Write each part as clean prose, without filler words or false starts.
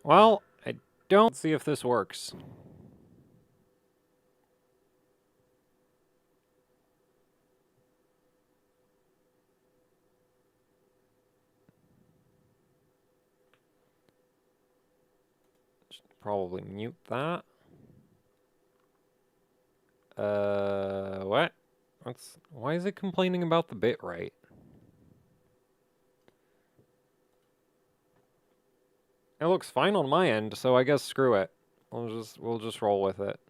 Well, I don't see if this works. Should probably mute that. What? Why is it complaining about the bit rate? It looks fine on my end, so I guess screw it. We'll just roll with it.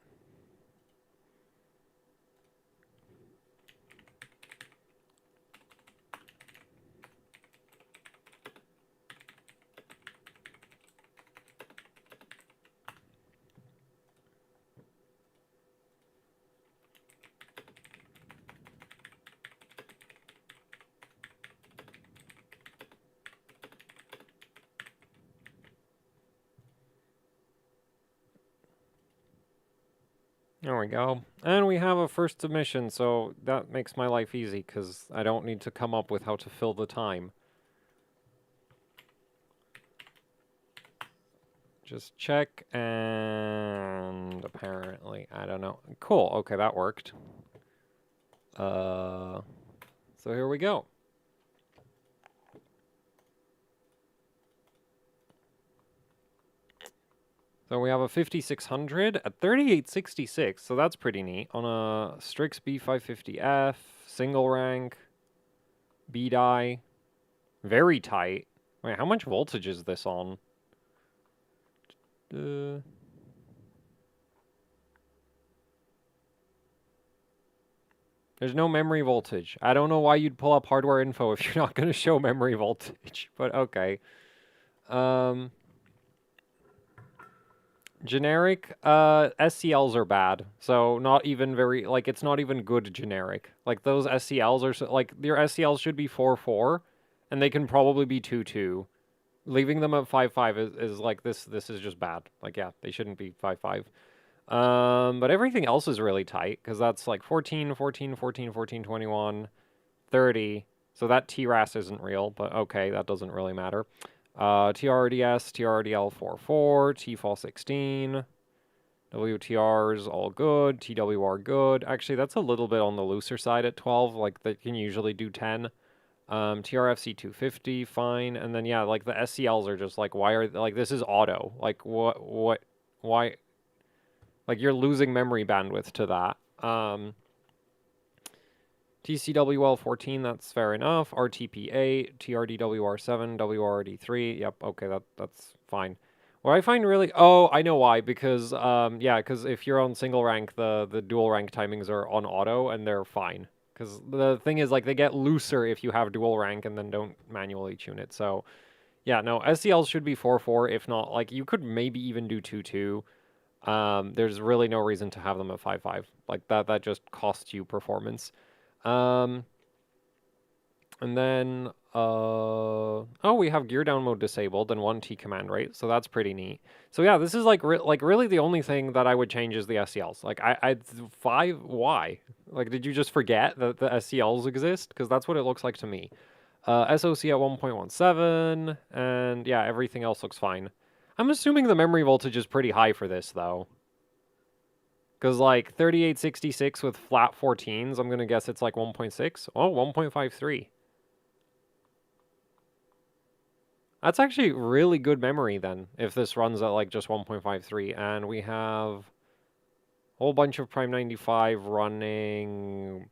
There we go. And we have a first submission, so that makes my life easy, because I don't need to come up with how to fill the time. Just check, and apparently, I don't know. Cool, okay, that worked. So here we go. So we have a 5600 at 3866, so that's pretty neat. On a Strix B550F, single rank, B-die, very tight. Wait, how much voltage is this on? There's no memory voltage. I don't know why you'd pull up hardware info if you're not going to show memory voltage, but okay. Generic, SCLs are bad. So not even very, like, it's not even good generic. Like, those SCLs are, like, your SCLs should be 4.4, and they can probably be 2.2. Leaving them at 5.5 is like, this is just bad. Like, yeah, they shouldn't be 5.5. But everything else is really tight, because that's like 14, 14, 14, 14, 21, 30. So that TRAS isn't real, but okay, that doesn't really matter. TRDS, TRDL44, TFAL 16, WTRs all good, TWR good. Actually, that's a little bit on the looser side at 12, like they can usually do 10. TRFC 250, fine. And then yeah, like the SCLs are just like, why are, like, this is auto. Like why, like you're losing memory bandwidth to that. TCWL14, that's fair enough. RTP8, TRDWR7, WRD3. Yep, okay, that's fine. What I find really... Oh, I know why. Because, yeah, because if you're on single rank, the dual rank timings are on auto, and they're fine. Because the thing is, like, they get looser if you have dual rank and then don't manually tune it. So, yeah, no, SCLs should be 4.4. If not, like, you could maybe even do 2.2. There's really no reason to have them at 5.5. Like, that just costs you performance. And then, oh, we have gear down mode disabled and 1 T command rate, so that's pretty neat. So yeah, this is like really the only thing that I would change is the SCLs. Like why? Like, did you just forget that the SCLs exist? Because that's what it looks like to me. SOC at 1.17, and yeah, everything else looks fine. I'm assuming the memory voltage is pretty high for this, though. Because, like, 3866 with flat 14s, I'm going to guess it's like 1.6. Oh, 1.53. That's actually really good memory, then, if this runs at, like, just 1.53. And we have a whole bunch of Prime 95 running...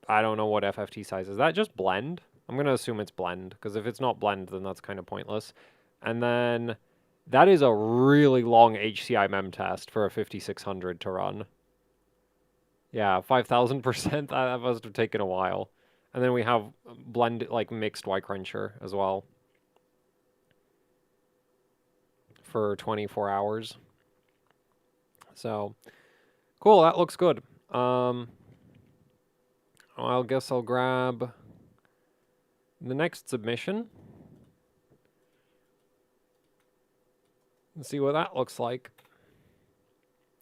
I don't know what FFT size is. Is that just blend? I'm going to assume it's blend, because if it's not blend, then that's kind of pointless. And then... That is a really long HCI mem test for a 5600 to run. Yeah, 5,000%. That must have taken a while. And then we have blended, like, mixed Y-Cruncher as well for 24 hours. So, cool, that looks good. I guess I'll grab the next submission and see what that looks like.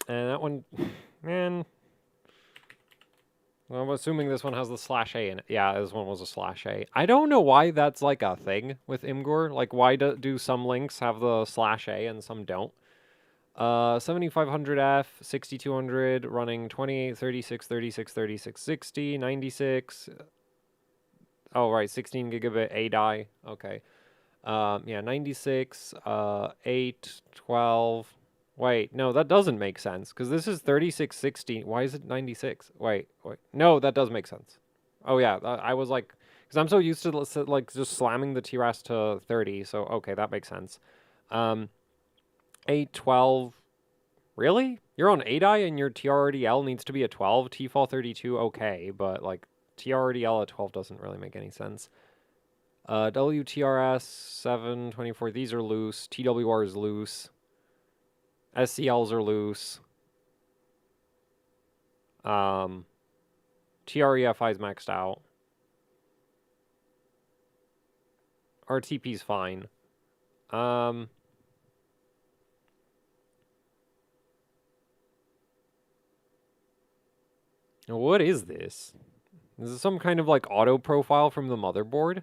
And that one, man, Well, I'm assuming this one has the /A in it. Yeah, this one was a /A. I don't know why that's like a thing with Imgur. Like, why do some links have the /A and some don't? 7500F, 6200, running 28, 36, 36, 36, 60, 96. Oh, right, 16 gigabit A die. Okay. Yeah, 96, 8, 12. Wait, no, that doesn't make sense because this is 3660. Why is it 96? Wait. No, that does make sense. Oh yeah, I was like, because I'm so used to like just slamming the TRAS to 30. So okay, that makes sense. 8, 12. Really? You're on 8i and your TRDL needs to be a 12. TFall 32, okay, but like TRDL at 12 doesn't really make any sense. WTRS 724, these are loose. TWR is loose. SCLs are loose. TREFI is maxed out. RTP's fine. What is this? This is some kind of like auto profile from the motherboard?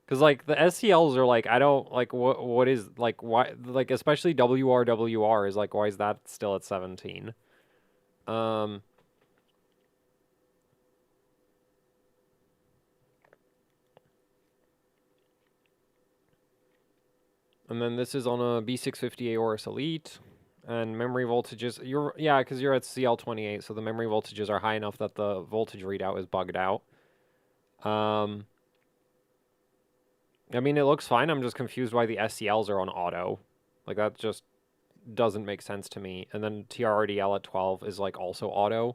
Because like the SCLs are like, I don't like what is like why like especially WRWR is like why is that still at 17? And then this is on a B650 Aorus Elite. And memory voltages, yeah, because you're at CL28, so the memory voltages are high enough that the voltage readout is bugged out. I mean, it looks fine. I'm just confused why the SCLs are on auto. Like, that just doesn't make sense to me. And then TRDL at 12 is, like, also auto.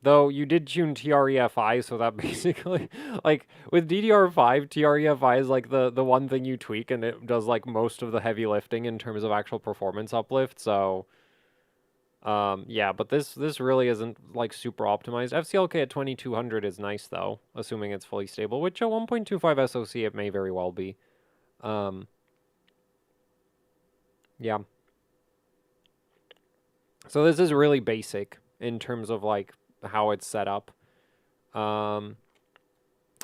Though you did tune TREFI, so that basically, like, with DDR5, TREFI is, like, the one thing you tweak, and it does, like, most of the heavy lifting in terms of actual performance uplift, so... yeah, but this really isn't, like, super optimized. FCLK at 2200 is nice, though, assuming it's fully stable, which a 1.25 SoC it may very well be. Yeah. So this is really basic in terms of, like, how it's set up. Oh,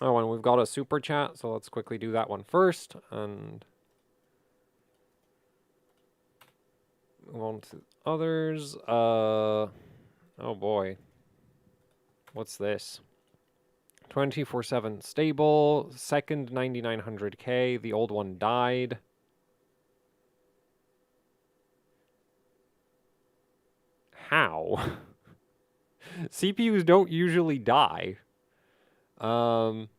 and we've got a super chat, so let's quickly do that one first, and move on to others. Oh boy. What's this? 24/7 stable, second 9900K, the old one died. How? CPUs don't usually die. 1.3375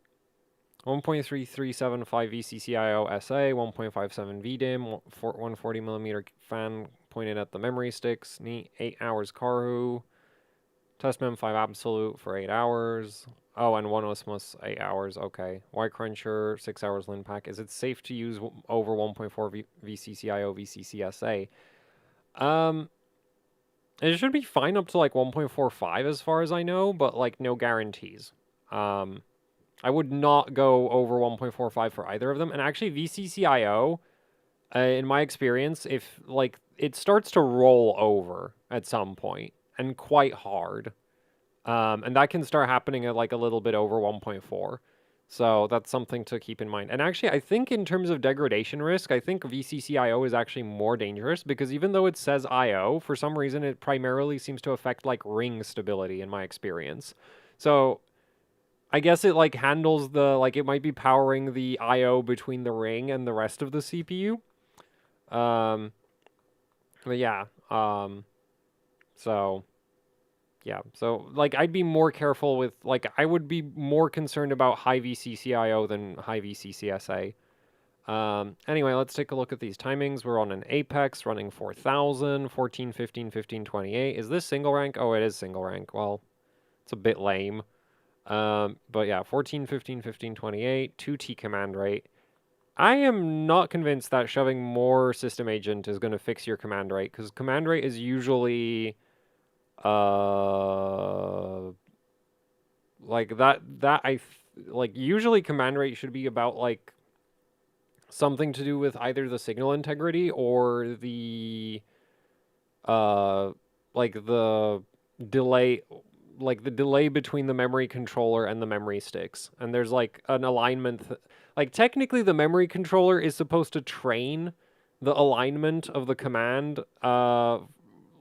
VCCIO SA, 1.57 VDIM, 140mm fan pointed at the memory sticks, neat, 8 hours Karhu, test mem 5 absolute for 8 hours. Oh, and 1 Osmos 8 hours, okay. Y Cruncher, 6 hours Linpack. Is it safe to use over 1.4 VCCIO VCCSA? It should be fine up to like 1.45 as far as I know, but like no guarantees. I would not go over 1.45 for either of them. And actually VCCIO, in my experience, if like it starts to roll over at some point and quite hard. And that can start happening at like a little bit over 1.4. So that's something to keep in mind. And actually, I think in terms of degradation risk, I think VCCIO is actually more dangerous because even though it says IO, for some reason it primarily seems to affect like ring stability in my experience. So I guess it like handles the, like it might be powering the IO between the ring and the rest of the CPU. But yeah, so... Yeah, so, like, I'd be more careful with, like, I would be more concerned about high VCCIO than high VCCSA. Anyway, let's take a look at these timings. We're on an Apex running 4000, 14, 15, 15, 28. Is this single rank? Oh, it is single rank. Well, it's a bit lame. But yeah, 14, 15, 15, 28, 2T command rate. I am not convinced that shoving more system agent is going to fix your command rate, because command rate is usually... like like usually command rate should be about like something to do with either the signal integrity or the like the delay, like the delay between the memory controller and the memory sticks. And there's like an alignment, like technically the memory controller is supposed to train the alignment of the command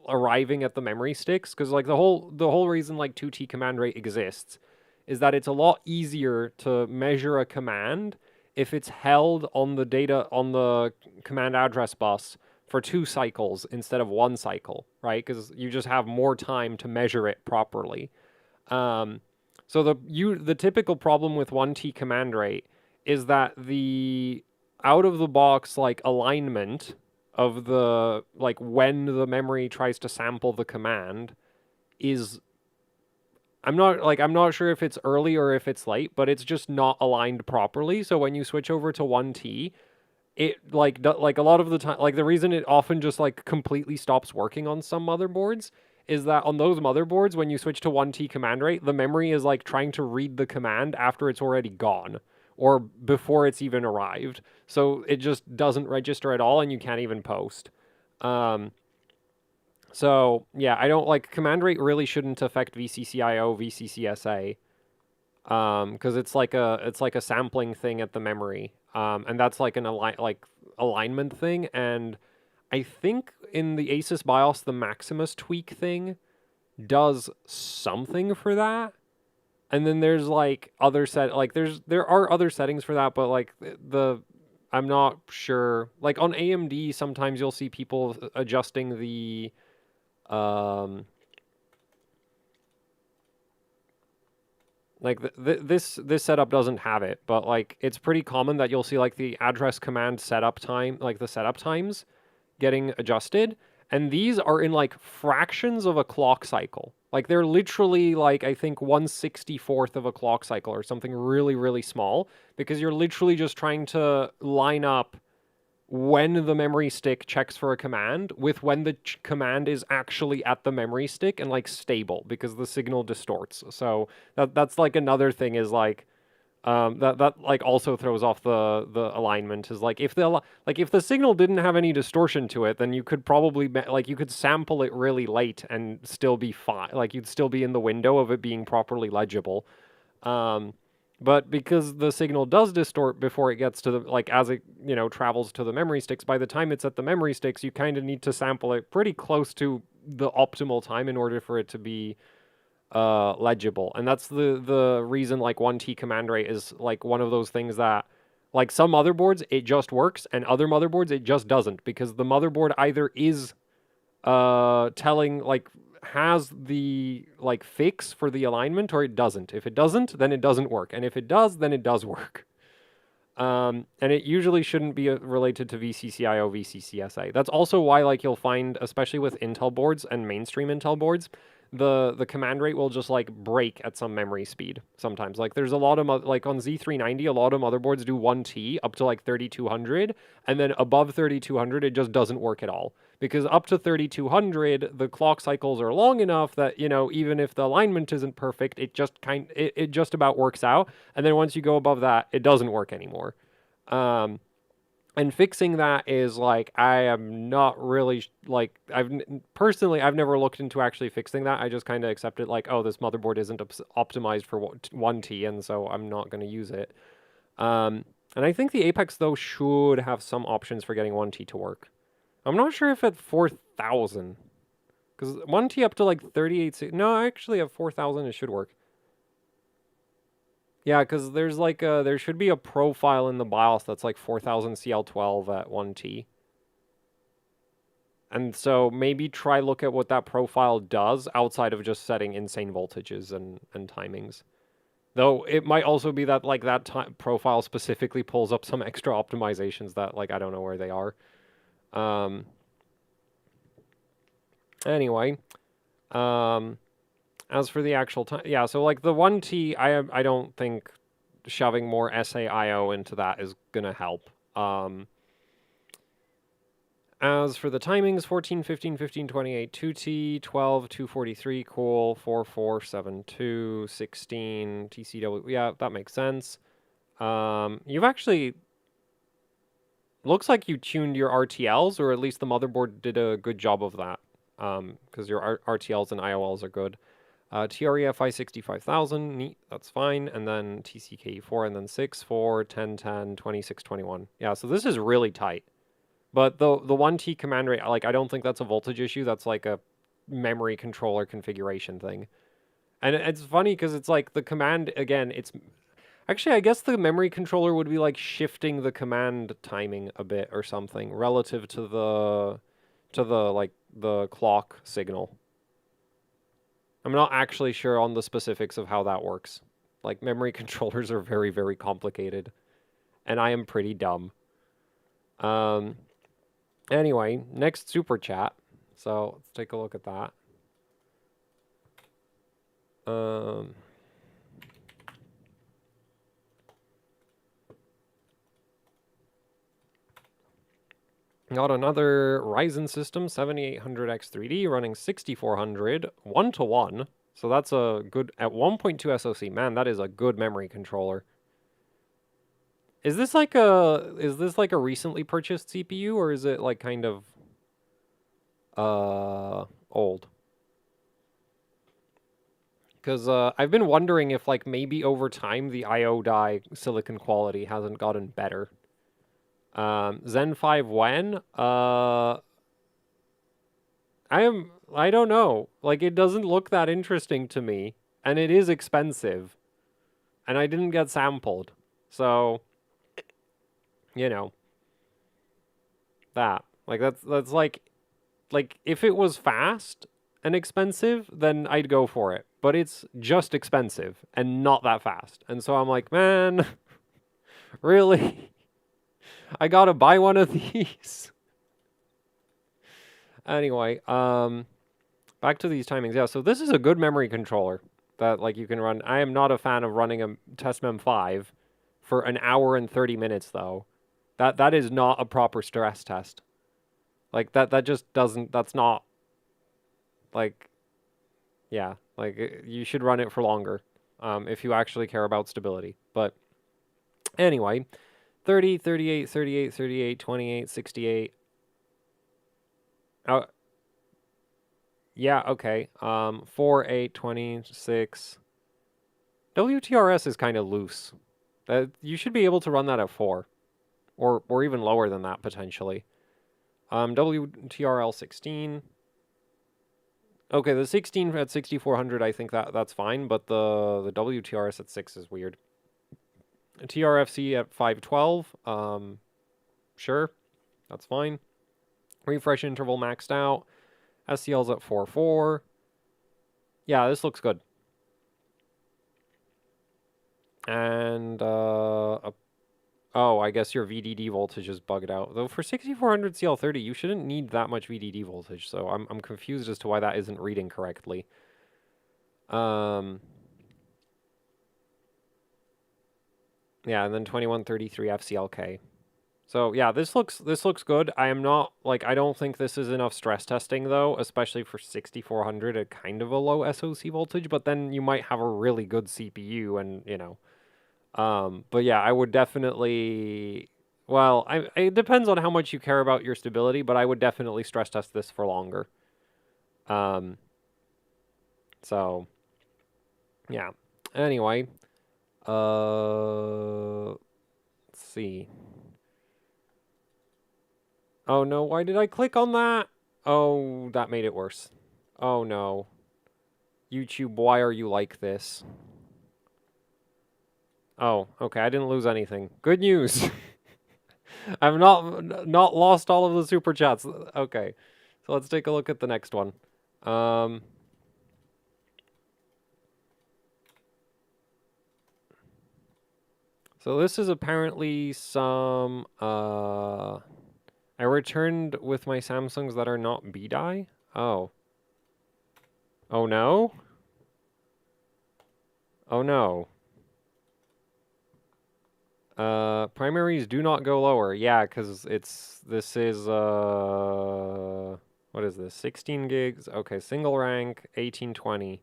arriving at the memory sticks, because like the whole reason like 2T command rate exists is that it's a lot easier to measure a command if it's held on the data on the command address bus for 2 cycles instead of 1 cycle, right? Because you just have more time to measure it properly. So the typical problem with 1T command rate is that the out of the box like alignment of the like when the memory tries to sample the command is I'm not sure if it's early or if it's late, but it's just not aligned properly. So when you switch over to 1T, it like a lot of the time, like the reason it often just like completely stops working on some motherboards is that on those motherboards when you switch to 1T command rate, the memory is like trying to read the command after it's already gone or before it's even arrived. So it just doesn't register at all and you can't even post. So yeah, I don't like command rate really shouldn't affect VCCIO, VCCSA, because it's like a sampling thing at the memory, and that's like an alignment thing. And I think in the Asus BIOS, the Maximus tweak thing does something for that. And then there's like there are other settings for that, but like I'm not sure. Like on AMD, sometimes you'll see people adjusting the like this setup doesn't have it, but like it's pretty common that you'll see like the address command setup time, like the setup times getting adjusted, and these are in like fractions of a clock cycle. Like they're literally like I think 1/64th of a clock cycle or something really really small, because you're literally just trying to line up when the memory stick checks for a command with when the command is actually at the memory stick and like stable, because the signal distorts. So that's like another thing is like that like also throws off the alignment, is like if the signal didn't have any distortion to it, then you could probably like you could sample it really late and still be fine, like you'd still be in the window of it being properly legible. But because the signal does distort before it gets to the, like, as it, travels to the memory sticks, by the time it's at the memory sticks, you kind of need to sample it pretty close to the optimal time in order for it to be legible. And that's the reason, like, 1T command rate is, like, one of those things that, like, some motherboards, it just works, and other motherboards, it just doesn't, because the motherboard either is telling, like, has the like fix for the alignment or it doesn't. If it doesn't, then it doesn't work, and if it does, then it does work. And it usually shouldn't be related to VCCIO, VCCSA. That's also why, like, you'll find, especially with Intel boards and mainstream Intel boards, the command rate will just like break at some memory speed sometimes. Like there's a lot of like on Z390, a lot of motherboards do 1T up to like 3200, and then above 3200 it just doesn't work at all, because up to 3200 the clock cycles are long enough that even if the alignment isn't perfect, it just about works out, and then once you go above that it doesn't work anymore. And fixing that is like, I am not really like, I've never looked into actually fixing that. I just kind of accept it like, oh, this motherboard isn't optimized for 1T, and so I'm not going to use it. And I think the Apex though should have some options for getting 1T to work. I'm not sure if at 4000, because 1T up to like 38. No, actually at 4000 it should work. Yeah, because there's like there should be a profile in the BIOS that's like 4000 CL12 at 1T. And so maybe try look at what that profile does outside of just setting insane voltages and timings. Though it might also be that like that profile specifically pulls up some extra optimizations that like I don't know where they are. Anyway, as for the actual time, yeah, so like the 1T, I don't think shoving more SAIO into that is gonna help. As for the timings, 14, 15, 15, 28, 2T, 12, 243, cool, 4472, 16, TCW, yeah, that makes sense. You've actually, looks like you tuned your RTLs, or at least the motherboard did a good job of that. because your RTLs and IOLs are good. TREF I65,000, neat, that's fine. And then TCKE4, and then 6, 4, 10, 10, 26, 21. Yeah, so this is really tight. But the 1T command rate, like, I don't think that's a voltage issue. That's like a memory controller configuration thing. And it's funny because it's like the command, again, it's... Actually, I guess the memory controller would be like shifting the command timing a bit or something relative to the clock signal. I'm not actually sure on the specifics of how that works. Like, memory controllers are very, very complicated. And I am pretty dumb. Anyway, next super chat. So, let's take a look at that. Got another Ryzen system, 7800X3D, running 6400, 1-to-1. So that's a good, at 1.2 SoC. Man, that is a good memory controller. Is this like a recently purchased CPU, or is it like kind of old? Because I've been wondering if like maybe over time the IO die silicon quality hasn't gotten better. Zen 5 when? I don't know. Like, it doesn't look that interesting to me, and it is expensive. And I didn't get sampled. So, you know, that. Like, that's like if it was fast and expensive, then I'd go for it. But it's just expensive and not that fast. And so I'm like, man, really? I gotta buy one of these. Anyway, back to these timings. Yeah, so this is a good memory controller that like you can run. I am not a fan of running a TestMem 5 for an hour and 30 minutes though. That is not a proper stress test. Like that just doesn't, that's not like, yeah, like you should run it for longer if you actually care about stability. But anyway, 30, 38, 38, 38, 28, 68. Yeah, okay. 4, 8, 26. WTRS is kind of loose. You should be able to run that at 4. Or even lower than that, potentially. WTRL 16. Okay, the 16 at 6400, I think that's fine, but the WTRS at 6 is weird. TRFC at 512. Sure. That's fine. Refresh interval maxed out. SCL's at 4.4. Yeah, this looks good. And, oh, I guess your VDD voltage is bugged out. Though for 6400 CL30, you shouldn't need that much VDD voltage, so I'm confused as to why that isn't reading correctly. Yeah, and then 2133 FCLK. So yeah, this looks good. I am not, like, I don't think this is enough stress testing though, especially for 6400 at kind of a low SoC voltage, but then you might have a really good CPU and, you know. But yeah, I would definitely, well, it depends on how much you care about your stability, but I would definitely stress test this for longer. So yeah. Anyway, let's see. Oh no, why did I click on that? Oh, that made it worse. Oh no. YouTube, why are you like this? Oh, okay, I didn't lose anything. Good news. I've not lost all of the super chats. Okay. So let's take a look at the next one. So this is apparently some I returned with my Samsungs that are not B-die? Oh. Oh no? Oh no. Primaries do not go lower. Yeah, because this is, what is this? 16 gigs? Okay, single rank, 1820.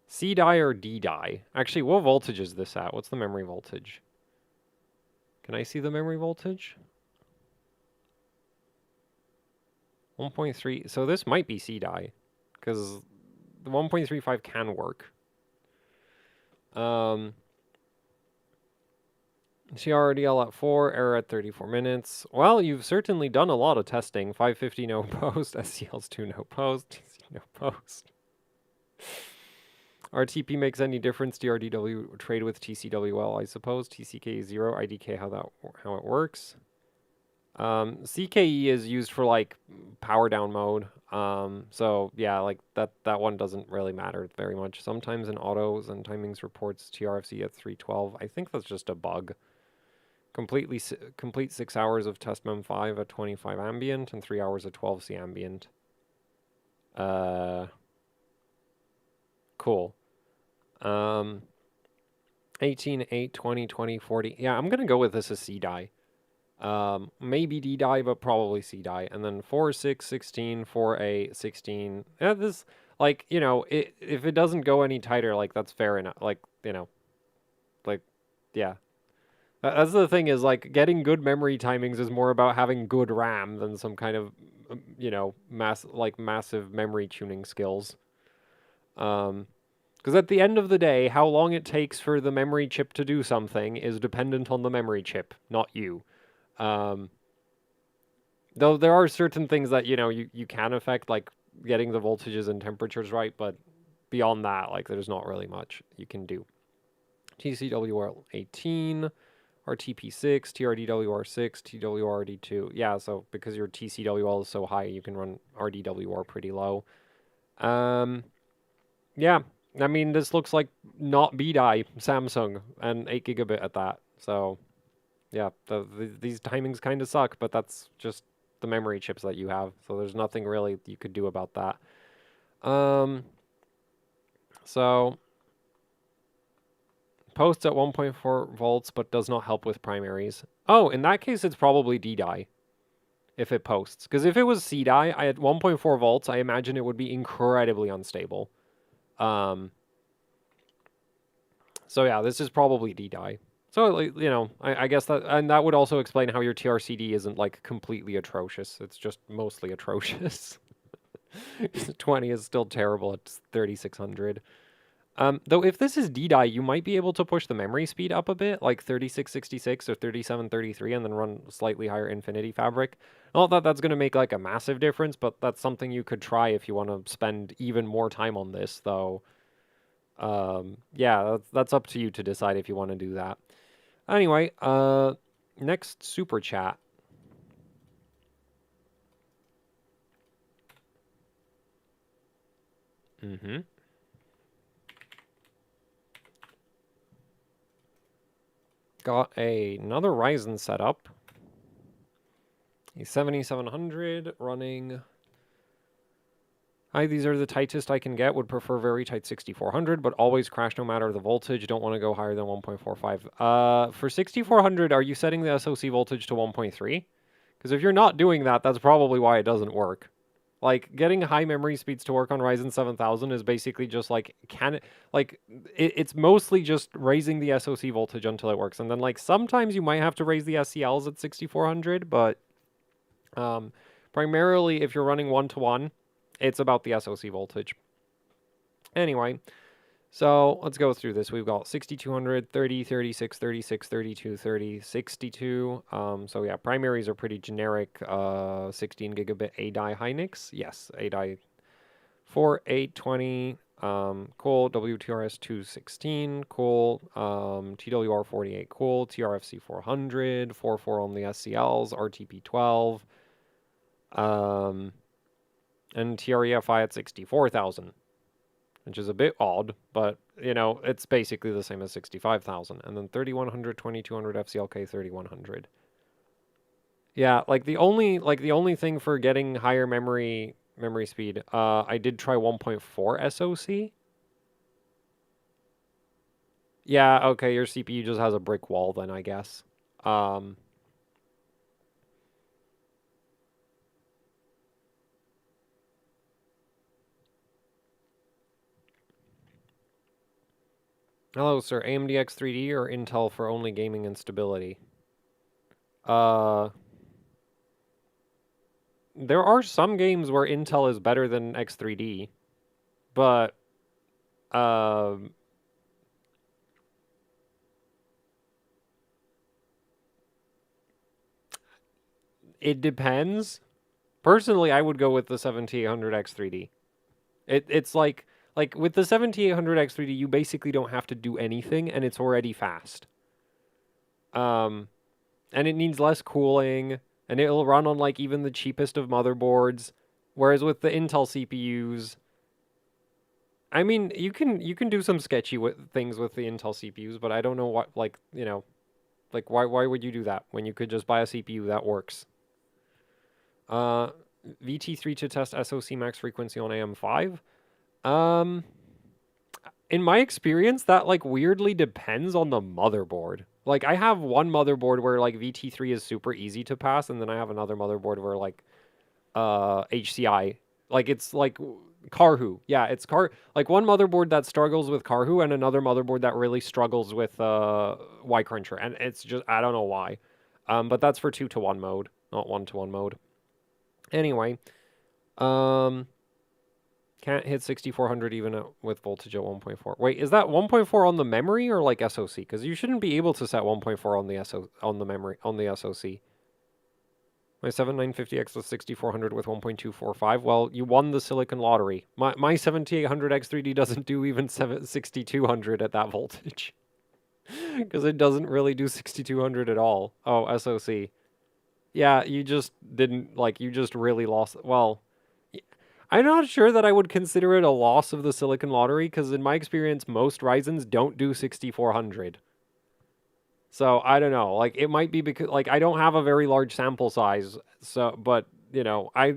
C-die or D-die? Actually, what voltage is this at? What's the memory voltage? Can I see the memory voltage? 1.3, so this might be C-die, because the 1.35 can work. CRDL at 4, error at 34 minutes. Well, you've certainly done a lot of testing. 550 no post, SCL's 2 no post, TC no post. RTP makes any difference? DRDW trade with TCWL, I suppose. TCK 0, IDK how it works. CKE is used for like power down mode. So yeah, like that one doesn't really matter very much. Sometimes in autos and timings reports TRFC at 312. I think that's just a bug. Complete 6 hours of test mem 5 at 25 ambient and 3 hours at 12C ambient. Cool. 18, 8, 20, 20, 40. Yeah, I'm gonna go with this as C-die. Maybe D-die, but probably C-die. And then 4, 6, 16, 4A, 16. Yeah, this, like, you know, if it doesn't go any tighter, like, that's fair enough. Like, you know, like, yeah. That's the thing is, like, getting good memory timings is more about having good RAM than some kind of, you know, massive memory tuning skills. Because at the end of the day, how long it takes for the memory chip to do something is dependent on the memory chip, not you. Though there are certain things that, you know, you can affect, like getting the voltages and temperatures right, but beyond that, like, there's not really much you can do. TCWR 18, RTP6, TRDWR6, TWRD2. Yeah, so because your TCWL is so high, you can run RDWR pretty low. Yeah, I mean, this looks like not B-die Samsung and 8 gigabit at that. So, yeah, these timings kind of suck, but that's just the memory chips that you have. So there's nothing really you could do about that. So posts at 1.4 volts, but does not help with primaries. Oh, in that case, it's probably D-die if it posts. Because if it was C-die, at 1.4 volts, I imagine it would be incredibly unstable. So yeah, this is probably D-die. So, you know, I guess that, and that would also explain how your TRCD isn't, like, completely atrocious. It's just mostly atrocious. 20 is still terrible at 3600. Though if this is D-die, you might be able to push the memory speed up a bit, like 3666 or 3733, and then run slightly higher Infinity Fabric. Not that that's going to make, like, a massive difference, but that's something you could try if you want to spend even more time on this, though. Yeah, that's up to you to decide if you want to do that. Anyway, next super chat. Got another Ryzen setup. A 7700 running. Hi, these are the tightest I can get. Would prefer very tight 6400, but always crash no matter the voltage. Don't want to go higher than 1.45. For 6400, are you setting the SoC voltage to 1.3? Because if you're not doing that, that's probably why it doesn't work. Like, getting high memory speeds to work on Ryzen 7000 is basically just like, it's mostly just raising the SoC voltage until it works. And then, like, sometimes you might have to raise the SCLs at 6400, but primarily if you're running 1-to-1, it's about the SoC voltage. Anyway, so let's go through this. We've got 6200, 30, 36, 36, 32, 30, 62. So yeah, primaries are pretty generic. 16 gigabit A-die Hynix. Yes, A-die 4820. Cool. WTRS 216. Cool. TWR 48. Cool. TRFC 400. 44 on the SCLs. RTP 12. And TREFI at 64,000. Which is a bit odd, but, you know, it's basically the same as 65,000. And then 3100, 2200 FCLK 3100. Yeah, like the only thing for getting higher memory speed, I did try 1.4 SoC. Yeah, okay, your CPU just has a brick wall then, I guess. Hello, sir. AMD X3D or Intel for only gaming and stability? there are some games where Intel is better than X3D, but um, it depends. Personally, I would go with the 7800 X3D. It's like with the 7800 X3D, you basically don't have to do anything, and it's already fast. Um, and it needs less cooling, and it'll run on like even the cheapest of motherboards. Whereas with the Intel CPUs, I mean, you can do some sketchy things with the Intel CPUs, but I don't know what like like why would you do that when you could just buy a CPU that works? Uh, VT3 to test SoC max frequency on AM5. Um, in my experience, that like weirdly depends on the motherboard. Like I have one motherboard where like VT3 is super easy to pass, and then I have another motherboard where like HCI, like it's like Karhu. Yeah, it's like one motherboard that struggles with Karhu and another motherboard that really struggles with Y Cruncher, and it's just I don't know why. But that's for 2-to-1 mode, not 1-to-1 mode. Anyway, um, can't hit 6400 even with voltage at 1.4. Wait, is that 1.4 on the memory or like SoC? Because you shouldn't be able to set 1.4 on the on the memory on the SoC. My 7950X was 6400 with 1.245. Well, you won the silicon lottery. My 7800 X3D doesn't do even 6200 at that voltage. Because it doesn't really do 6200 at all. Oh, SoC. Yeah, you just didn't, like, you just really lost. Well, I'm not sure that I would consider it a loss of the silicon lottery, because in my experience, most Ryzens don't do 6400. So I don't know. Like it might be because like I don't have a very large sample size. So but you know, I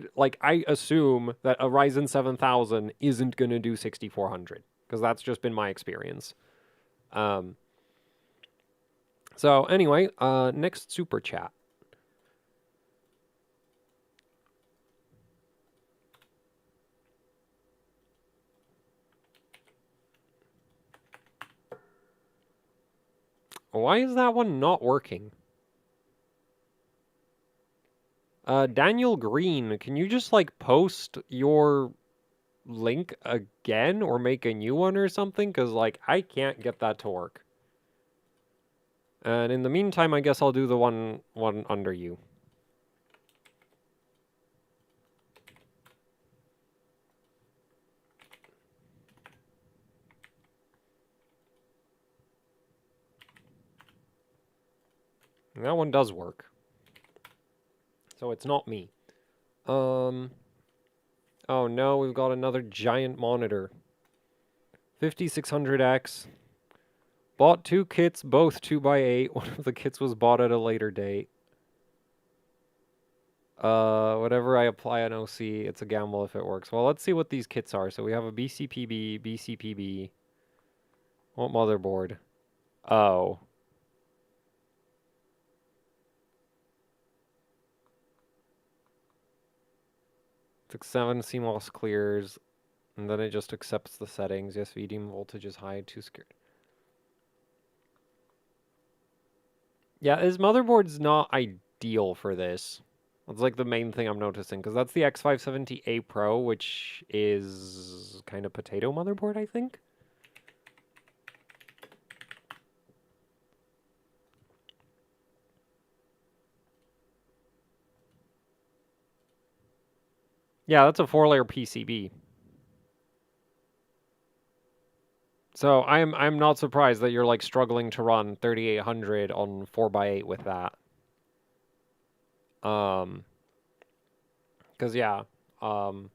assume that a Ryzen 7000 isn't going to do 6400 because that's just been my experience. Um so anyway, next super chat. Why is that one not working? Daniel Green, can you just like post your link again or make a new one or something? Because like I can't get that to work. And in the meantime, I guess I'll do the one under you. And that one does work. So it's not me. Oh no, we've got another giant monitor. 5600X. Bought two kits, both 2x8. One of the kits was bought at a later date. Whatever I apply on OC, it's a gamble if it works. Well, let's see what these kits are. So we have a BCPB, BCPB. What motherboard? Oh. Took 7 CMOS clears, and then it just accepts the settings. Yes, VDM voltage is high, too scared. Yeah, his motherboard's not ideal for this. That's like the main thing I'm noticing, because that's the X570A Pro, which is kind of potato motherboard, I think. Yeah, that's a 4-layer PCB. So I'm not surprised that you're like struggling to run 3800 on 4x8 with that. Because yeah, and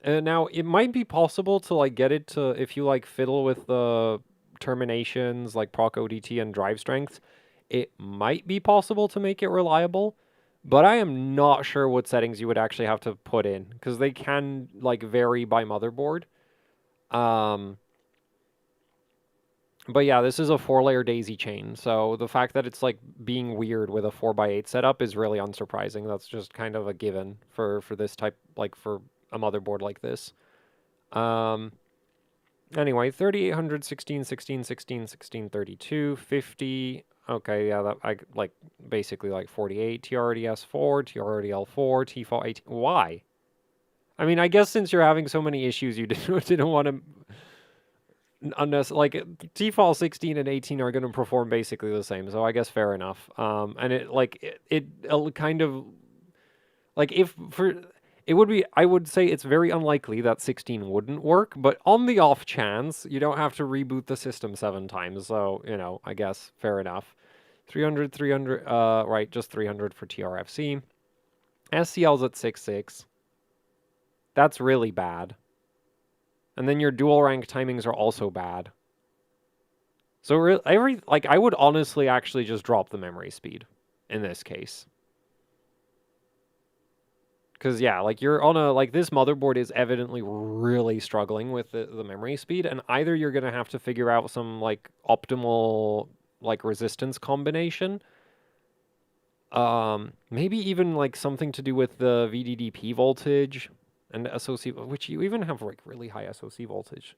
now it might be possible to like get it to, if you like fiddle with the terminations like proc ODT and drive strength, it might be possible to make it reliable. But I am not sure what settings you would actually have to put in because they can like vary by motherboard. But yeah, this is a 4-layer daisy chain, so the fact that it's like being weird with a 4x8 setup is really unsurprising. That's just kind of a given for this type, like for a motherboard like this. Anyway, 3800, 16, 16, 16, 16, 32, 50. Okay, yeah, that I like basically like 48 TRDS4, TRDL4, T-Fault 18. Why? I mean, I guess since you're having so many issues, you didn't want to unless like T-Fault 16 and 18 are going to perform basically the same. So I guess fair enough. And it kind of like if for it would be, I would say it's very unlikely that 16 wouldn't work, but on the off chance, you don't have to reboot the system 7 times. So, you know, I guess fair enough. 300, 300, right, just 300 for TRFC. SCL's at 6.6. That's really bad. And then your dual rank timings are also bad. So I would honestly actually just drop the memory speed in this case. Because, yeah, like, you're on a, like, this motherboard is evidently really struggling with the memory speed, and either you're going to have to figure out some, like, optimal, like, resistance combination. Maybe even, like, something to do with the VDDP voltage and SoC, which you even have, like, really high SoC voltage.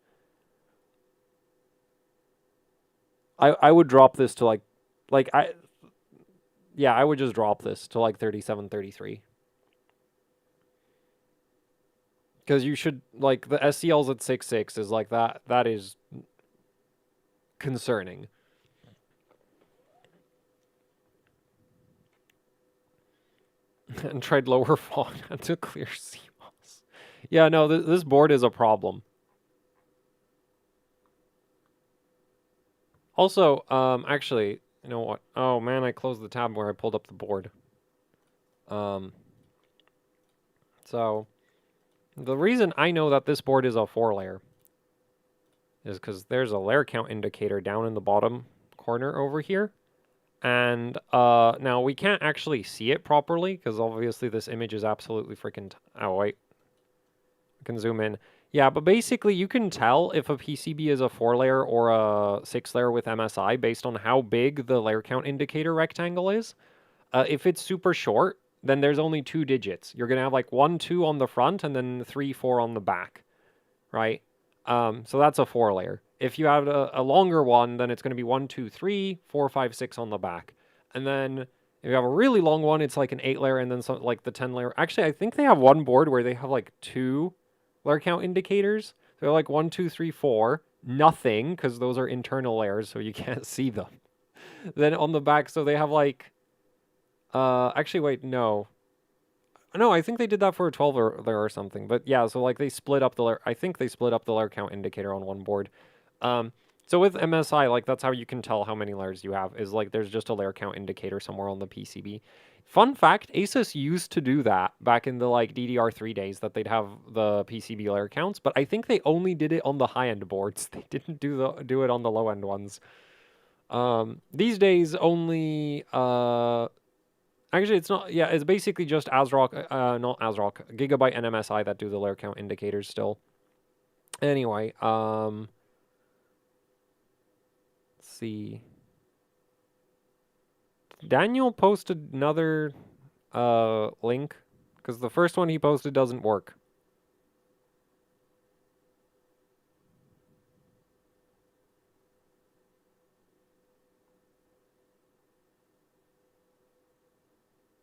I would drop this to, I would just drop this to, like, 37, 33. Because you should, like, the SCL's at 6.6 is like that is concerning. And tried lower fog to clear CMOS. Yeah, no, this board is a problem. Also, actually, you know what? Oh man, I closed the tab where I pulled up the board. So the reason I know that this board is a 4-layer is because there's a layer count indicator down in the bottom corner over here. And now we can't actually see it properly because obviously this image is absolutely freaking... Oh, wait. I can zoom in. Yeah, but basically you can tell if a PCB is a 4-layer or a 6-layer with MSI based on how big the layer count indicator rectangle is. If it's super short, then there's only 2 digits. You're going to have like 1, 2 on the front and then 3, 4 on the back, right? So that's a 4-layer. If you have a longer one, then it's going to be 1, 2, 3, 4, 5, 6 on the back. And then if you have a really long one, it's like an 8-layer and then some, like the 10-layer. Actually, I think they have one board where they have like 2 layer count indicators. They're like 1, 2, 3, 4. Nothing, because those are internal layers, so you can't see them. Then on the back, so they have like... actually, wait, no. No, I think they did that for a 12 layer or something. But yeah, so like they split up the layer. I think they split up the layer count indicator on one board. So with MSI, like that's how you can tell how many layers you have, is like there's just a layer count indicator somewhere on the PCB. Fun fact, Asus used to do that back in the like DDR3 days, that they'd have the PCB layer counts, but I think they only did it on the high-end boards. They didn't do it on the low-end ones. These days only actually, it's not. Yeah, it's basically just ASRock, not ASRock, Gigabyte and MSI that do the layer count indicators still. Anyway, let's see. Daniel posted another link because the first one he posted doesn't work.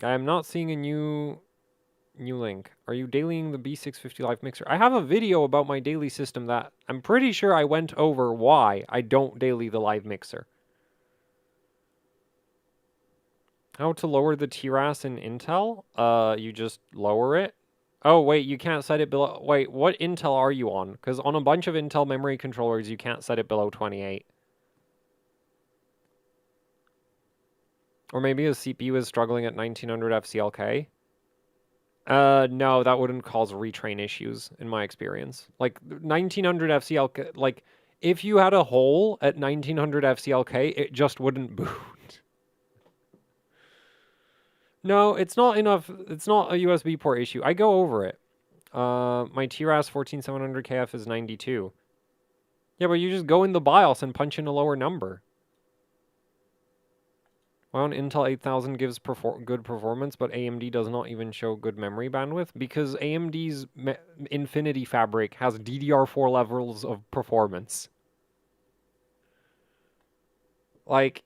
I am not seeing a new link. Are you dailying the B650 live mixer? I have a video about my daily system that I'm pretty sure I went over why I don't daily the live mixer. How to lower the TRAS in Intel? You just lower it. Oh, wait, you can't set it below... Wait, what Intel are you on? Because on a bunch of Intel memory controllers, you can't set it below 28. Or maybe a CPU is struggling at 1900 FCLK. No, that wouldn't cause retrain issues, in my experience. Like, 1900 FCLK... Like, if you had a hole at 1900 FCLK, it just wouldn't boot. No, it's not enough. It's not a USB port issue. I go over it. My TRAS 14700KF is 92. Yeah, but you just go in the BIOS and punch in a lower number. Why on Intel 8000 gives good performance, but AMD does not even show good memory bandwidth? Because AMD's Infinity Fabric has DDR4 levels of performance. Like,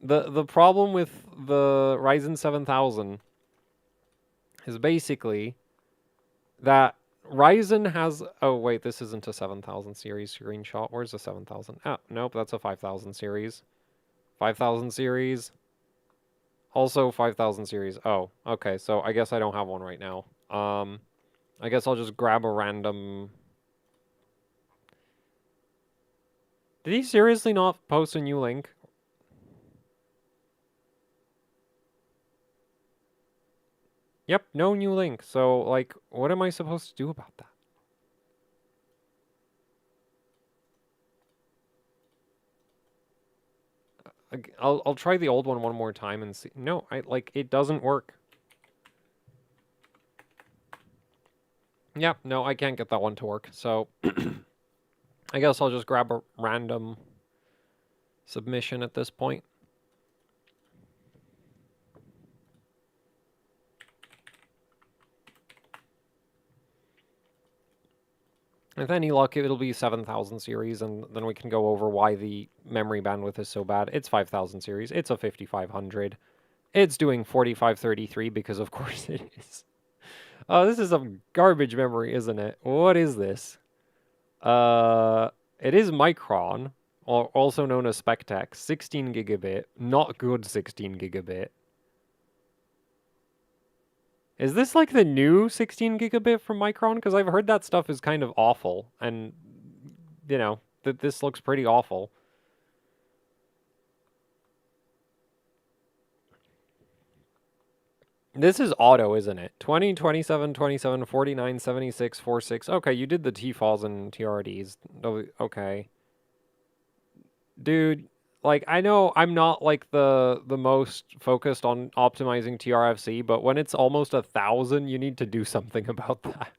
The problem with the Ryzen 7000 is basically that Ryzen has... Oh, wait, this isn't a 7000 series screenshot. Where's the 7000? Oh, nope, that's a 5000 series. 5000 series. Also 5000 series. Oh, okay, so I guess I don't have one right now. I guess I'll just grab a random... Did he seriously not post a new link? Yep, no new link. So, like, what am I supposed to do about that? I'll try the old one more time and see. No, it doesn't work. Yeah, no, I can't get that one to work. So, I guess I'll just grab a random submission at this point. With any luck, it'll be 7000 series, and then we can go over why the memory bandwidth is so bad. It's 5000 series. It's a 5500. It's doing 4533 because, of course, it is. Oh, this is some garbage memory, isn't it? What is this? It is Micron, also known as Spectex, 16 gigabit, not good 16 gigabit. Is this like the new 16 gigabit from Micron? Because I've heard that stuff is kind of awful, and, you know, that this looks pretty awful. This is auto, isn't it? 20, 27, 27, 49, 76, 46. Okay, you did the TFALs and TRDs. Okay. Dude, like, I know I'm not, like, the most focused on optimizing TRFC, but when it's almost 1,000, you need to do something about that.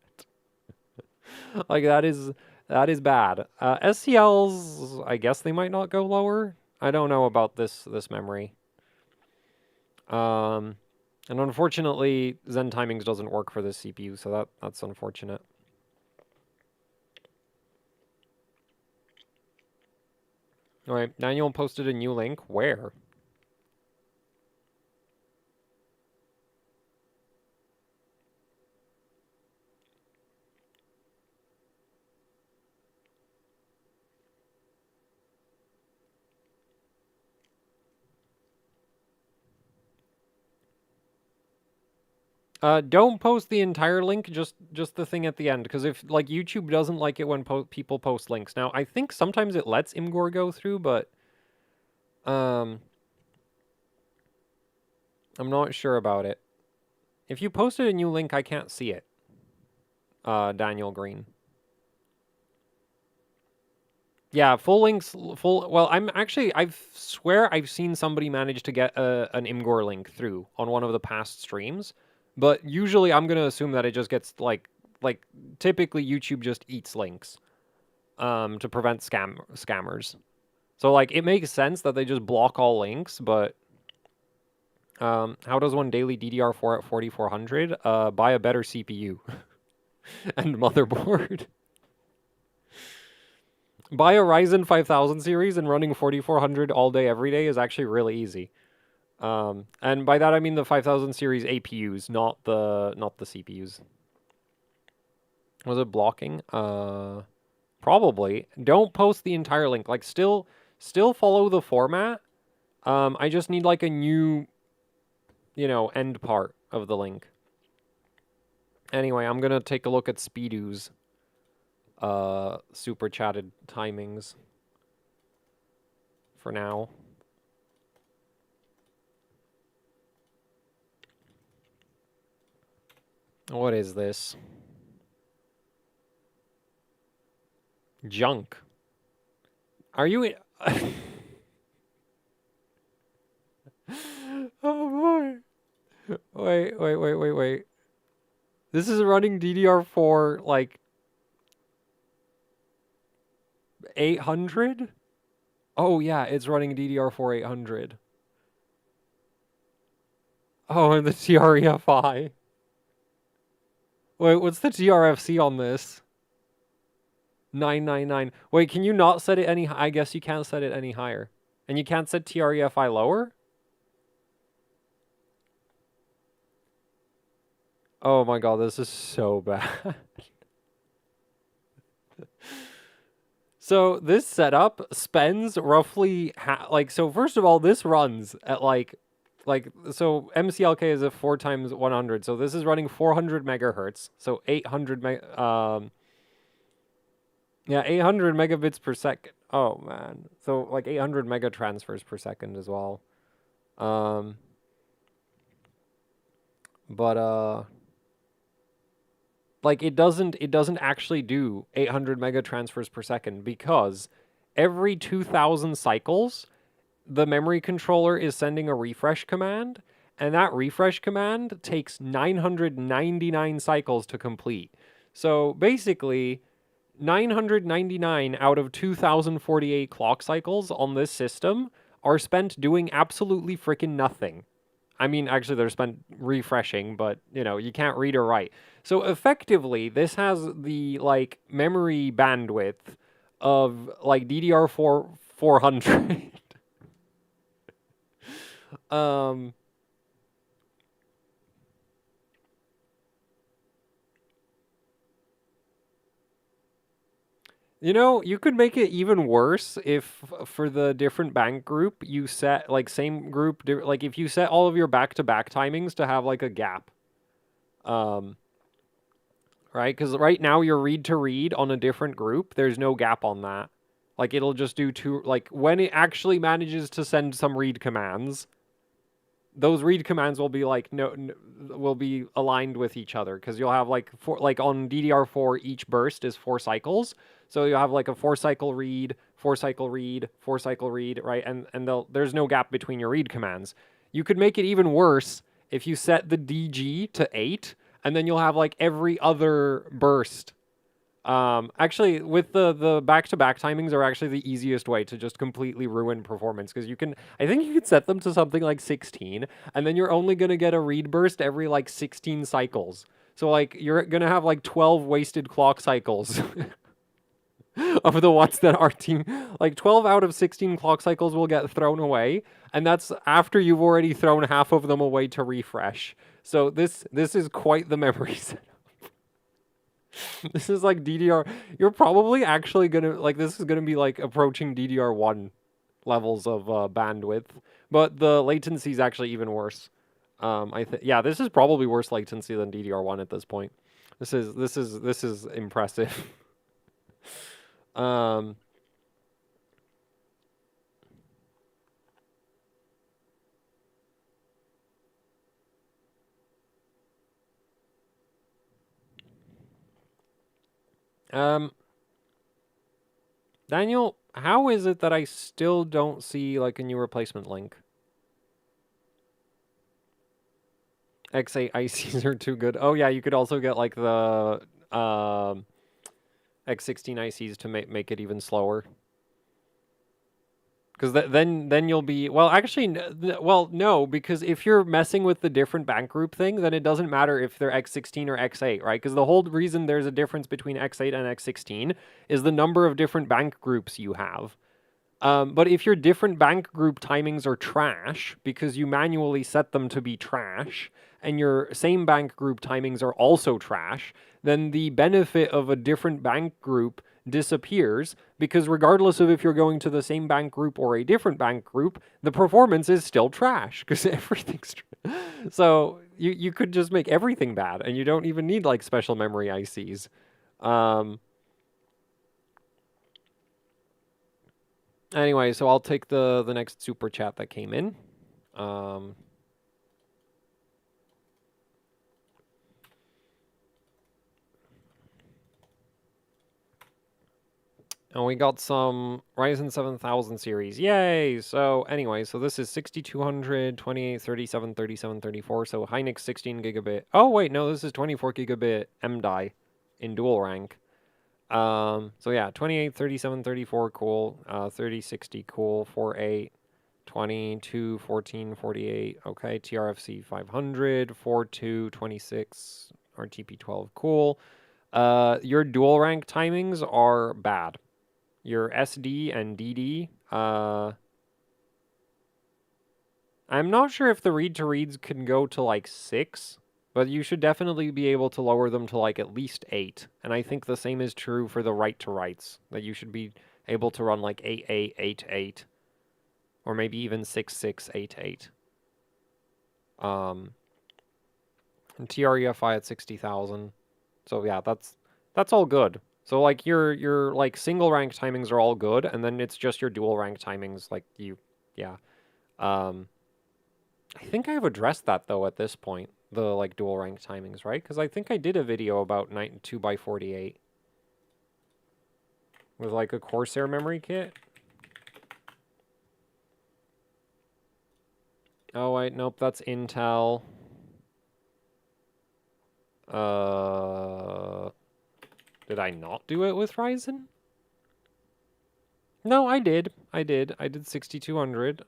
Like, that is bad. SCLs, I guess they might not go lower. I don't know about this memory. And unfortunately, Zen timings doesn't work for this CPU, so that's unfortunate. All right, Daniel posted a new link. Where? Don't post the entire link, just the thing at the end, because if, like, YouTube doesn't like it when people post links. Now, I think sometimes it lets Imgur go through, but I'm not sure about it. If you posted a new link, I can't see it. Daniel Green. Yeah, full links, well, I swear I've seen somebody manage to get an Imgur link through on one of the past streams, but usually I'm going to assume that it just gets, like, typically YouTube just eats links, to prevent scammers. So, like, it makes sense that they just block all links, but, how does one daily DDR4 at 4400? Buy a better CPU and motherboard. Buy a Ryzen 5000 series and running 4400 all day, every day is actually really easy. And by that I mean the 5000 series APUs, not the CPUs. Was it blocking? Probably. Don't post the entire link. Like, still follow the format. I just need, like, a new, you know, end part of the link. Anyway, I'm gonna take a look at Speedu's super chatted timings for now. What is this? Junk. Are you... Oh boy. Wait. This is running DDR4, like, 800? Oh yeah, it's running DDR4 800. Oh, and the TREFI. Wait, what's the TRFC on this? 999. Wait, can you not set it any... I guess you can't set it any higher. And you can't set TREFI lower? Oh my god, this is so bad. So this setup spends roughly so first of all, this runs at so MCLK is a 4 times 100, so this is running 400 megahertz, so 800 yeah, 800 megabits per second. Oh man, so like 800 mega transfers per second as well. But like it doesn't actually do 800 mega transfers per second because every 2000 cycles the memory controller is sending a refresh command, and that refresh command takes 999 cycles to complete. So basically 999 out of 2048 clock cycles on this system are spent doing absolutely freaking nothing. I mean, actually, they're spent refreshing, but, you know, you can't read or write. So effectively, this has the, like, memory bandwidth of, like, DDR4 400. um... You know, you could make it even worse if for the different bank group you set like same group like if you set all of your back-to-back timings to have like a gap. Um right? Cuz right now your read to read on a different group, there's no gap on that. Like it'll just do two like when it actually manages to send some read commands, those read commands will be like will be aligned with each other because you'll have like like on DDR4 each burst is 4 cycles. So you'll have like a 4 cycle read, 4 cycle read, 4 cycle read, right? And there's no gap between your read commands. You could make it even worse if you set the DG to 8 and then you'll have like every other burst. Actually, with the back-to-back timings are actually the easiest way to just completely ruin performance because I think you could set them to something like 16, and then you're only gonna get a read burst every like 16 cycles. So like you're gonna have like 12 wasted clock cycles of the ones that are like 12 out of 16 clock cycles will get thrown away, and that's after you've already thrown half of them away to refresh. So this is quite the memory set. This is like DDR. You're probably actually gonna like this is gonna be like approaching DDR1 levels of bandwidth, but the latency is actually even worse. I think yeah, this is probably worse latency than DDR1 at this point. This is impressive. um. Um. Daniel, how is it that I still don't see like a new replacement link? X8 ICs are too good. Oh yeah, you could also get like the X16 ICs to make it even slower. Because then you'll be well. Actually, well, no, because if you're messing with the different bank group thing, then it doesn't matter if they're X16 or X8, right? Because the whole reason there's a difference between X8 and X16 is the number of different bank groups you have. But if your different bank group timings are trash because you manually set them to be trash, and your same bank group timings are also trash, then the benefit of a different bank group disappears because regardless of if you're going to the same bank group or a different bank group, the performance is still trash because everything's so you could just make everything bad and you don't even need like special memory ICs. Anyway, so I'll take the next super chat that came in. And we got some Ryzen 7000 series. Yay! So anyway, so this is 6200, 28, 37, 37, 34. So Hynix 16 gigabit. Oh, wait, no, this is 24 gigabit MDI in dual rank. So yeah, 28, 37, 34, cool. 30, 60, cool. 48, 22, 14, 48. Okay, TRFC 500, 42, 26, RTP12, cool. Your dual rank timings are bad. Your SD and DD, I'm not sure if the read-to-reads can go to like 6, but you should definitely be able to lower them to like at least 8. And I think the same is true for the write-to-writes, that you should be able to run like 8888, or maybe even 6688. And TREFI at 60,000. So yeah, that's all good. So like your like single rank timings are all good, and then it's just your dual rank timings, like yeah. I think I've addressed that though at this point, the like dual rank timings, right? Because I think I did a video about 2x48 with like a Corsair memory kit. Oh wait, nope, that's Intel. Did I not do it with Ryzen? No, I did. I did 6200.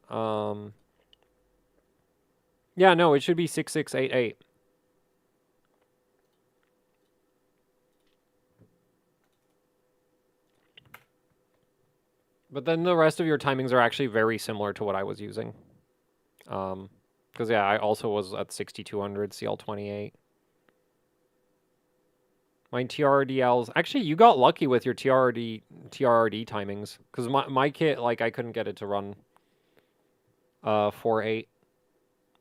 Yeah, no, it should be 6688. But then the rest of your timings are actually very similar to what I was using. Because yeah, I also was at 6200 CL28. My TRDLs... Actually, you got lucky with your TRD timings. Because my kit, like, I couldn't get it to run 4.8.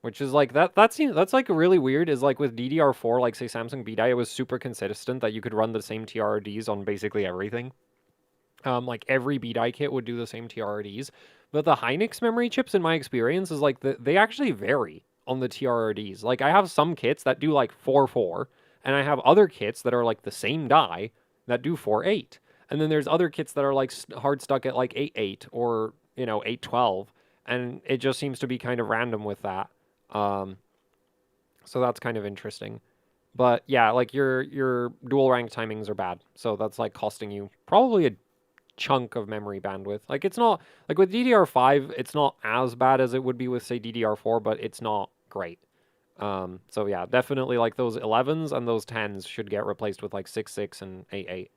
Which is like, that's like really weird, is like with DDR4, like say Samsung BDI, it was super consistent that you could run the same TRDs on basically everything. Like every BDI kit would do the same TRDs. But the Hynix memory chips, in my experience, is like, they actually vary on the TRDs. Like, I have some kits that do like 4.4, and I have other kits that are like the same die that do 4.8. And then there's other kits that are like hard stuck at like 8.8 or, 8.12. And it just seems to be kind of random with that. So that's kind of interesting. But yeah, like your dual rank timings are bad. So that's like costing you probably a chunk of memory bandwidth. Like, it's not like with DDR5, it's not as bad as it would be with say DDR4, but it's not great. So yeah, definitely like those 11s and those 10s should get replaced with like 6.6 and 8.8,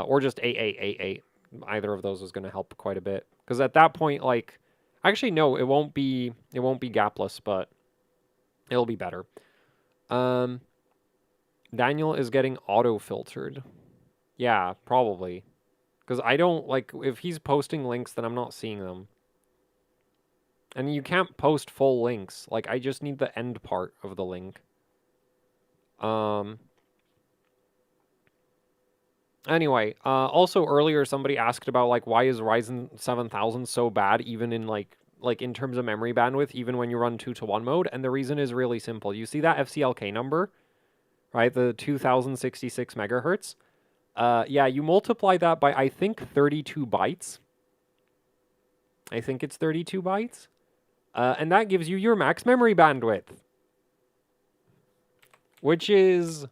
or just 8.8. Either of those is going to help quite a bit, because at that point, like, actually no, it won't be gapless, but it'll be better. Daniel is getting auto filtered. Yeah, probably. Because I don't, like, if he's posting links, then I'm not seeing them. And you can't post full links. Like, I just need the end part of the link. Anyway, also earlier somebody asked about, like, why is Ryzen 7000 so bad, even in, like in terms of memory bandwidth, even when you run 2-to-1 mode? And the reason is really simple. You see that FCLK number, right? The 2066 megahertz? Yeah, you multiply that by, I think, 32 bytes. I think it's 32 bytes. And that gives you your max memory bandwidth, which is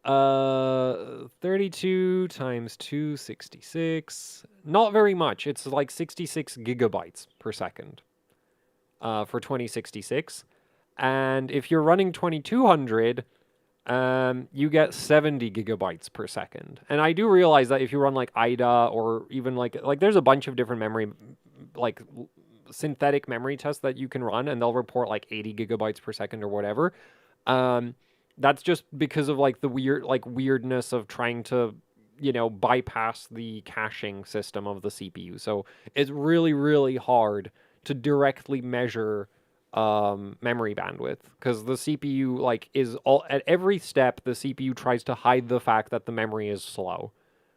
32 times 266. Not very much. It's like 66 gigabytes per second for 2066. And if you're running 2200, you get 70 gigabytes per second. And I do realize that if you run like IDA or even like there's a bunch of different memory, like synthetic memory tests that you can run, and they'll report like 80 gigabytes per second or whatever. That's just because of like the weirdness of trying to, bypass the caching system of the CPU. So it's really, really hard to directly measure memory bandwidth, because the CPU is all at every step. The CPU tries to hide the fact that the memory is slow,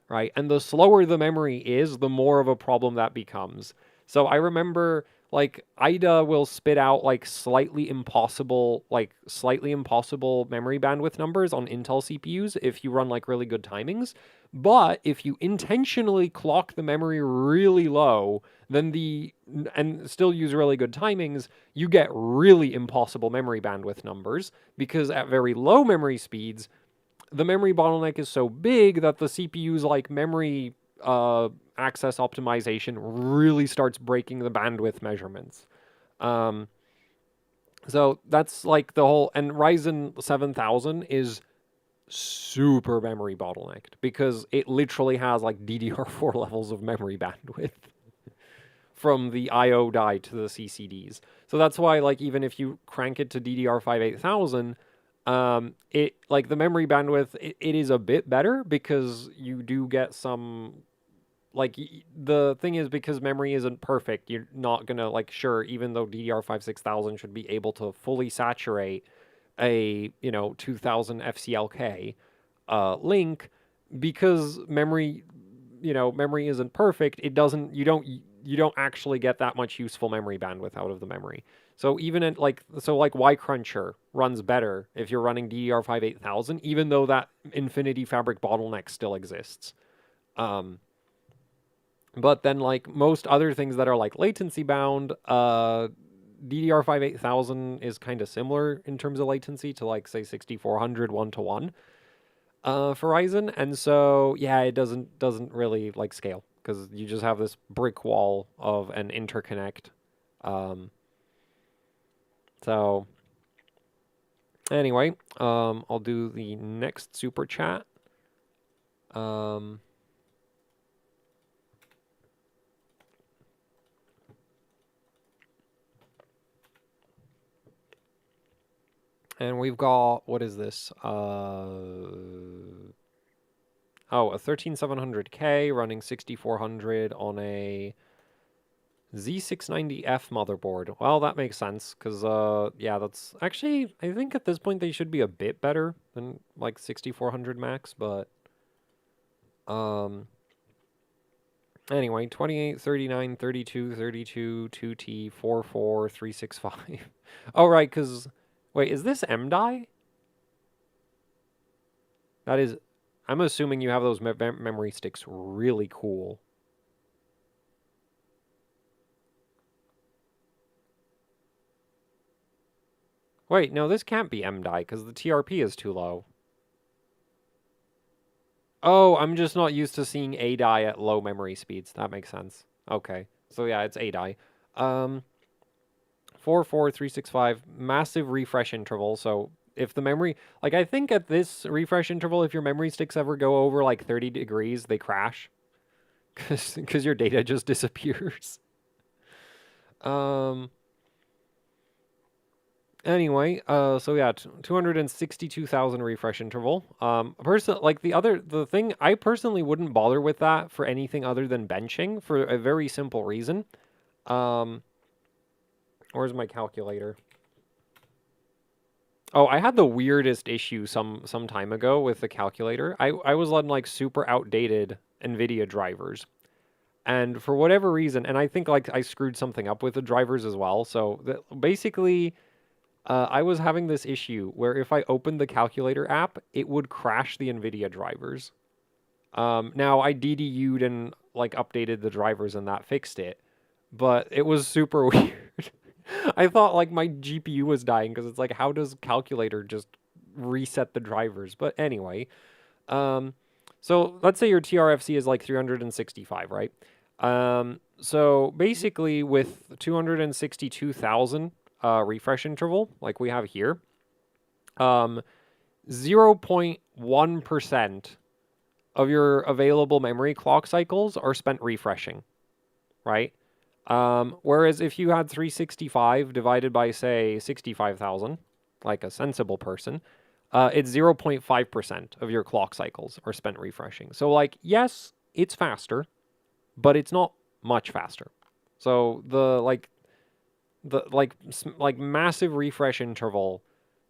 right? And the slower the memory is, the more of a problem that becomes. So I remember like IDA will spit out like slightly impossible memory bandwidth numbers on Intel CPUs if you run like really good timings. But if you intentionally clock the memory really low, then and still use really good timings, you get really impossible memory bandwidth numbers, because at very low memory speeds, the memory bottleneck is so big that the CPU's like memory access optimization really starts breaking the bandwidth measurements. So that's like the whole, and Ryzen 7000 is super memory bottlenecked because it literally has like DDR4 levels of memory bandwidth from the IO die to the CCDs. So that's why, like, even if you crank it to DDR5 8000, it, like, the memory bandwidth, it is a bit better because you do get some, like, the thing is, because memory isn't perfect, you're not gonna, like, sure, even though DDR5 6000 should be able to fully saturate a, 2000 FCLK link, because memory, memory isn't perfect, it doesn't, you don't actually get that much useful memory bandwidth out of the memory. So even at like Y Cruncher runs better if you're running DDR5 8000, even though that Infinity Fabric bottleneck still exists. But then, like, most other things that are like latency bound, DDR5 8000 is kind of similar in terms of latency to, like, say 6400 1-to-1 for Ryzen, and so yeah, it doesn't really, like, scale because you just have this brick wall of an interconnect. So anyway, I'll do the next super chat. And we've got, what is this? Oh, a 13700K running 6400 on a Z690F motherboard. Well, that makes sense, because, yeah, that's... Actually, I think at this point they should be a bit better than, like, 6400 max, but... Anyway, 28, 39, 32, 32, 2T, 44, 365. Oh, right, because... Wait, is this M-die? That is... I'm assuming you have those memory sticks really cool. Wait, no, this can't be M-die, because the TRP is too low. Oh, I'm just not used to seeing A-die at low memory speeds. That makes sense. Okay. So yeah, it's A-die. 44365, massive refresh interval. So if the memory, like, I think at this refresh interval, if your memory sticks ever go over like 30 degrees, they crash because your data just disappears. Anyway, so yeah, 262,000 refresh interval. The thing, I personally wouldn't bother with that for anything other than benching for a very simple reason. Where's my calculator? Oh, I had the weirdest issue some time ago with the calculator. I was on, like, super outdated NVIDIA drivers. And for whatever reason, and I think, like, I screwed something up with the drivers as well. So basically, I was having this issue where if I opened the calculator app, it would crash the NVIDIA drivers. Now I DDU'd and, like, updated the drivers and that fixed it, but it was super weird. I thought, like, my GPU was dying because it's like, how does calculator just reset the drivers? But anyway, so let's say your TRFC is like 365, right? So basically with 262,000 refresh interval, like we have here, 0.1% of your available memory clock cycles are spent refreshing, right? Whereas if you had 365 divided by, say, 65,000, like a sensible person, it's 0.5% of your clock cycles are spent refreshing. So, like, yes, it's faster, but it's not much faster. So the massive refresh interval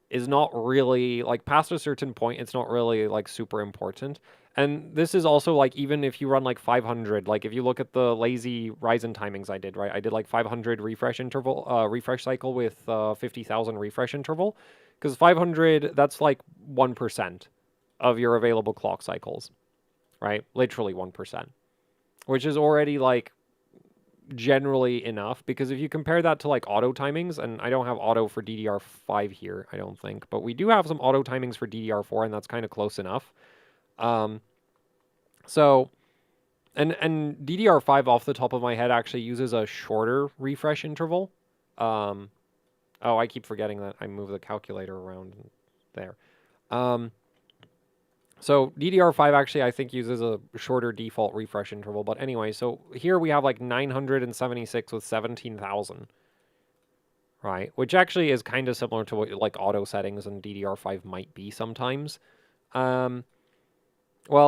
is not really, like, past a certain point, it's not really, like, super important. And this is also, like, even if you run, like, 500, like, if you look at the lazy Ryzen timings I did, right? I did, like, 500 refresh interval, refresh cycle with 50,000 refresh interval. Because 500, that's, like, 1% of your available clock cycles, right? Literally 1%. Which is already, like, generally enough, because if you compare that to, like, auto timings, and I don't have auto for DDR5 here, I don't think, but we do have some auto timings for DDR4, and that's kind of close enough. So, and DDR5 off the top of my head actually uses a shorter refresh interval. Oh, I keep forgetting that I move the calculator around there. So DDR5 actually, I think, uses a shorter default refresh interval. But anyway, so here we have, like, 976 with 17,000. right? Which actually is kind of similar to what like auto settings and DDR5 might be sometimes. Well,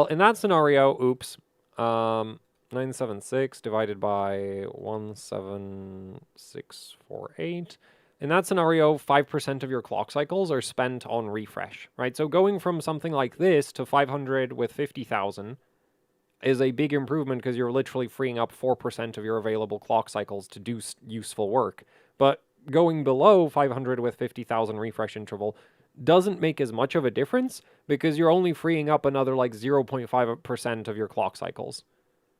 in that scenario, oops, 976 divided by 17648. In that scenario, 5% of your clock cycles are spent on refresh, right? So going from something like this to 500 with 50,000 is a big improvement because you're literally freeing up 4% of your available clock cycles to do useful work. But going below 500 with 50,000 refresh interval doesn't make as much of a difference because you're only freeing up another like 0.5% of your clock cycles,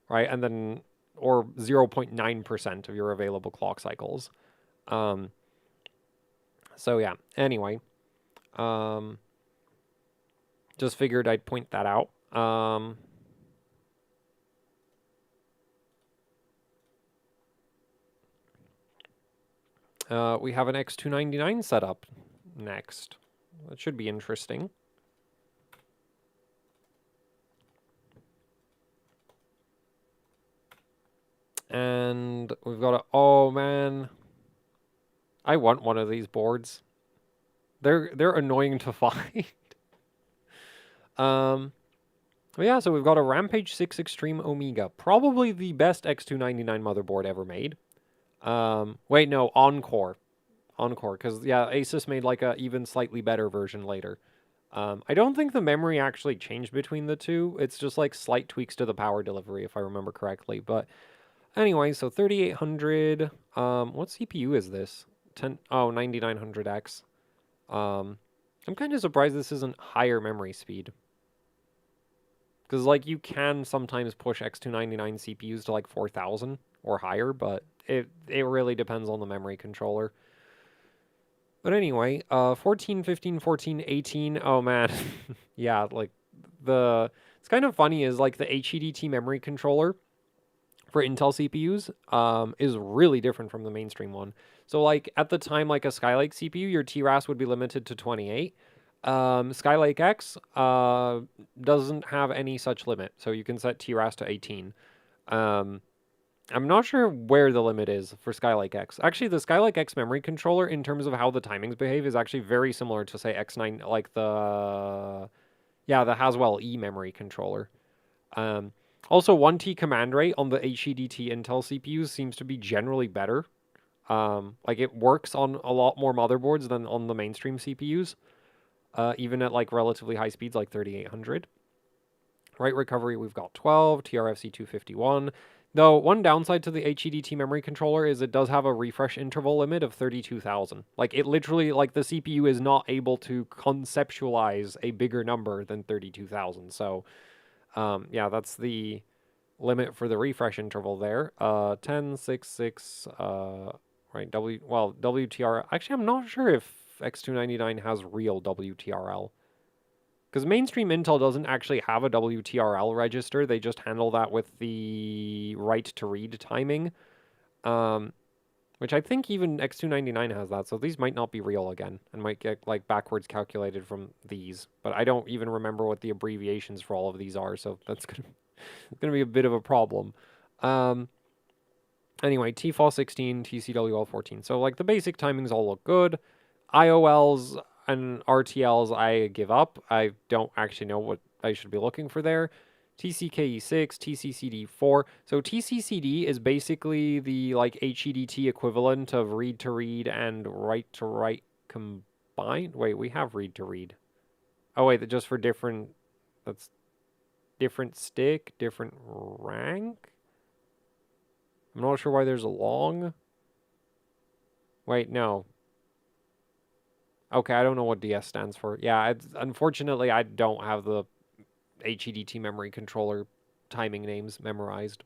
right? And then, or 0.9% of your available clock cycles. So yeah, anyway, just figured I'd point that out. We have an X299 setup next. That should be interesting. And we've got a, oh man, I want one of these boards. They're annoying to find. But yeah, so we've got a Rampage 6 Extreme Omega, probably the best X299 motherboard ever made. Wait, no, Encore, because yeah, Asus made like a even slightly better version later. I don't think the memory actually changed between the two. It's just like slight tweaks to the power delivery, if I remember correctly. But anyway, so 3800. What CPU is this? 9900X. I'm kind of surprised this isn't higher memory speed. Because like you can sometimes push X299 CPUs to like 4000 or higher, but it really depends on the memory controller. But anyway, 14, 15, 14, 18. Oh man. Yeah, like it's kind of funny is like the HEDT memory controller for Intel CPUs is really different from the mainstream one. So like at the time, like a Skylake CPU, your TRAS would be limited to 28. Skylake X doesn't have any such limit, so you can set TRAS to 18. I'm not sure where the limit is for Skylake X. Actually, the Skylake X memory controller, in terms of how the timings behave, is actually very similar to, say, X9, like the Haswell E memory controller. Also, 1T command rate on the HEDT Intel CPUs seems to be generally better. Like, it works on a lot more motherboards than on the mainstream CPUs, even at, like, relatively high speeds, like 3800. Write recovery, we've got 12, TRFC 251. Though, one downside to the HEDT memory controller is it does have a refresh interval limit of 32,000. Like, it literally, like, the CPU is not able to conceptualize a bigger number than 32,000. So, yeah, that's the limit for the refresh interval there. 10, 6, 6, right, WTR. Actually, I'm not sure if X299 has real WTRL. Because mainstream Intel doesn't actually have a WTRL register. They just handle that with the write-to-read timing, which I think even X299 has that. So these might not be real again and might get like backwards calculated from these. But I don't even remember what the abbreviations for all of these are. So that's gonna be a bit of a problem. Anyway, TFAW 16, TCWL 14. So like the basic timings all look good. IOLs and RTLs, I give up. I don't actually know what I should be looking for there. TCKE6, TCCD4. So TCCD is basically the like HEDT equivalent of read to read and write to write combined. Wait, we have read to read. Oh wait, just for different. That's different stick, different rank. I'm not sure why there's a long. Wait, no. Okay, I don't know what DS stands for. Yeah, unfortunately, I don't have the HEDT memory controller timing names memorized.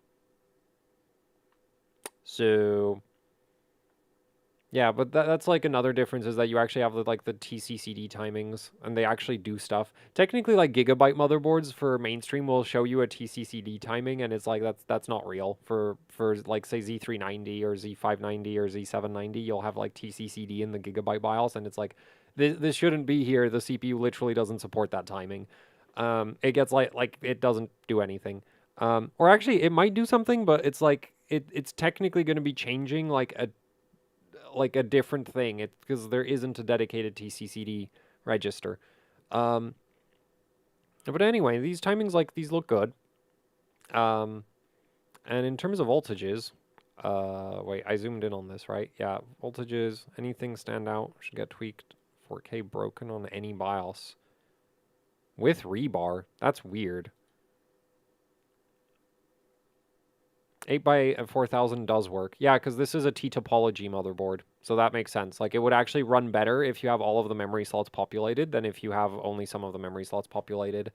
So, yeah, but that's like another difference is that you actually have like the TCCD timings, and they actually do stuff. Technically, like Gigabyte motherboards for mainstream will show you a TCCD timing, and it's like that's not real. For like say Z390 or Z590 or Z790, you'll have like TCCD in the Gigabyte BIOS, and it's like this shouldn't be here. The CPU literally doesn't support that timing. It gets like it doesn't do anything. Or actually, it might do something, but it's like it's technically going to be changing like like a different thing. It's because there isn't a dedicated TCCD register. But anyway, these timings like these look good. And in terms of voltages, wait, I zoomed in on this, right? Yeah, voltages, anything stand out should get tweaked. 4K broken on any BIOS. With rebar, that's weird. 8 by 4000 does work. Yeah, because this is a T-topology motherboard, so that makes sense. Like, it would actually run better if you have all of the memory slots populated than if you have only some of the memory slots populated.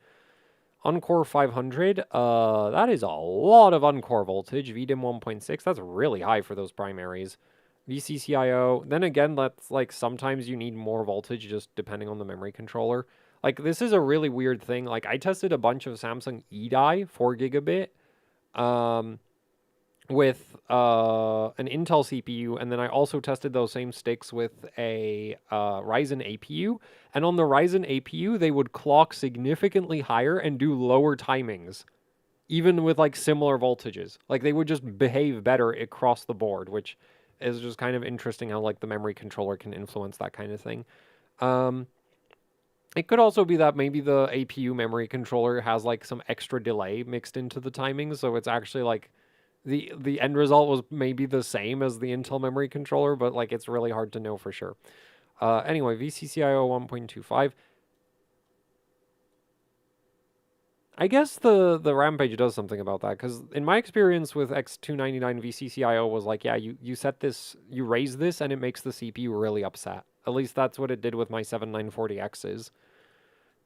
Uncore 500, that is a lot of uncore voltage. VDIM 1.6, that's really high for those primaries. VCCIO, then again, that's like sometimes you need more voltage just depending on the memory controller. Like, this is a really weird thing. Like, I tested a bunch of Samsung eDi 4 gigabit with an Intel CPU, and then I also tested those same sticks with a Ryzen APU. And on the Ryzen APU, they would clock significantly higher and do lower timings, even with like similar voltages. Like, they would just behave better across the board, which is just kind of interesting how like the memory controller can influence that kind of thing. It could also be that maybe the APU memory controller has like some extra delay mixed into the timings, so it's actually like the end result was maybe the same as the Intel memory controller, but like it's really hard to know for sure. Anyway, VCCIO 1.25. I guess the Rampage does something about that, because in my experience with X299 VCCIO was like, yeah, you set this, you raise this, and it makes the CPU really upset. At least that's what it did with my 7940Xs.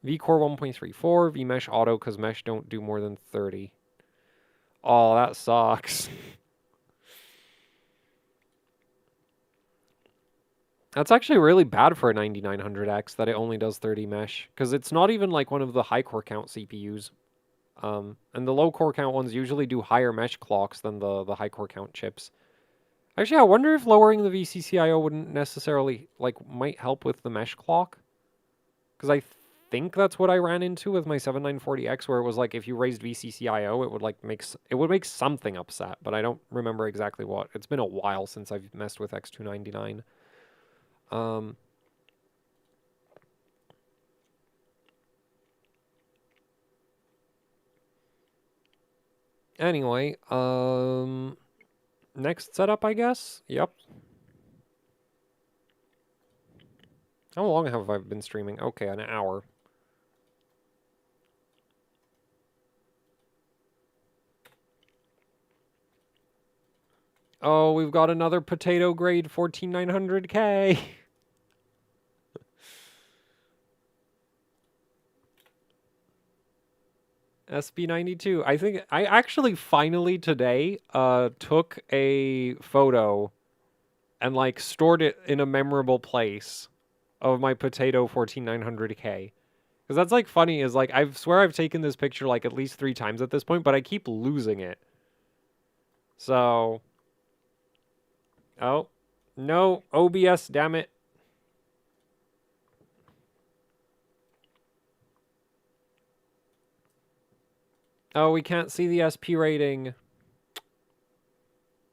vCore 1.34, vMesh auto, because mesh don't do more than 30. Oh, that sucks. That's actually really bad for a 9900X that it only does 30 mesh, because it's not even like one of the high core count CPUs. And the low core count ones usually do higher mesh clocks than the high core count chips. Actually, I wonder if lowering the VCCIO wouldn't necessarily, like, might help with the mesh clock. Because I think that's what I ran into with my 7940X, where it was like, if you raised VCCIO, it would like make something upset, but I don't remember exactly what. It's been a while since I've messed with X299. Anyway, next setup, I guess? Yep. How long have I been streaming? Okay, an hour. Oh, we've got another potato grade 14900K. SB92. I think I actually finally today took a photo and like stored it in a memorable place of my potato 14900K. Because that's like funny is like I swear I've taken this picture like at least 3 times at this point, but I keep losing it. So oh, no, OBS, damn it. Oh, we can't see the SP rating.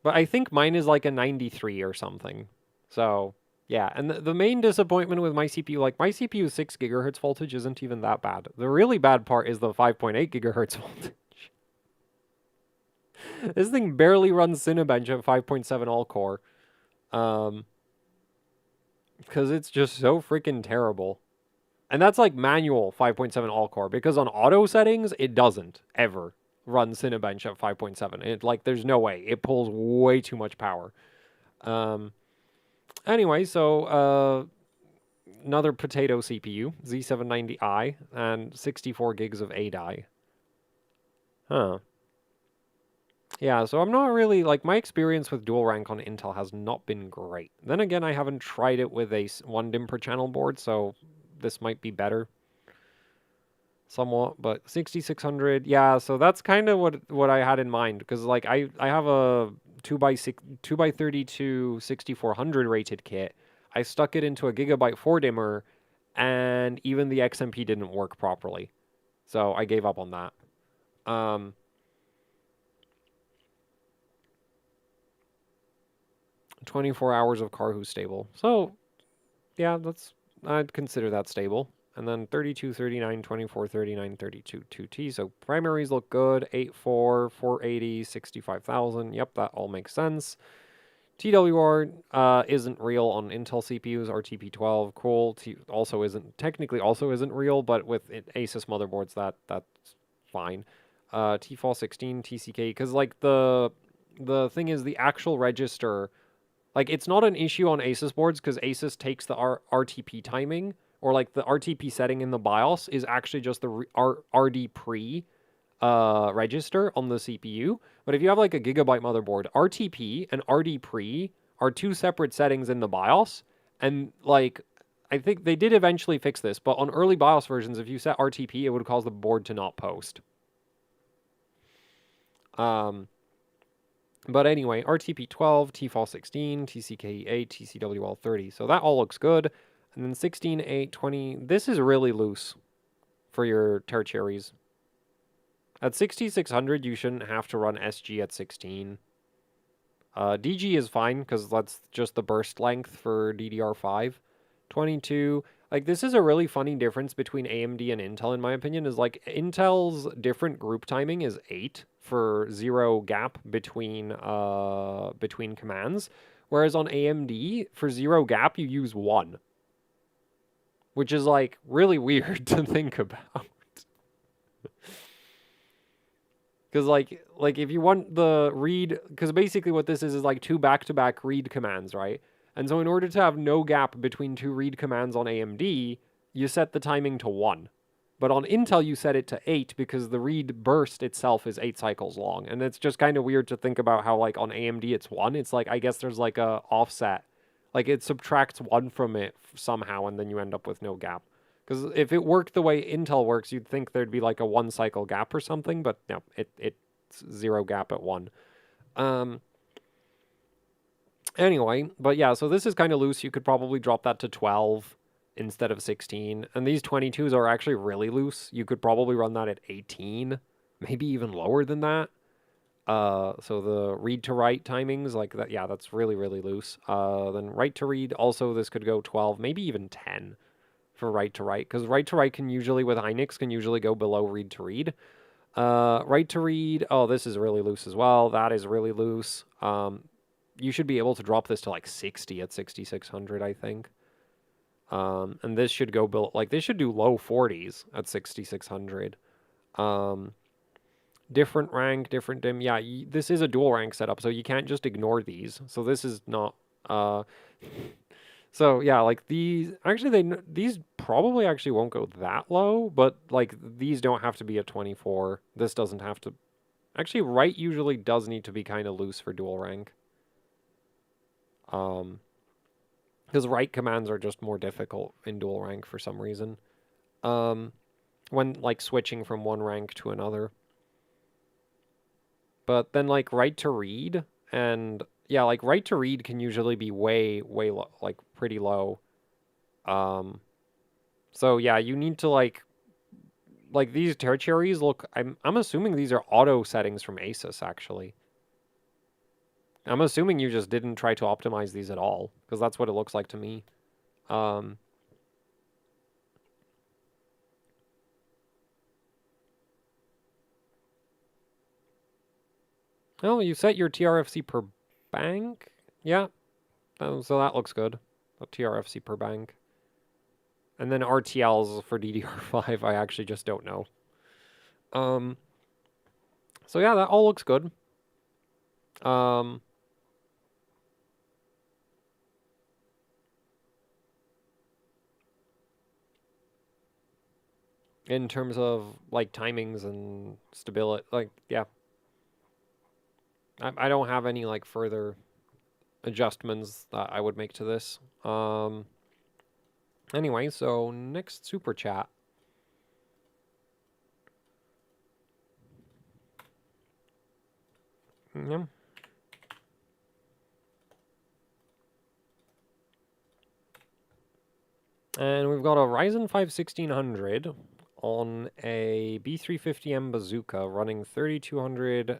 But I think mine is like a 93 or something. So, yeah. And the main disappointment with my CPU, like my CPU's 6 gigahertz voltage isn't even that bad. The really bad part is the 5.8 gigahertz voltage. This thing barely runs Cinebench at 5.7 all-core. Because it's just so freaking terrible. And that's like manual 5.7 all-core, because on auto settings, it doesn't ever run Cinebench at 5.7. It, like, there's no way. It pulls way too much power. Anyway, so another potato CPU, Z790i, and 64 gigs of ADI. Huh. Yeah, so I'm not really, like, my experience with dual rank on Intel has not been great. Then again, I haven't tried it with a 1 DIMM per channel board, so this might be better. Somewhat, but 6600, yeah, so that's kind of what I had in mind, because, like, I have a 2x32 6400 rated kit. I stuck it into a Gigabyte 4 dimmer, and even the XMP didn't work properly. So I gave up on that. 24 hours of Karhu stable. So, yeah, I'd consider that stable. And then 32, 39, 24, 39, 32, 2T. So primaries look good. 84, 480, 65,000. Yep, that all makes sense. TWR isn't real on Intel CPUs. RTP12, cool. Technically also isn't real, but with Asus motherboards, that's fine. TFall 16, TCK, because like the thing is the actual register, like it's not an issue on Asus boards because Asus takes the RTP timing, or like the RTP setting in the BIOS is actually just the RD pre register on the CPU. But if you have like a Gigabyte motherboard, RTP and RD pre are two separate settings in the BIOS. And like, I think they did eventually fix this, but on early BIOS versions, if you set RTP, it would cause the board to not post. But anyway, RTP 12, TFall 16, TCK 8, TCWL 30. So that all looks good. And then 16, 8, 20. This is really loose for your tertiaries. At 6600, you shouldn't have to run SG at 16. DG is fine because that's just the burst length for DDR5. 22. Like, this is a really funny difference between AMD and Intel, in my opinion, is like Intel's different group timing is 8 for 0 gap between commands, whereas on AMD, for 0 gap, you use 1. Which is, like, really weird to think about. Because, like if you want the read, because basically what this is like 2 back-to-back read commands, right? And so in order to have no gap between 2 read commands on AMD, you set the timing to 1. But on Intel, you set it to 8 because the read burst itself is 8 cycles long. And it's just kind of weird to think about how, like, on AMD it's 1. It's like, I guess there's like a offset. Like, it subtracts 1 from it somehow, and then you end up with no gap. Because if it worked the way Intel works, you'd think there'd be like a 1 cycle gap or something, but no, it's 0 gap at 1. Anyway, but yeah, so this is kind of loose. You could probably drop that to 12 instead of 16. And these 22s are actually really loose. You could probably run that at 18, maybe even lower than that. So the read to write timings, like that, yeah, that's really, really loose. Then write to read, also this could go 12, maybe even 10. For write to write, because write to write can usually, with Hynix, can usually go below read to read. Write to read, oh, this is really loose as well. That is really loose. You should be able to drop this to like 60 at 6600, I think. And this should go this should do low 40s at 6600. Different rank, different dim. Yeah, this is a dual rank setup, so you can't just ignore these. So this is not. So yeah, like these probably actually won't go that low, but like these don't have to be at 24. This doesn't have to. Actually, write usually does need to be kind of loose for dual rank. Because write commands are just more difficult in dual rank for some reason. When like switching from one rank to another. But then like write to read and yeah, like write to read can usually be way low, like pretty low. So yeah, you need to like these tertiaries look. I'm assuming these are auto settings from Asus actually. I'm assuming you just didn't try to optimize these at all because that's what it looks like to me. Oh, you set your TRFC per bank? Yeah. So that looks good. The TRFC per bank. And then RTLs for DDR5, I actually just don't know. So yeah, that all looks good. In terms of like timings and stability, like yeah. I don't have any like further adjustments that I would make to this. Anyway, so next super chat. Yeah. And we've got a Ryzen 5 1600 on a B350M bazooka running 3200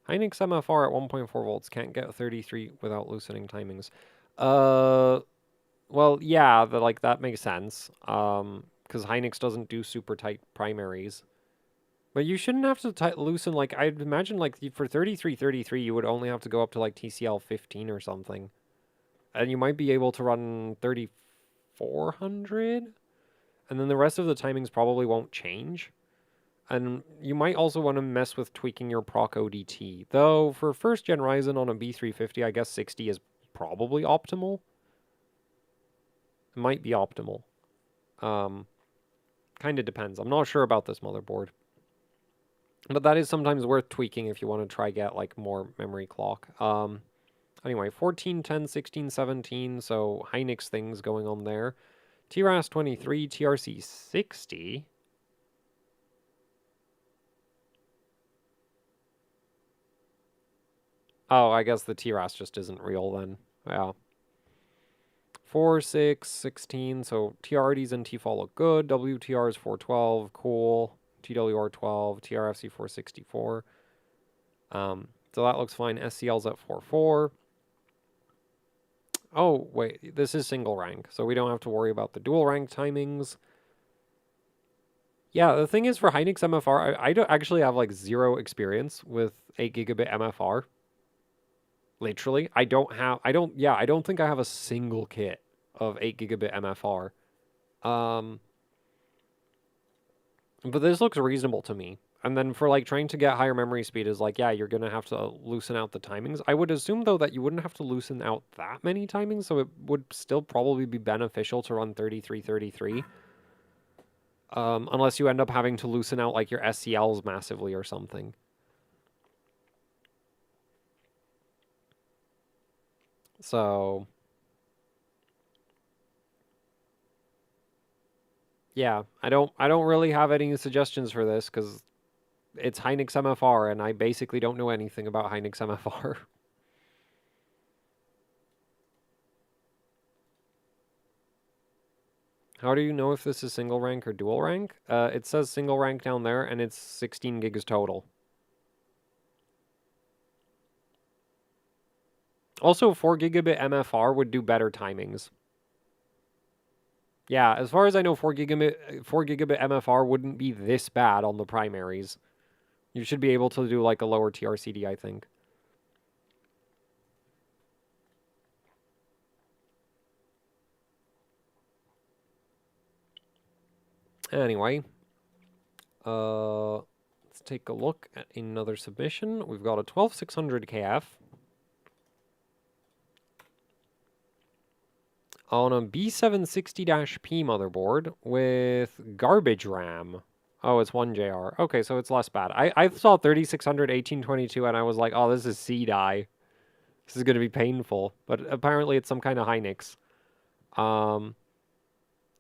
Hynix MFR at 1.4 volts can't get 33 without loosening timings. Well, yeah, that makes sense. Because Hynix doesn't do super tight primaries. But you shouldn't have to loosen, like, I'd imagine, like, for 3333, you would only have to go up to, like, TCL 15 or something. And you might be able to run 3400? And then the rest of the timings probably won't change. And you might also want to mess with tweaking your proc ODT. Though, for first-gen Ryzen on a B350, I guess 60 is probably optimal. It might be optimal. Kind of depends. I'm not sure about this motherboard. But that is sometimes worth tweaking if you want to try get, like, more memory clock. Anyway, 14, 10, 16, 17, so Hynix things going on there. TRAS 23, TRC 60. Oh, I guess the TRAS just isn't real then. Yeah. 4, 6, 16, so TRDs and TFAL look good. WTR is 412, cool. TWR 12, TRFC 464. So that looks fine. SCL's at 4.4. Oh, wait, this is single rank, so we don't have to worry about the dual rank timings. Yeah, the thing is for Hynix MFR, I don't actually have like zero experience with 8 gigabit MFR. Literally, I don't think I have a single kit of 8 gigabit MFR. But this looks reasonable to me. And then for like trying to get higher memory speed is like, yeah, you're going to have to loosen out the timings. I would assume though that you wouldn't have to loosen out that many timings, so it would still probably be beneficial to run 3333. Unless you end up having to loosen out like your SCLs massively or something. So yeah, I don't really have any suggestions for this because it's Hynix MFR and I basically don't know anything about Hynix MFR. How do you know if this is single rank or dual rank? It says single rank down there and it's 16 gigs total. Also, 4 gigabit MFR would do better timings. Yeah, as far as I know, 4 gigabit MFR wouldn't be this bad on the primaries. You should be able to do like a lower TRCD, I think. Anyway, let's take a look at another submission. We've got a 12600 KF on a B760-P motherboard with garbage RAM. Oh, it's 1JR. Okay, so it's less bad. I saw 3600 1822 and I was like, oh, this is C-die. This is going to be painful. But apparently it's some kind of Hynix.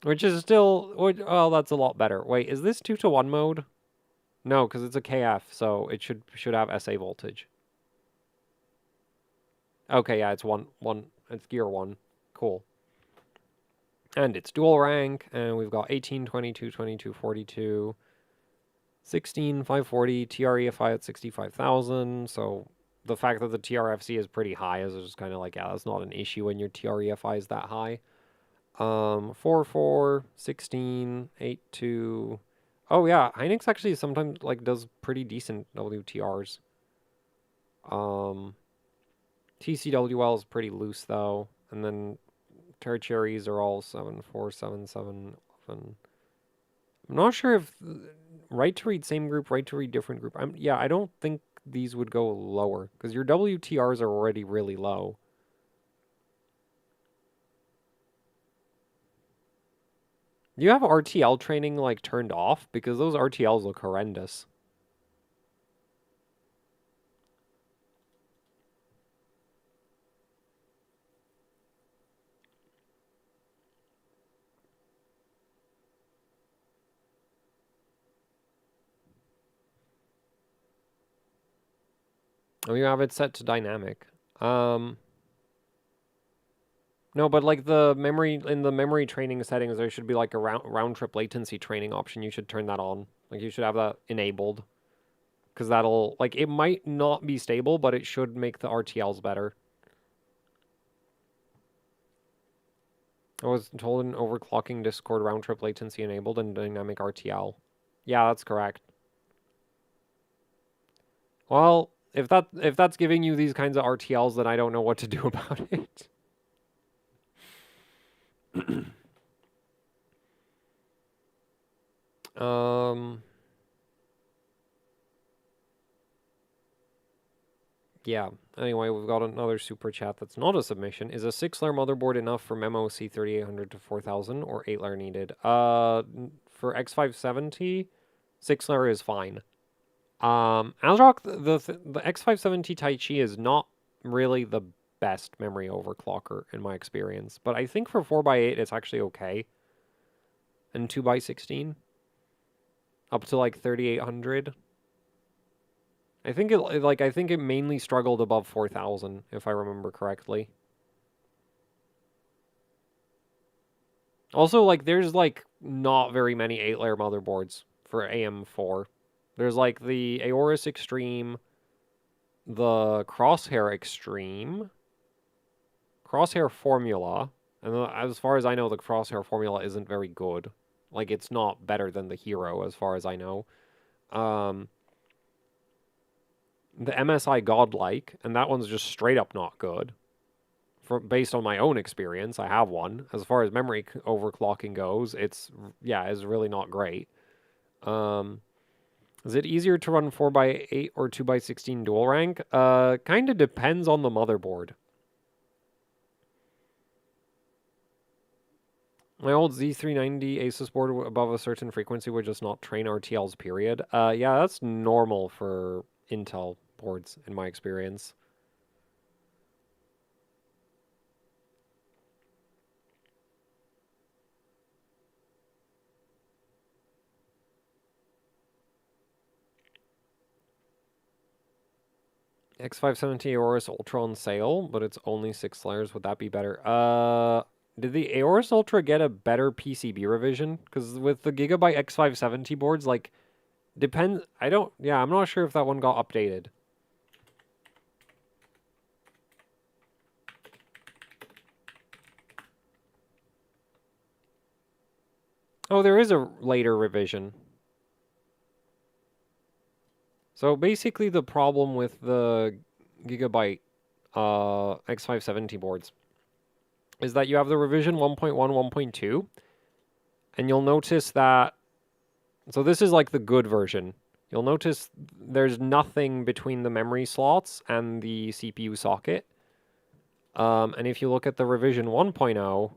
Which is still... Well, that's a lot better. Wait, is this 2-to-1 mode? No, because it's a KF, so it should have SA voltage. Okay, yeah, it's it's gear 1. Cool. And it's dual rank, and we've got 18, 22, 22, 42, 16, 540, TREFI at 65,000, so the fact that the TRFC is pretty high is just kind of like, yeah, that's not an issue when your TREFI is that high. 4.4, 16, 8.2. Oh yeah, Hynix actually sometimes like does pretty decent WTRs. TCWL is pretty loose though, and then tertiaries are all 7.4, 7.7. I'm not sure if right to read same group, right to read different group. Yeah, I don't think these would go lower because your WTRs are already really low. Do you have RTL training like turned off? Because those RTLs look horrendous. Oh, you have it set to dynamic. No, but like the memory in the memory training settings, there should be like a round trip latency training option. You should turn that on. Like you should have that enabled. because that'll, like, it might not be stable, but it should make the RTLs better. I was told an overclocking Discord round trip latency enabled and dynamic RTL. Yeah, that's correct. Well, if that's giving you these kinds of RTLs, then I don't know what to do about it. Yeah. Anyway, we've got another super chat that's not a submission. Is a 6-layer motherboard enough for MMOC 3800 to 4000 or 8-layer needed? For X570, 6-layer is fine. ASRock, the X570 Taichi is not really the best memory overclocker in my experience, but I think for 4x8 it's actually okay. And 2x16 up to like 3800. I think it mainly struggled above 4000 if I remember correctly. Also, like, there's like not very many 8-layer motherboards for AM4. There's like the Aorus Extreme, the Crosshair Extreme, Crosshair Formula, and as far as I know, the Crosshair Formula isn't very good. Like, it's not better than the Hero, as far as I know. The MSI Godlike, and that one's just straight up not good. Based on my own experience, I have one. As far as memory overclocking goes, it's really not great. Is it easier to run 4x8 or 2x16 dual rank? Kind of depends on the motherboard. My old Z390 Asus board above a certain frequency would just not train RTLs, period. Yeah, that's normal for Intel boards, in my experience. X570 Aorus Ultra on sale, but it's only 6 layers. Would that be better? Did the Aorus Ultra get a better PCB revision? Because with the Gigabyte X570 boards, like, depends. I'm not sure if that one got updated. Oh, there is a later revision. So basically the problem with the Gigabyte X570 boards is that you have the revision 1.1, 1.2, and you'll notice that, so this is like the good version. You'll notice there's nothing between the memory slots and the CPU socket. And if you look at the revision 1.0,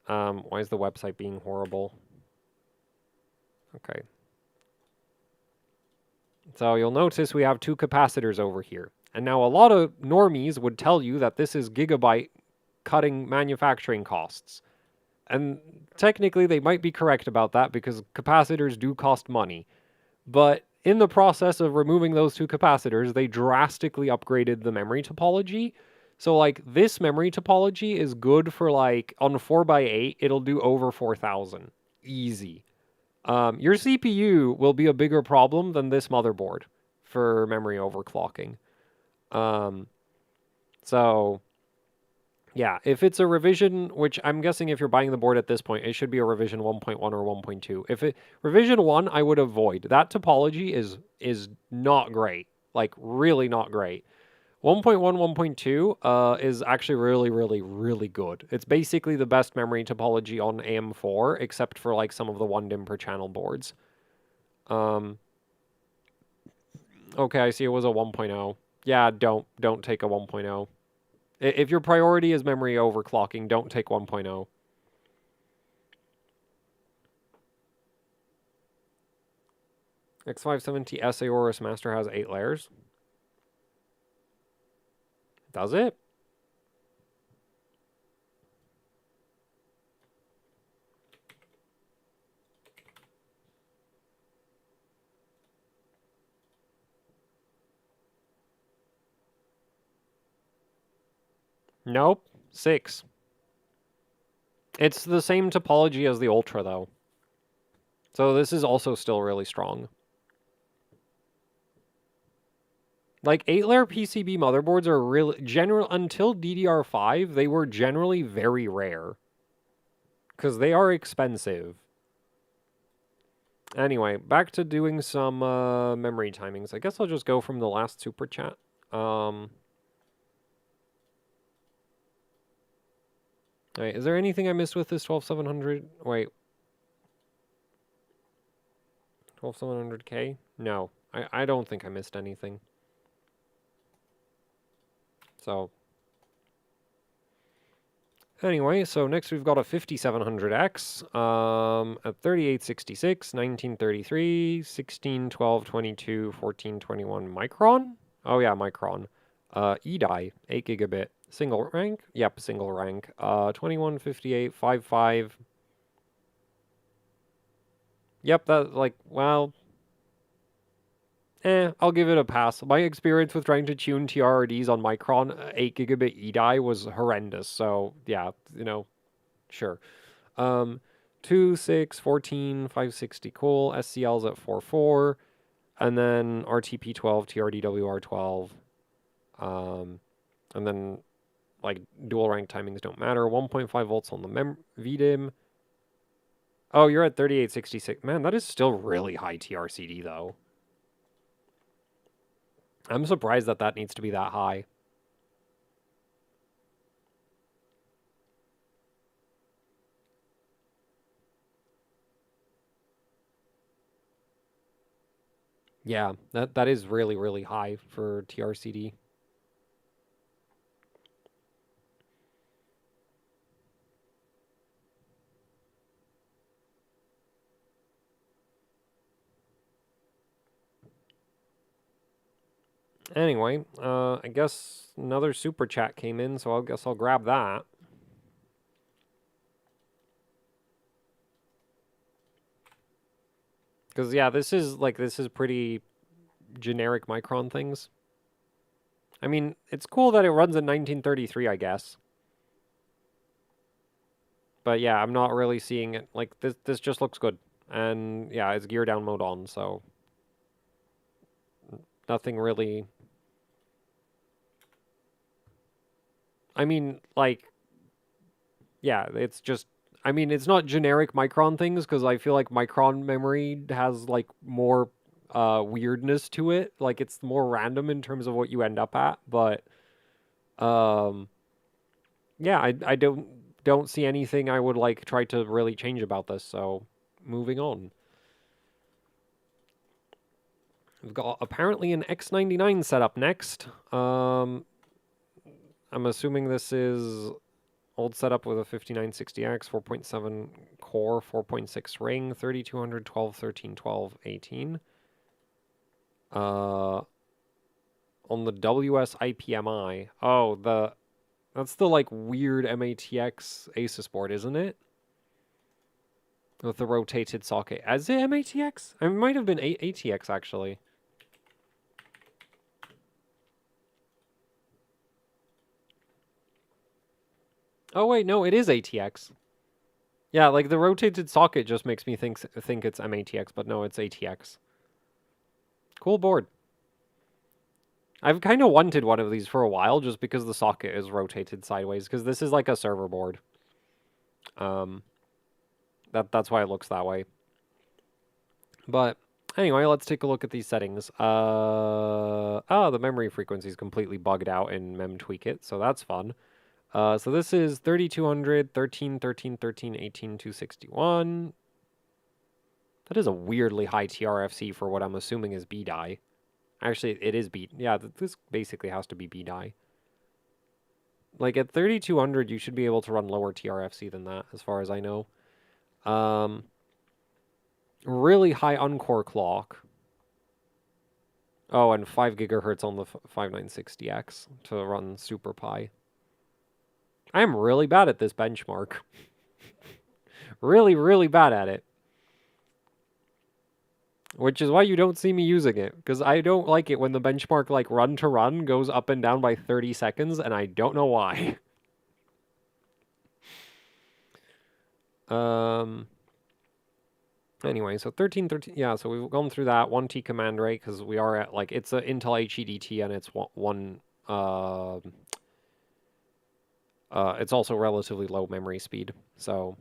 why is the website being horrible? Okay. So you'll notice we have 2 capacitors over here. And now a lot of normies would tell you that this is Gigabyte cutting manufacturing costs. And technically they might be correct about that because capacitors do cost money. But in the process of removing those 2 capacitors, they drastically upgraded the memory topology. So like this memory topology is good for like on 4x8, it'll do over 4000. Easy. Your CPU will be a bigger problem than this motherboard for memory overclocking. So, yeah, if it's a revision, which I'm guessing if you're buying the board at this point, it should be a revision 1.1 or 1.2. If it revision 1, I would avoid. That topology is not great. Like, really not great. 1.1, 1.2 is actually really, really, really good. It's basically the best memory topology on AM4, except for like some of the 1 DIMM per channel boards. Okay, I see it was a 1.0. Yeah, don't take a 1.0. If your priority is memory overclocking, don't take 1.0. X570S Aorus Master has 8 layers. Does it? Nope. 6. It's the same topology as the Ultra, though. So this is also still really strong. Like 8-layer PCB motherboards are really general until DDR5, they were generally very rare. Because they are expensive. Anyway, back to doing some memory timings. I guess I'll just go from the last super chat. Wait, is there anything I missed with this 12700? Wait. 12700K? No, I don't think I missed anything. So, anyway, so next we've got a 5700X at 3866, 1933, 16, 12, 22, 14, 21 micron. Oh yeah, micron. E-die, 8 gigabit. Single rank? Yep, single rank. 2158, 55. Yep, that, like, well, I'll give it a pass. My experience with trying to tune TRRDs on Micron 8 gigabit E-die was horrendous. So, yeah, you know, sure. 2, 6, 14, 560, cool. SCL's at 4.4. And then RTP12, TRDWR12. And then, like, dual rank timings don't matter. 1.5 volts on the VDIM. Oh, you're at 3866. Man, that is still really high TRCD, though. I'm surprised that that needs to be that high. Yeah, that is really, really high for TRCD. Anyway, I guess another super chat came in, so I guess I'll grab that. Because, yeah, this is pretty generic Micron things. I mean, it's cool that it runs in 1933, I guess. But, yeah, I'm not really seeing it. Like, this just looks good. And, yeah, it's gear down mode on, so... Nothing really... I mean, like... Yeah, it's just... I mean, it's not generic Micron things, because I feel like Micron memory has, like, more weirdness to it. Like, it's more random in terms of what you end up at, but... yeah, I don't see anything I would, like, try to really change about this, so... Moving on. We've got, apparently, an X299 setup next. I'm assuming this is... Old setup with a 5960X, 4.7 core, 4.6 ring, 3200, 12, 13, 12, 18. On the WS IPMI. Oh, that's the, like, weird MATX Asus board, isn't it? With the rotated socket. Is it MATX? It might have been ATX, actually. Oh, wait, no, it is ATX. Yeah, like, the rotated socket just makes me think it's MATX, but no, it's ATX. Cool board. I've kind of wanted one of these for a while just because the socket is rotated sideways, because this is like a server board. That's why it looks that way. But anyway, let's take a look at these settings. The memory frequency is completely bugged out in memtweakit, so that's fun. So this is 3200, 13, 13, 13, 18, 261. That is a weirdly high TRFC for what I'm assuming is B-die. Actually, it is B. Yeah, this basically has to be B-die. Like, at 3200, you should be able to run lower TRFC than that, as far as I know. Really high uncore clock. Oh, and 5 gigahertz on the 5960X to run Super Pi. I am really bad at this benchmark. Really, really bad at it. Which is why you don't see me using it, because I don't like it when the benchmark, like, run to run goes up and down by 30 seconds, and I don't know why. Anyway, so 13, yeah, so we've gone through that 1T command rate because we are at, like, it's an Intel HEDT and it's it's also relatively low memory speed. So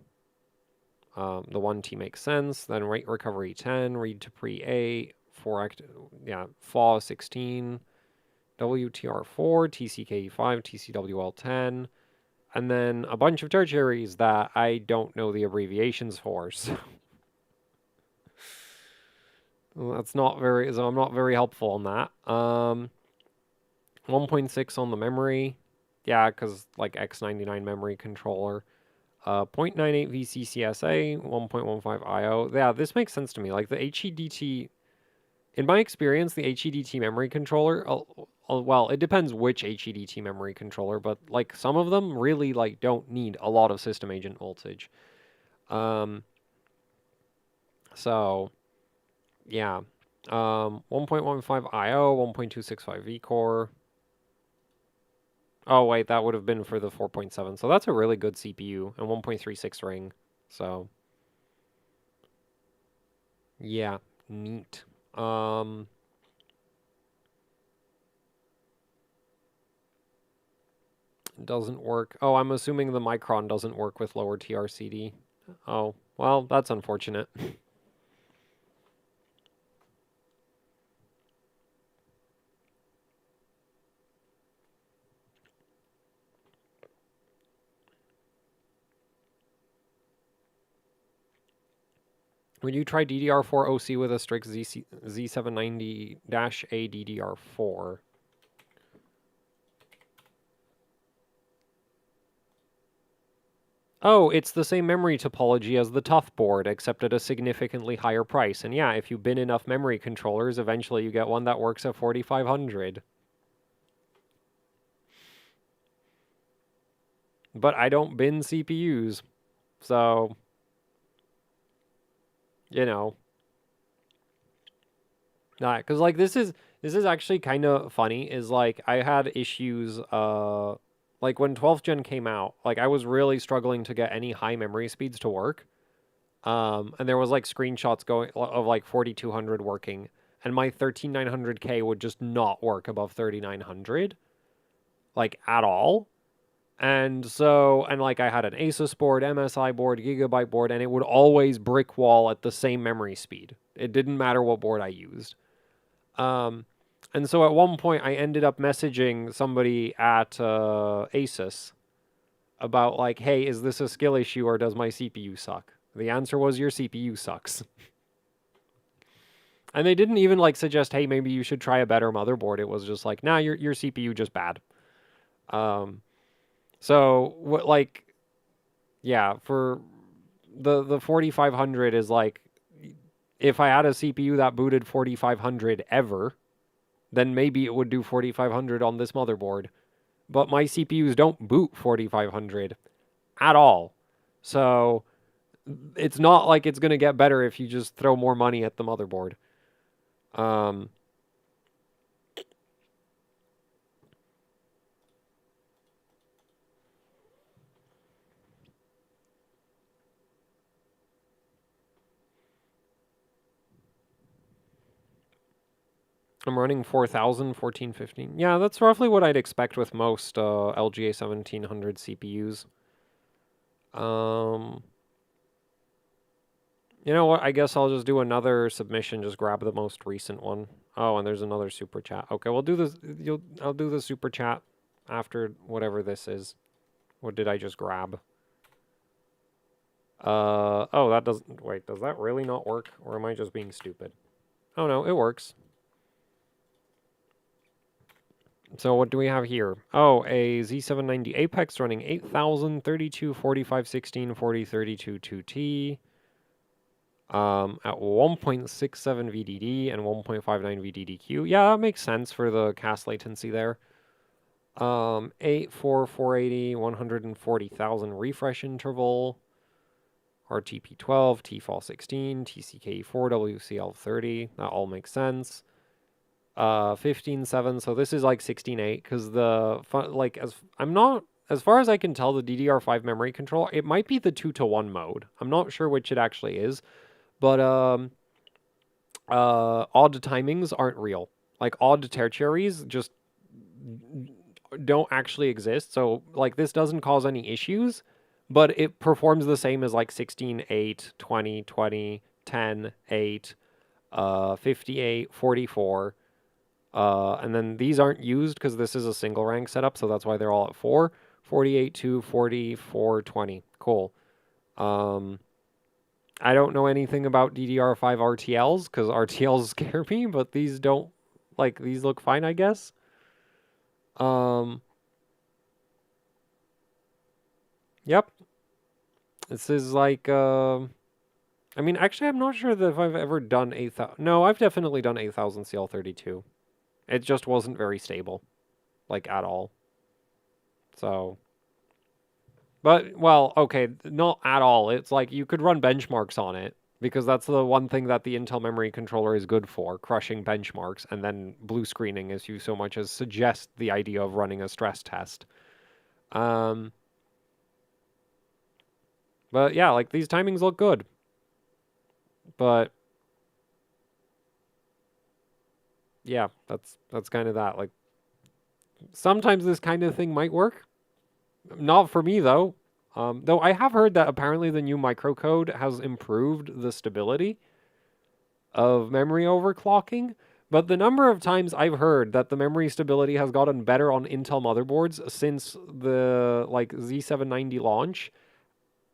the 1T makes sense. Then rate recovery 10, read to pre 8, 4 FAW 16, WTR 4, TCK 5, TCWL 10, and then a bunch of tertiaries that I don't know the abbreviations for. So that's not very, so I'm not very helpful on that. 1.6 on the memory. Yeah, because like X299 memory controller. 0.98 VCCSA, 1.15 IO. Yeah, this makes sense to me. Like the HEDT, in my experience, the HEDT memory controller, well, it depends which HEDT memory controller, but like some of them really like don't need a lot of system agent voltage. So yeah, 1.15 IO, 1.265 V-core. Oh wait, that would have been for the 4.7. So that's a really good CPU and 1.36 ring. So yeah, neat. Doesn't work. Oh, I'm assuming the Micron doesn't work with lower TRCD. Oh, well, that's unfortunate. Would you try DDR4 OC with a strict Z790-A DDR4? Oh, it's the same memory topology as the Tough board, except at a significantly higher price. And yeah, if you bin enough memory controllers, eventually you get one that works at 4500. But I don't bin CPUs, so you know, not because like this is actually kind of funny. Is like I had issues like when 12th gen came out, like I was really struggling to get any high memory speeds to work. And there was like screenshots going of like 4200 working, and my 13900K would just not work above 3900, like at all. And so, and like I had an Asus board, MSI board, Gigabyte board, and it would always brick wall at the same memory speed. It didn't matter what board I used. And so at one point I ended up messaging somebody at Asus about like, hey, is this a skill issue or does my CPU suck? The answer was your CPU sucks. And they didn't even like suggest, hey, maybe you should try a better motherboard. It was just like, nah, your CPU just bad. So what like, yeah, for the 4500 is like, if I had a CPU that booted 4500 ever, then maybe it would do 4500 on this motherboard. But my CPUs don't boot 4500 at all. So it's not like it's going to get better if you just throw more money at the motherboard. I'm running 4000, 1415. Yeah, that's roughly what I'd expect with most LGA 1700 CPUs. You know what? I guess I'll just do another submission. Just grab the most recent one. Oh, and there's another super chat. Okay, we'll do this. I'll do the super chat after whatever this is. What did I just grab? Oh, that doesn't. Wait, does that really not work, or am I just being stupid? Oh no, it works. So what do we have here? Oh, a Z790 Apex running 8000, 32, 45, 16, 40, 32, 2T. At 1.67 VDD and 1.59 VDDQ. Yeah, that makes sense for the cast latency there. 8, 4, 480, 140,000 refresh interval. RTP12, TFall 16, TCK4, WCL 30. That all makes sense. 15.7, so this is like 16.8 because as far as I can tell, the DDR5 memory control, it might be the 2-to-1 mode. I'm not sure which it actually is, But odd timings aren't real. Like odd tertiaries just don't actually exist. So like this doesn't cause any issues, but it performs the same as like 16, 8, 20, 20, 10, 8, 58, 44. And then these aren't used because this is a single rank setup, so that's why they're all at 4. 48, 2, 44, 20. Cool. I don't know anything about DDR5 RTLs because RTLs scare me, but these don't, like, these look fine, I guess. Yep. This is like, I mean, actually, I'm not sure that if I've ever done 8,000. No, I've definitely done 8,000 CL32. It just wasn't very stable, like, at all. So, but, well, okay, not at all. It's like you could run benchmarks on it because that's the one thing that the Intel memory controller is good for, crushing benchmarks, and then blue screening as you so much as suggest the idea of running a stress test. But yeah, like these timings look good. But yeah, that's kind of that. Like sometimes this kind of thing might work. Not for me though. Though I have heard that apparently the new microcode has improved the stability of memory overclocking. But the number of times I've heard that the memory stability has gotten better on Intel motherboards since the like Z790 launch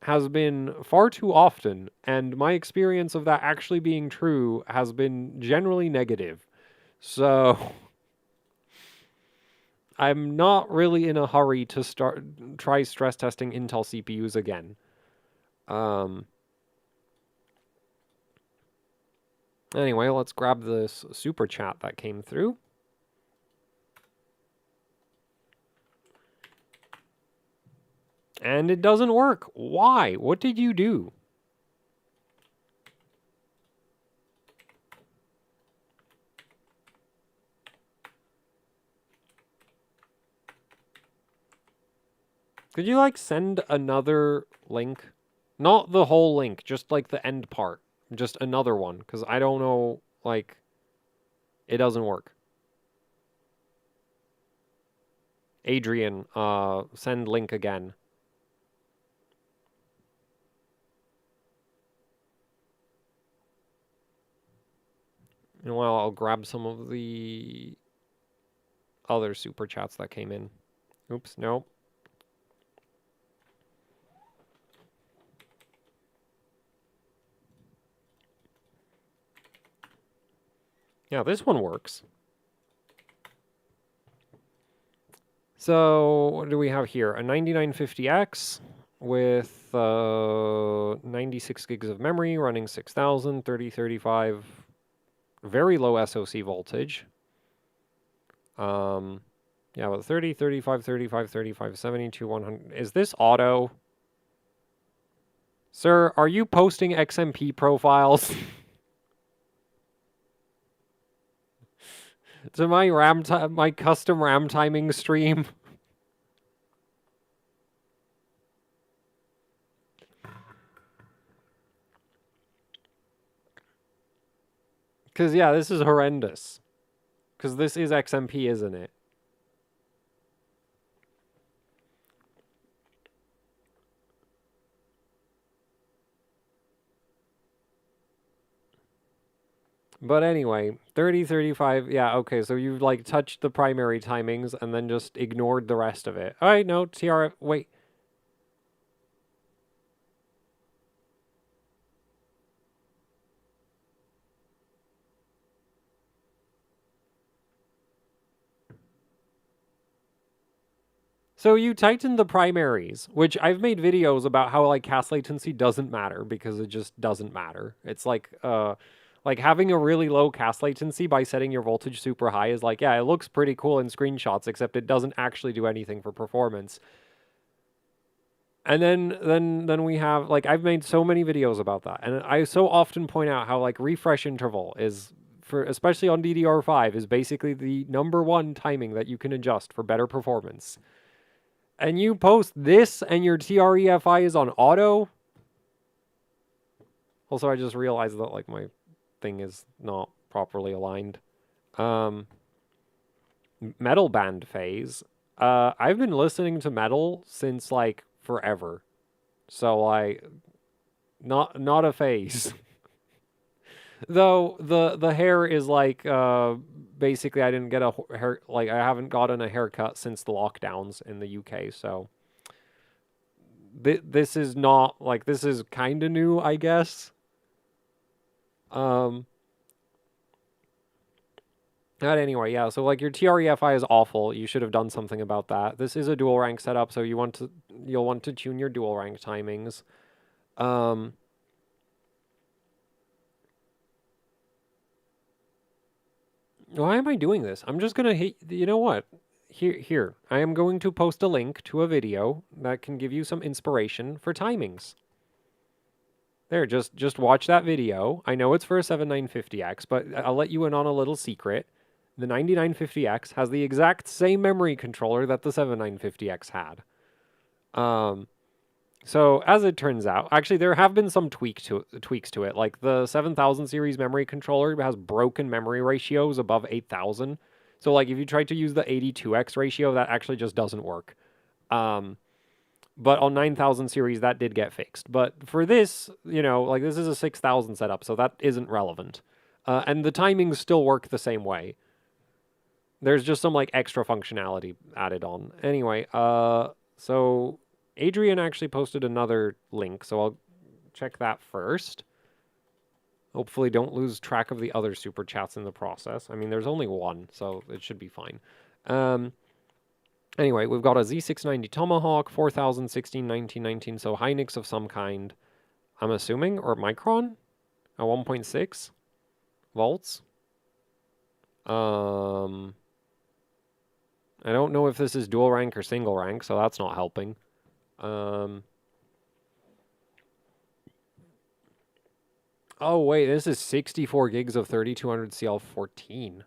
has been far too often, and my experience of that actually being true has been generally negative. So I'm not really in a hurry to try stress testing Intel CPUs again. Anyway, let's grab this super chat that came through. And it doesn't work. Why? What did you do? Could you, like, send another link? Not the whole link, just, like, the end part. Just another one, because I don't know, like, it doesn't work. Adrian, send link again. And well, I'll grab some of the other super chats that came in. Oops, no. Yeah, this one works. So, what do we have here? A 9950X with 96 gigs of memory, running 6000, 3035, very low SoC voltage. Yeah, but 30, 35, 35, 35, 72, 100. Is this auto? Sir, are you posting XMP profiles? To my my custom RAM timing stream? Because, yeah, this is horrendous. Because this is XMP, isn't it? But anyway, 30, 35, yeah, okay, so you've, like, touched the primary timings and then just ignored the rest of it. All right, no, TRF, wait. So you tightened the primaries, which I've made videos about how, like, cast latency doesn't matter because it just doesn't matter. It's like having a really low cast latency by setting your voltage super high is like, yeah, it looks pretty cool in screenshots, except it doesn't actually do anything for performance. And then we have, like, I've made so many videos about that, and I so often point out how, like, refresh interval is, for especially on DDR5, is basically the #1 timing that you can adjust for better performance. And you post this and your TREFI is on auto? Also, I just realized that like my thing is not properly aligned. Metal band phase. I've been listening to metal since like forever. So like not a phase. Though the hair is like basically I didn't get a hair like I haven't gotten a haircut since the lockdowns in the UK, so this is not like this is kind of new, I guess. Um But anyway, yeah, so like your TREFI is awful. You should have done something about that. This is a dual rank setup, so you'll want to tune your dual rank timings. Um Why am I doing this? I'm just gonna hit. You know what? Here. I am going to post a link to a video that can give you some inspiration for timings. There, just watch that video. I know it's for a 7950X, but I'll let you in on a little secret. The 9950X has the exact same memory controller that the 7950X had. So as it turns out, actually there have been some tweaks to it. Like the 7000 series memory controller has broken memory ratios above 8000. So like if you try to use the 82x ratio, that actually just doesn't work. But on 9000 series, that did get fixed. But for this, like this is a 6000 setup, so that isn't relevant. And the timings still work the same way. There's just some like extra functionality added on. Anyway, so Adrian actually posted another link, so I'll check that first. Hopefully don't lose track of the other super chats in the process. I mean, there's only one, so it should be fine. Anyway, we've got a Z690 Tomahawk, 4000, 16, 19, 19, so Hynix of some kind, I'm assuming, or Micron, at 1.6 volts. I don't know if this is dual rank or single rank, so that's not helping. Oh, wait, this is 64 gigs of 3200 CL14.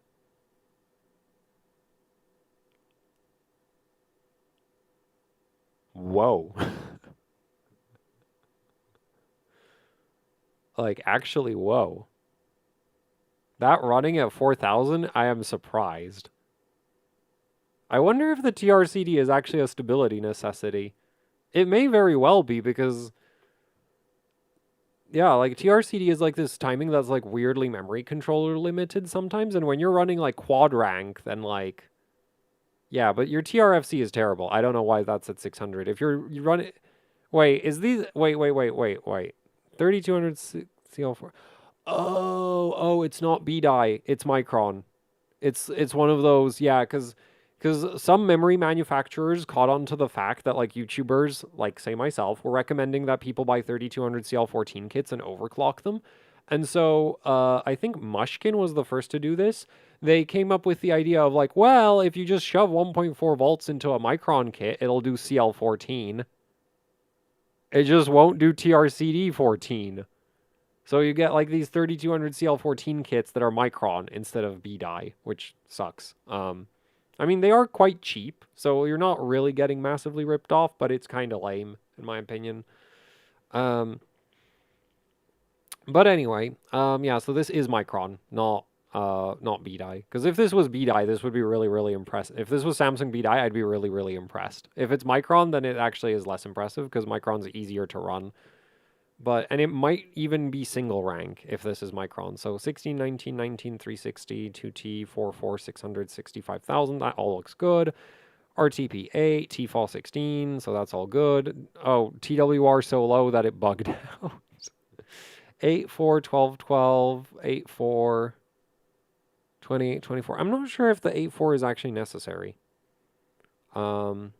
Whoa. Like, actually, whoa. That running at 4000, I am surprised. I wonder if the TRCD is actually a stability necessity. It may very well be because, yeah, like TRCD is like this timing that's like weirdly memory controller limited sometimes. And when you're running like quad rank, then like, yeah, but your TRFC is terrible. I don't know why that's at 600. If you run it, wait, is these, wait. 3200 CL4. Oh, it's not B-die, it's Micron. It's one of those, yeah, because some memory manufacturers caught on to the fact that like YouTubers, like say myself, were recommending that people buy 3200 CL14 kits and overclock them. And so I think Mushkin was the first to do this. They came up with the idea of like, well, if you just shove 1.4 volts into a Micron kit, it'll do CL14. It just won't do TRCD 14. So you get like these 3200 CL14 kits that are Micron instead of B-die, which sucks. I mean, they are quite cheap, so you're not really getting massively ripped off, but it's kind of lame, in my opinion. But anyway, yeah, so this is Micron, not B-die. Because if this was B-die, this would be really, really impressive. If this was Samsung B-die, I'd be really, really impressed. If it's Micron, then it actually is less impressive, because Micron's easier to run. And it might even be single rank if this is Micron. So 16, 19, 19, 360, 2T, 44, 600, 65,000. That all looks good. RTP 8, TFall 16. So that's all good. Oh, TWR so low that it bugged out. 8, 4, 12, 12, 8, 4, 28, 24. I'm not sure if the 8, 4 is actually necessary. 7,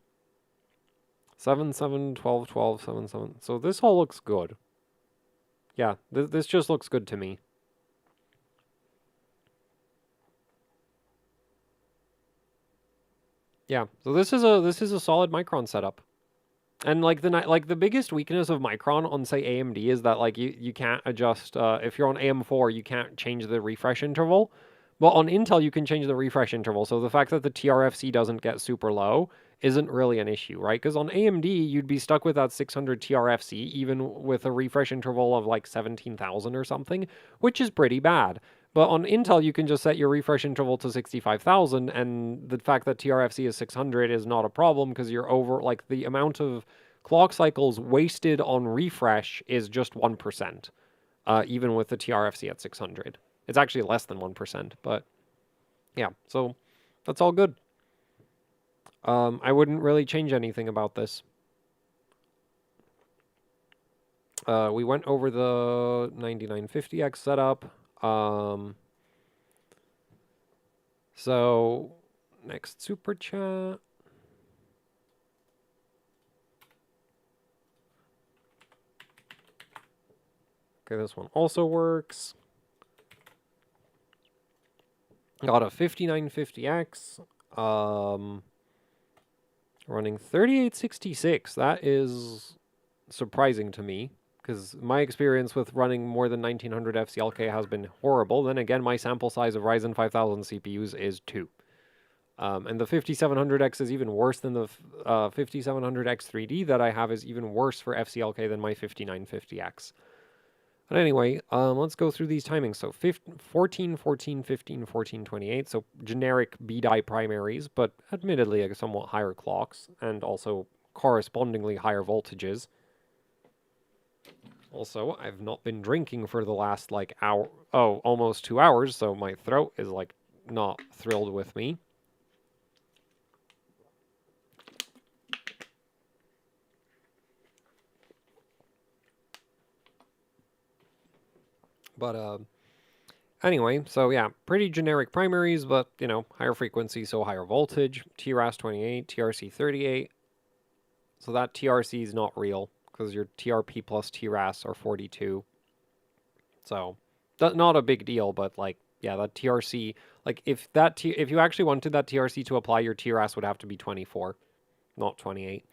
7, 12, 12, 7, 7. So this all looks good. Yeah, this just looks good to me. Yeah, so this is a solid Micron setup. And like the biggest weakness of Micron on say AMD is that like you can't adjust if you're on AM4 you can't change the refresh interval. Well, on Intel you can change the refresh interval. So the fact that the TRFC doesn't get super low isn't really an issue, right? Because on AMD, you'd be stuck with that 600 TRFC, even with a refresh interval of like 17,000 or something, which is pretty bad. But on Intel, you can just set your refresh interval to 65,000, and the fact that TRFC is 600 is not a problem because you're over, like, the amount of clock cycles wasted on refresh is just 1%, even with the TRFC at 600. It's actually less than 1%, but yeah, so that's all good. I wouldn't really change anything about this. We went over the 9950X setup. So, next super chat. Okay, this one also works. Got a 5950X. Running 3866. That is surprising to me, because my experience with running more than 1900 FCLK has been horrible. Then again, my sample size of Ryzen 5000 CPUs is 2. And the 5700X is even worse than the 5700X3D that I have is even worse for FCLK than my 5950X. But anyway, let's go through these timings. So 14, 14, 15, 14, 28. So generic B-die primaries, but admittedly somewhat higher clocks and also correspondingly higher voltages. Also, I've not been drinking for the last like almost 2 hours, so my throat is like not thrilled with me. But anyway, so yeah, pretty generic primaries, but you know, higher frequency, so higher voltage. TRAS 28, TRC 38. So that TRC is not real because your TRP plus TRAS are 42. So not a big deal, but like, yeah, that TRC, like if you actually wanted that TRC to apply, your TRAS would have to be 24, not 28.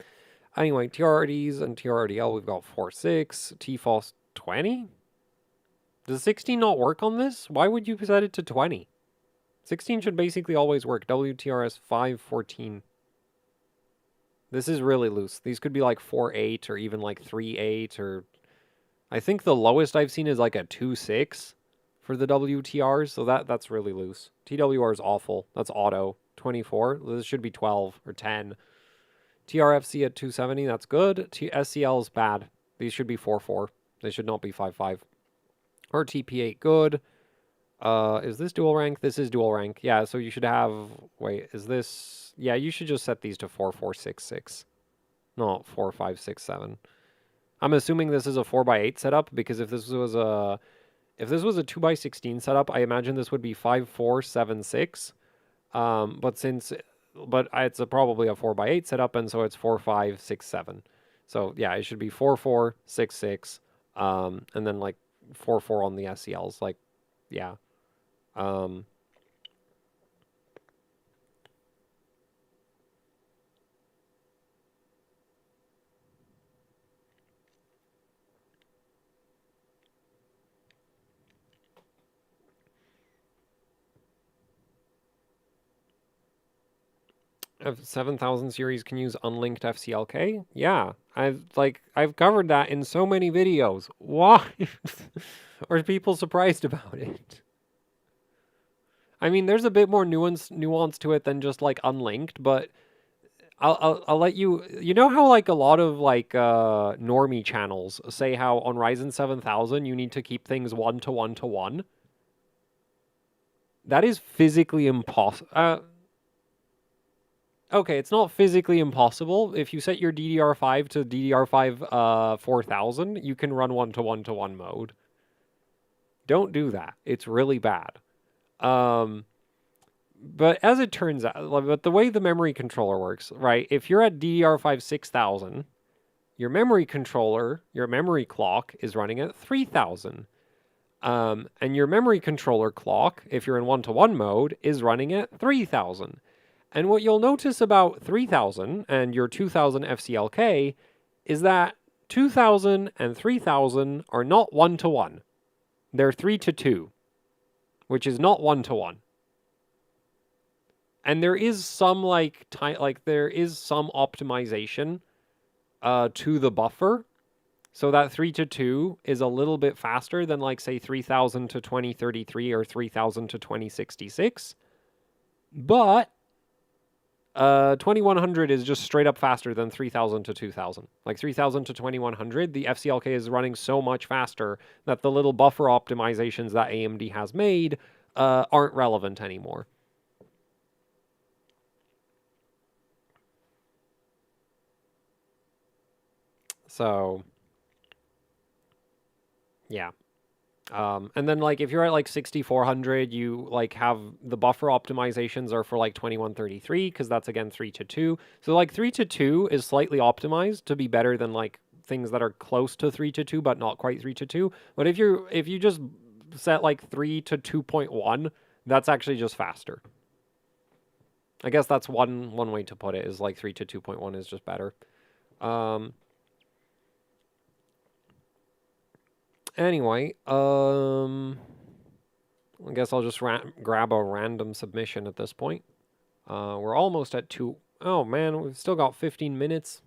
Anyway, TRRDs and TRRDL, we've got 4.6, TFOS 20. Does 16 not work on this? Why would you set it to 20? 16 should basically always work. WTRS 5.14. This is really loose. These could be like 4.8 or even like 3.8 or... I think the lowest I've seen is like a 2.6 for the WTRs, so that's really loose. TWR is awful. That's auto. 24. This should be 12 or 10. TRFC at 270, that's good. SCL is bad. These should be 4.4. They should not be 5.5. Or TP8, good. Is this dual rank? This is dual rank. Yeah, so you should have... Wait, is this... Yeah, you should just set these to 4.466. No, 4.567. I'm assuming this is a 4x8 setup, because if this was a 2x16 setup, I imagine this would be 5.476. But it's probably a 4x8 setup, and so it's 4.567. So yeah, it should be 4.466, and then like 4.4 on the SCLs. Like, yeah. 7000 series can use unlinked FCLK? Yeah, I've covered that in so many videos. Why are people surprised about it? I mean, there's a bit more nuance to it than just like unlinked, but I'll let you. You know how like a lot of like normie channels say how on Ryzen 7000 you need to keep things 1 to 1 to 1. That is physically impossible. Okay, it's not physically impossible. If you set your DDR5 to DDR5 4000, you can run 1 to 1 to 1 mode. Don't do that. It's really bad. But as it turns out, but the way the memory controller works, right? If you're at DDR5 6000, your memory controller, your memory clock is running at 3000. And your memory controller clock, if you're in 1 to 1 mode, is running at 3000. And what you'll notice about 3000 and your 2000 FCLK is that 2000 and 3000 are not 1 to 1. They're 3 to 2, which is not 1 to 1. And there is some there is some optimization to the buffer. So that 3 to 2 is a little bit faster than like say 3000 to 2033 or 3000 to 2066. But 2100 is just straight up faster than 3000 to 2000. Like 3000 to 2100, the FCLK is running so much faster that the little buffer optimizations that AMD has made aren't relevant anymore. So, yeah. And then like if you're at like 6400, you like have the buffer optimizations are for like 2133 because that's again 3 to 2. So like 3 to 2 is slightly optimized to be better than like things that are close to 3 to 2 but not quite 3 to 2. But if you just set like 3 to 2.1, that's actually just faster. I guess that's one way to put it, is like 3 to 2.1 is just better. Anyway, I guess I'll just grab a random submission at this point. We're almost at 2. Oh man, we've still got 15 minutes.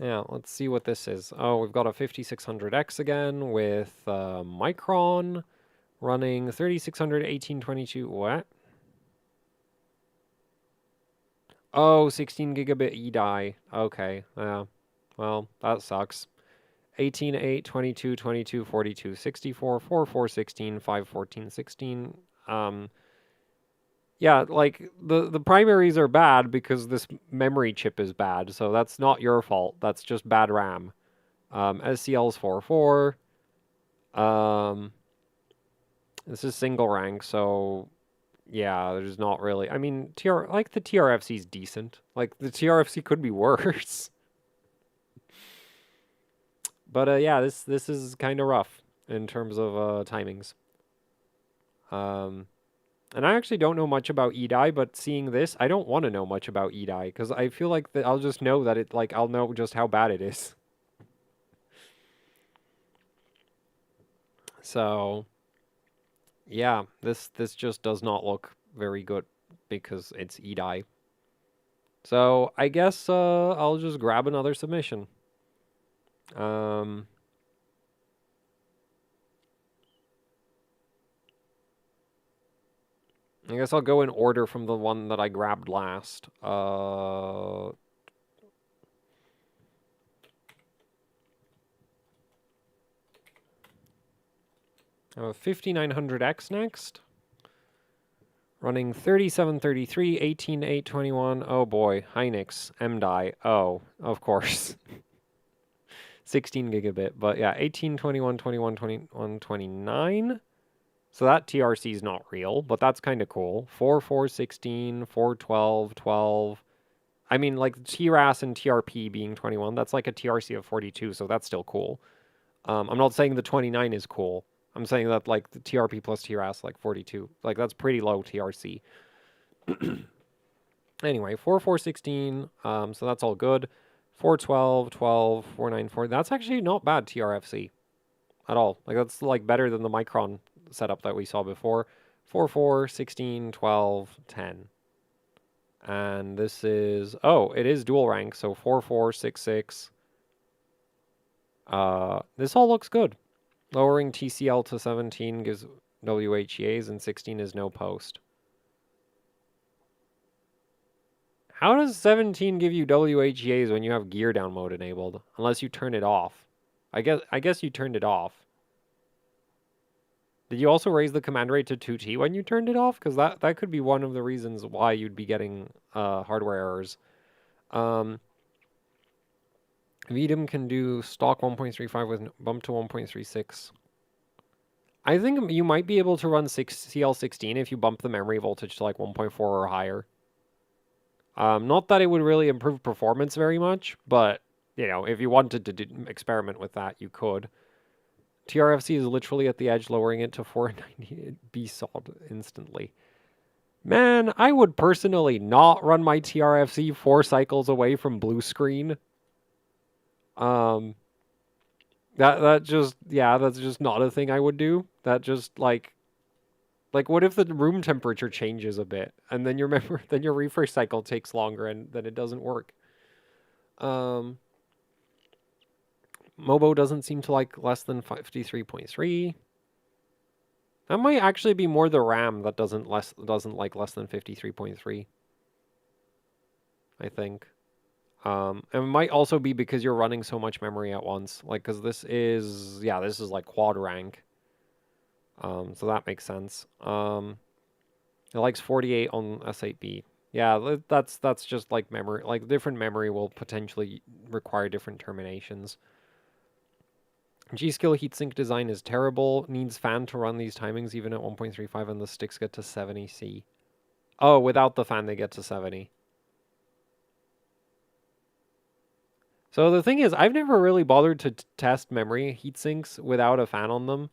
Yeah, let's see what this is. Oh, we've got a 5600X again with Micron running 3600 1822. What? Oh, 16 gigabit eDI. Okay, yeah. Well, that sucks. 18, 8, 22, 22, 42, 64, 4, 4, 16, 5, 14, 16. Yeah, like the primaries are bad because this memory chip is bad, so that's not your fault. That's just bad RAM. SCL's 4, 4. This is single rank, so yeah, there's not really. I mean, the TRFC is decent. Like the TRFC could be worse. But yeah, this is kind of rough in terms of timings. And I actually don't know much about eDI, but seeing this, I don't want to know much about eDI because I feel like that I'll just know that I'll know just how bad it is. So, yeah, this just does not look very good because it's eDI. So I guess I'll just grab another submission. I guess I'll go in order from the one that I grabbed last. 5900X next. Running 3733, 18821. Oh boy, Hynix, MDI. Oh, of course. 16 gigabit, but yeah, 1821, 21, 21, 29. So that TRC is not real, but that's kind of cool. 4, 4, 16, 4, 12, 12. I mean, like TRAS and TRP being 21, that's like a TRC of 42, so that's still cool. I'm not saying the 29 is cool. I'm saying that like the TRP plus TRAS, like 42, like that's pretty low TRC. Anyway, 4, 4, 16, so that's all good. 4, 12, 12, 4, 9, 4. That's actually not bad TRFC at all. Like that's like better than the Micron setup that we saw before. 4, 4, 16, 12, 10. And this is, oh, it is dual rank, so 4, 4, 6, 6. This all looks good. Lowering TCL to 17 gives WHEAs, and 16 is no post. How does 17 give you WHEAs when you have gear down mode enabled? Unless you turn it off. I guess you turned it off. Did you also raise the command rate to 2T when you turned it off? Because that could be one of the reasons why you'd be getting hardware errors. VDIM can do stock 1.35 with bump to 1.36. I think you might be able to run CL16 if you bump the memory voltage to like 1.4 or higher. Not that it would really improve performance very much, but, you know, if you wanted to experiment with that, you could. TRFC is literally at the edge, lowering it to 490. It'd be solved instantly. Man, I would personally not run my TRFC 4 cycles away from blue screen. Um, that just, yeah, that's just not a thing I would do. That just like what if the room temperature changes a bit and then then your refresh cycle takes longer and then it doesn't work. Um, Mobo doesn't seem to like less than 53.3. That might actually be more the RAM that doesn't like less than 53.3. I think. And it might also be because you're running so much memory at once. Like, because this is like quad rank. So that makes sense. It likes 48 on S8B. Yeah, that's just like memory. Like, different memory will potentially require different terminations. G-Skill heatsink design is terrible. Needs fan to run these timings even at 1.35 and the sticks get to 70C. Oh, without the fan they get to 70. So the thing is, I've never really bothered to test memory heatsinks without a fan on them.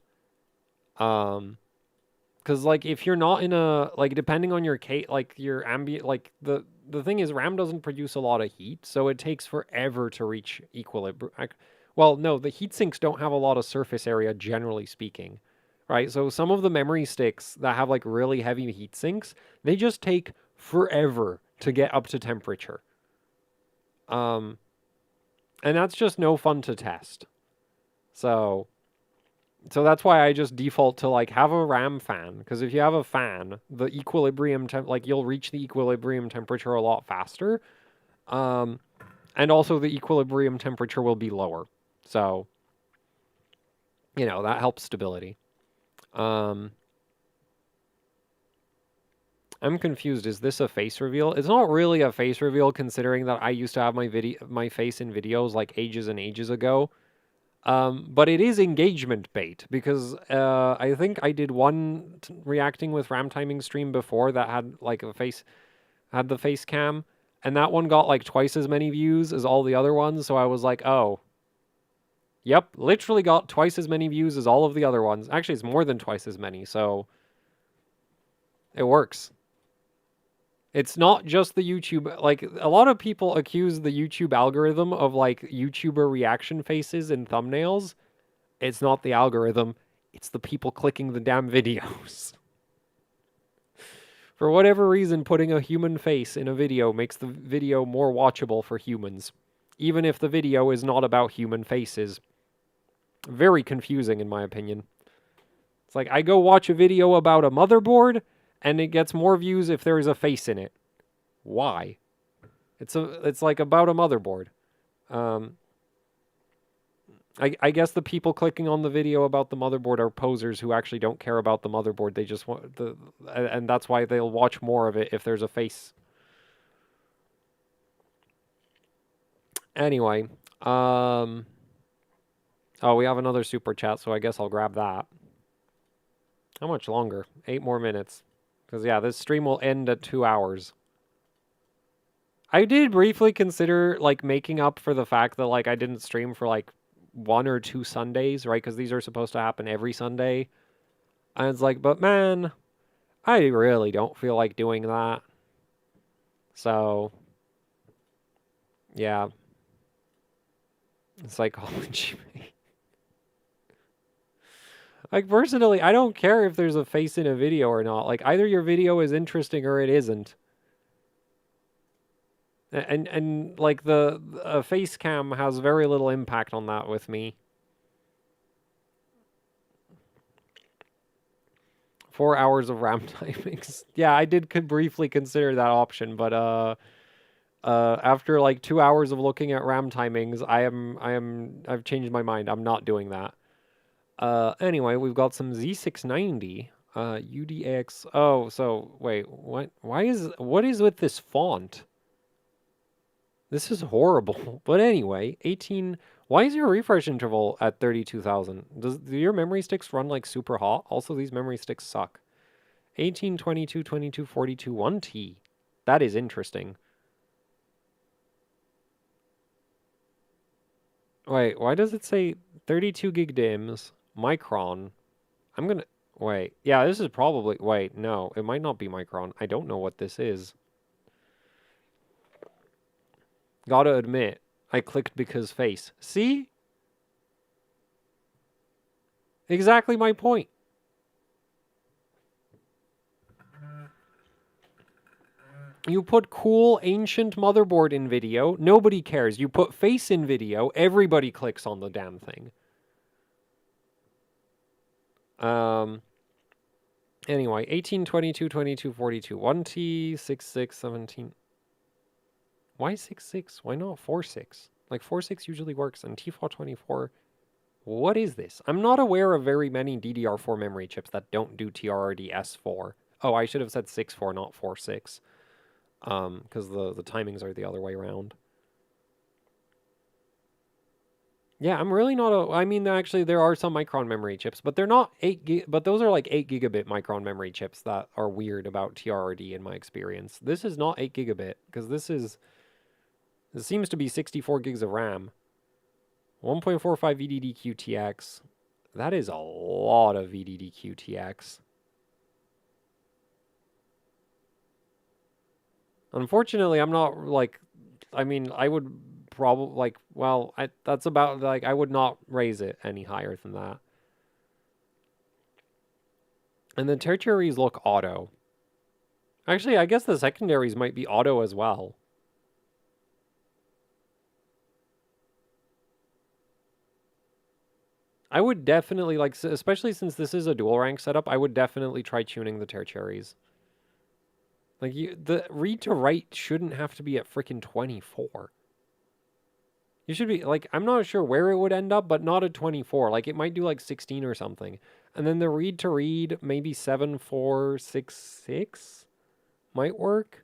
Because like if you're not in a like depending on your like your ambient like the thing is RAM doesn't produce a lot of heat, so it takes forever to reach equilibrium. Well, no, the heat sinks don't have a lot of surface area generally speaking, right? So some of the memory sticks that have like really heavy heat sinks, they just take forever to get up to temperature. And that's just no fun to test. So that's why I just default to like have a RAM fan, because if you have a fan, the equilibrium like you'll reach the equilibrium temperature a lot faster. And also the equilibrium temperature will be lower. So, that helps stability. I'm confused. Is this a face reveal? It's not really a face reveal considering that I used to have my face in videos like ages and ages ago. But it is engagement bait because I think I did one reacting with RAM timing stream before that had like had the face cam, and that one got like twice as many views as all the other ones. So I was like, oh, yep, literally got twice as many views as all of the other ones. Actually, it's more than twice as many. So it works. It's not just the YouTube, like a lot of people accuse the YouTube algorithm of like YouTuber reaction faces and thumbnails. It's not the algorithm, it's the people clicking the damn videos. For whatever reason, putting a human face in a video makes the video more watchable for humans, even if the video is not about human faces. Very confusing, in my opinion. It's like I go watch a video about a motherboard, and it gets more views if there is a face in it. Why? It's like about a motherboard. I guess the people clicking on the video about the motherboard are posers who actually don't care about the motherboard. They just want and that's why they'll watch more of it if there's a face. Anyway, oh, we have another super chat, so I guess I'll grab that. How much longer? 8 more minutes. Because, yeah, this stream will end at 2 hours. I did briefly consider, like, making up for the fact that, like, I didn't stream for, like, 1 or 2 Sundays, right? Because these are supposed to happen every Sunday. And it's like, but man, I really don't feel like doing that. So, yeah. Psychology. Like, personally, I don't care if there's a face in a video or not. Like, either your video is interesting or it isn't. And like, the face cam has very little impact on that with me. 4 hours of RAM timings. Yeah, I could briefly consider that option, but after like 2 hours of looking at RAM timings, I've changed my mind. I'm not doing that. Anyway, we've got some Z690, UDX. Oh, so wait, what? What is with this font? This is horrible. But anyway, 18. Why is your refresh interval at 32,000? Do your memory sticks run like super hot? Also, these memory sticks suck. 18, 22, 22, 42, 1T. That is interesting. Wait, why does it say 32 gig DIMMs, Micron? Wait. Yeah, this is probably... Wait, no. It might not be Micron. I don't know what this is. Gotta admit, I clicked because face. See? Exactly my point. You put cool ancient motherboard in video, nobody cares. You put face in video, everybody clicks on the damn thing. Anyway, 18, 22, 22, 42, 1T, 66, 17. Why 66? Why not 46? Like 46 usually works, and T4 24. What is this? I'm not aware of very many DDR4 memory chips that don't do TRRD S4. Oh, I should have said 6.4, not 4.6. Because the timings are the other way around. Yeah, I'm really not a... I mean, actually, there are some Micron memory chips, but they're not 8 gig... But those are like 8 gigabit Micron memory chips that are weird about TRRD in my experience. This is not 8 gigabit, because this is... This seems to be 64 gigs of RAM. 1.45 VDD QTX. That is a lot of VDD QTX. Unfortunately, I'm not, like... I mean, I would probably, like... Well, that's about, like... I would not raise it any higher than that. And the tertiaries look auto. Actually, I guess the secondaries might be auto as well. I would definitely, like, especially since this is a dual rank setup, I would definitely try tuning the tertiaries. Like, the read to write shouldn't have to be at freaking 24. You should be, like, I'm not sure where it would end up, but not at 24. Like, it might do, like, 16 or something. And then the read to read, maybe 7466 might work.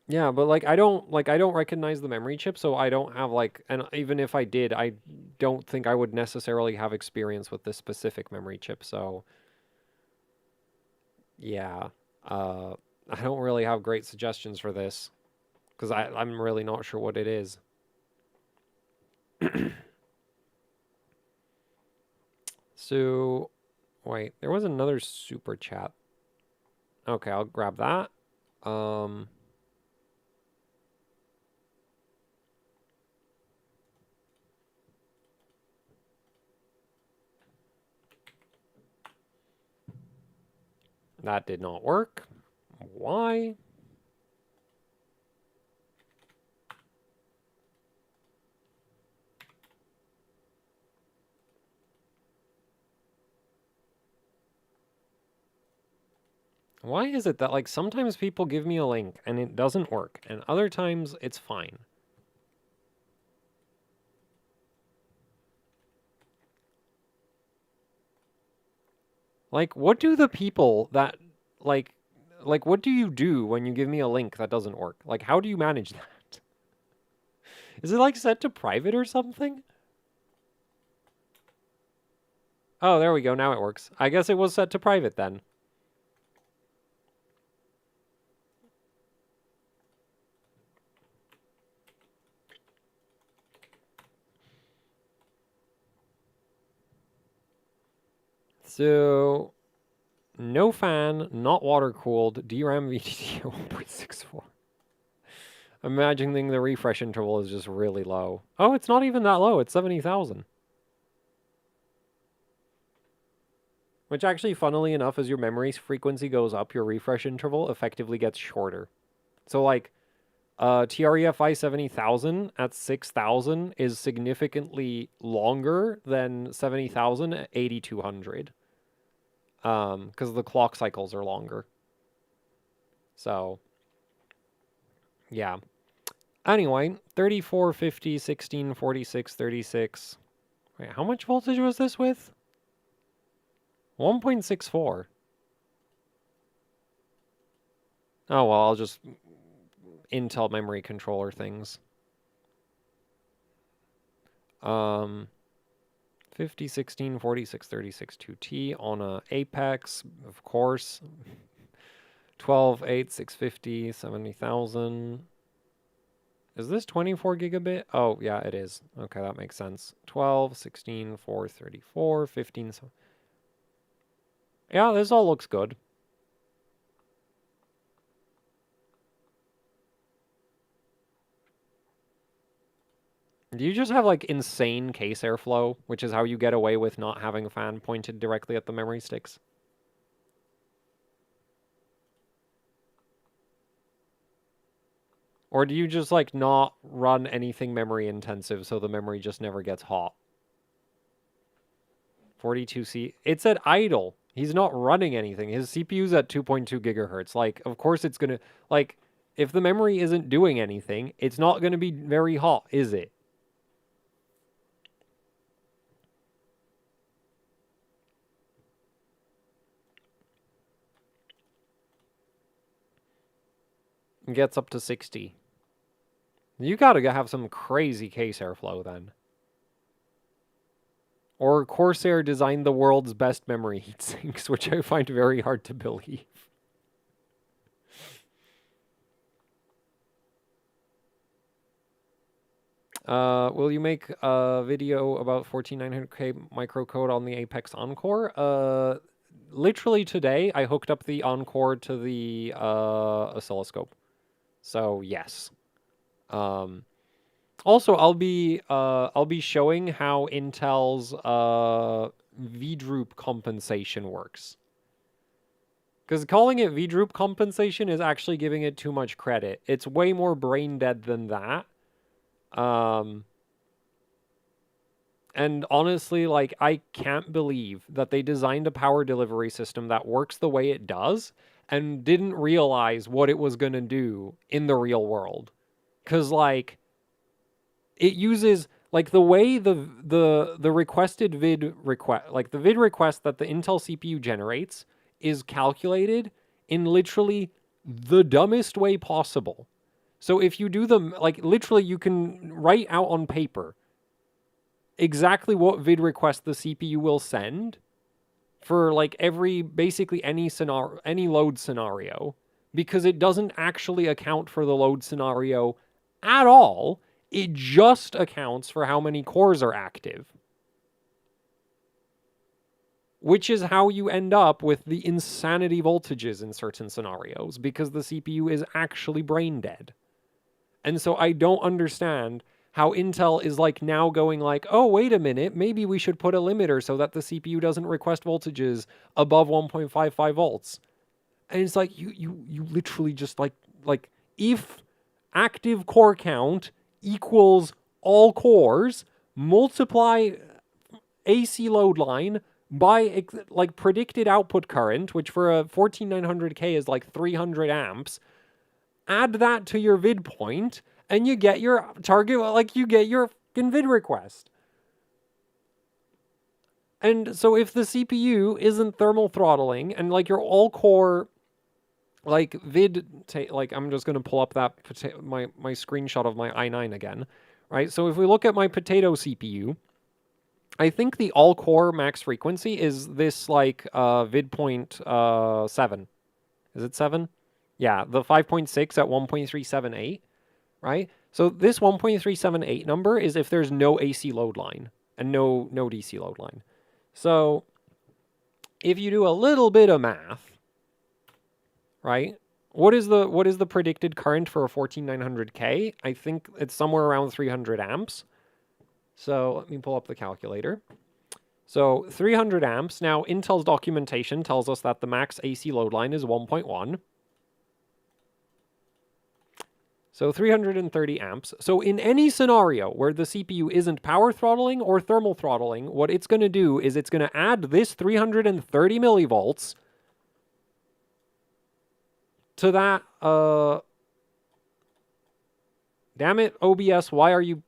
Yeah, but like I don't recognize the memory chip, so I don't have like, and even if I did, I don't think I would necessarily have experience with this specific memory chip, so yeah. I don't really have great suggestions for this because I'm really not sure what it is. So, wait, there was another super chat. Okay, I'll grab that. That did not work. Why? Why is it that, like, sometimes people give me a link and it doesn't work, and other times it's fine? Like, what do the people that, like, what do you do when you give me a link that doesn't work? Like, how do you manage that? Is it, like, set to private or something? Oh, there we go. Now it works. I guess it was set to private then. So, no fan, not water cooled, DRAM VDD 1.64. Imagining the refresh interval is just really low. Oh, it's not even that low. It's 70,000. Which actually, funnily enough, as your memory frequency goes up, your refresh interval effectively gets shorter. So, like, TREFI 70,000 at 6,000 is significantly longer than 70,000 at 8,200. Because the clock cycles are longer. So, yeah. Anyway, 34, 50, 16, 46, 36. Wait, how much voltage was this with? 1.64. Oh, well, I'll just Intel memory controller things. 50, 16, 46, 36, 2T on a Apex, of course. 12, 8, 650, 70,000. Is this 24 gigabit? Oh, yeah, it is. Okay, that makes sense. 12, 16, 4, 34, 15. Yeah, this all looks good. Do you just have like insane case airflow, which is how you get away with not having a fan pointed directly at the memory sticks? Or do you just like not run anything memory intensive so the memory just never gets hot? 42C. It's at idle. He's not running anything. His CPU's at 2.2 gigahertz. Like, of course it's gonna, like, if the memory isn't doing anything, it's not gonna be very hot, is it? It gets up to 60. You gotta have some crazy case airflow then. Or Corsair designed the world's best memory heat sinks, which I find very hard to believe. Will you make a video about 14900K microcode on the Apex Encore? Literally today, I hooked up the Encore to the oscilloscope. So yes. Also, I'll be showing how Intel's V-droop compensation works. Because calling it V-droop compensation is actually giving it too much credit. It's way more brain dead than that. And honestly, like, I can't believe that they designed a power delivery system that works the way it does and didn't realize what it was going to do in the real world. Because, like, it uses, like, the way the requested vid request, like, the vid request that the Intel CPU generates is calculated in literally the dumbest way possible. So if you do them, like, literally you can write out on paper exactly what vid request the CPU will send for, like, basically any scenario, any load scenario, because it doesn't actually account for the load scenario at all. It just accounts for how many cores are active. Which is how you end up with the insanity voltages in certain scenarios, because the CPU is actually brain dead. And so I don't understand how Intel is, like, now going like, oh, wait a minute, maybe we should put a limiter so that the CPU doesn't request voltages above 1.55 volts. And it's like, you literally just like if active core count equals all cores, multiply AC load line by, like, predicted output current, which for a 14900K is like 300 amps, add that to your vid point, and you get your target, like, you get your fucking vid request. And so if the CPU isn't thermal throttling, and, like, your all-core, like, like, I'm just going to pull up that my screenshot of my i9 again, right? So if we look at my potato CPU, I think the all-core max frequency is this, like, vid point 7. Is it 7? Yeah, the 5.6 at 1.378, right? So this 1.378 number is if there's no AC load line and no DC load line. So if you do a little bit of math, right? What is the predicted current for a 14900K? I think it's somewhere around 300 amps. So let me pull up the calculator. So 300 amps. Now, Intel's documentation tells us that the max AC load line is 1.1. So 330 amps. So in any scenario where the CPU isn't power throttling or thermal throttling, what it's going to do is it's going to add this 330 millivolts to that. Damn it, OBS, why are you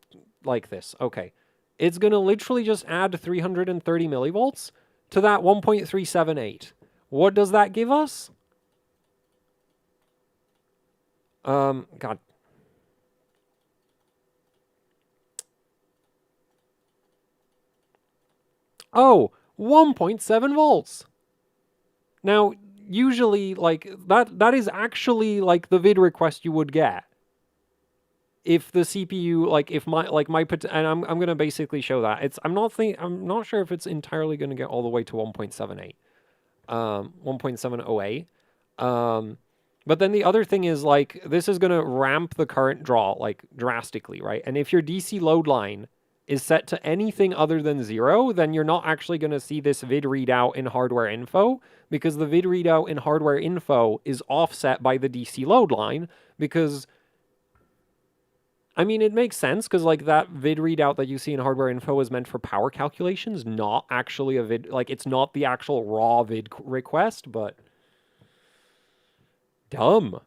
like this? Okay. It's going to literally just add 330 millivolts to that 1.378. What does that give us? God. Oh, 1.7 volts. Now, usually, like, that is actually, like, the vid request you would get. if the CPU, like if my and I'm gonna basically show that I'm not sure if it's entirely gonna get all the way to 1.78, 1.708. But then the other thing is like this is gonna ramp the current draw like drastically, right? And if your DC load line is set to anything other than 0, then you're not actually gonna see this vid readout in hardware info, because the vid readout in hardware info is offset by the DC load line, because I mean, it makes sense because like that vid readout that you see in hardware info is meant for power calculations, not actually a vid, like it's not the actual raw vid request, but dumb.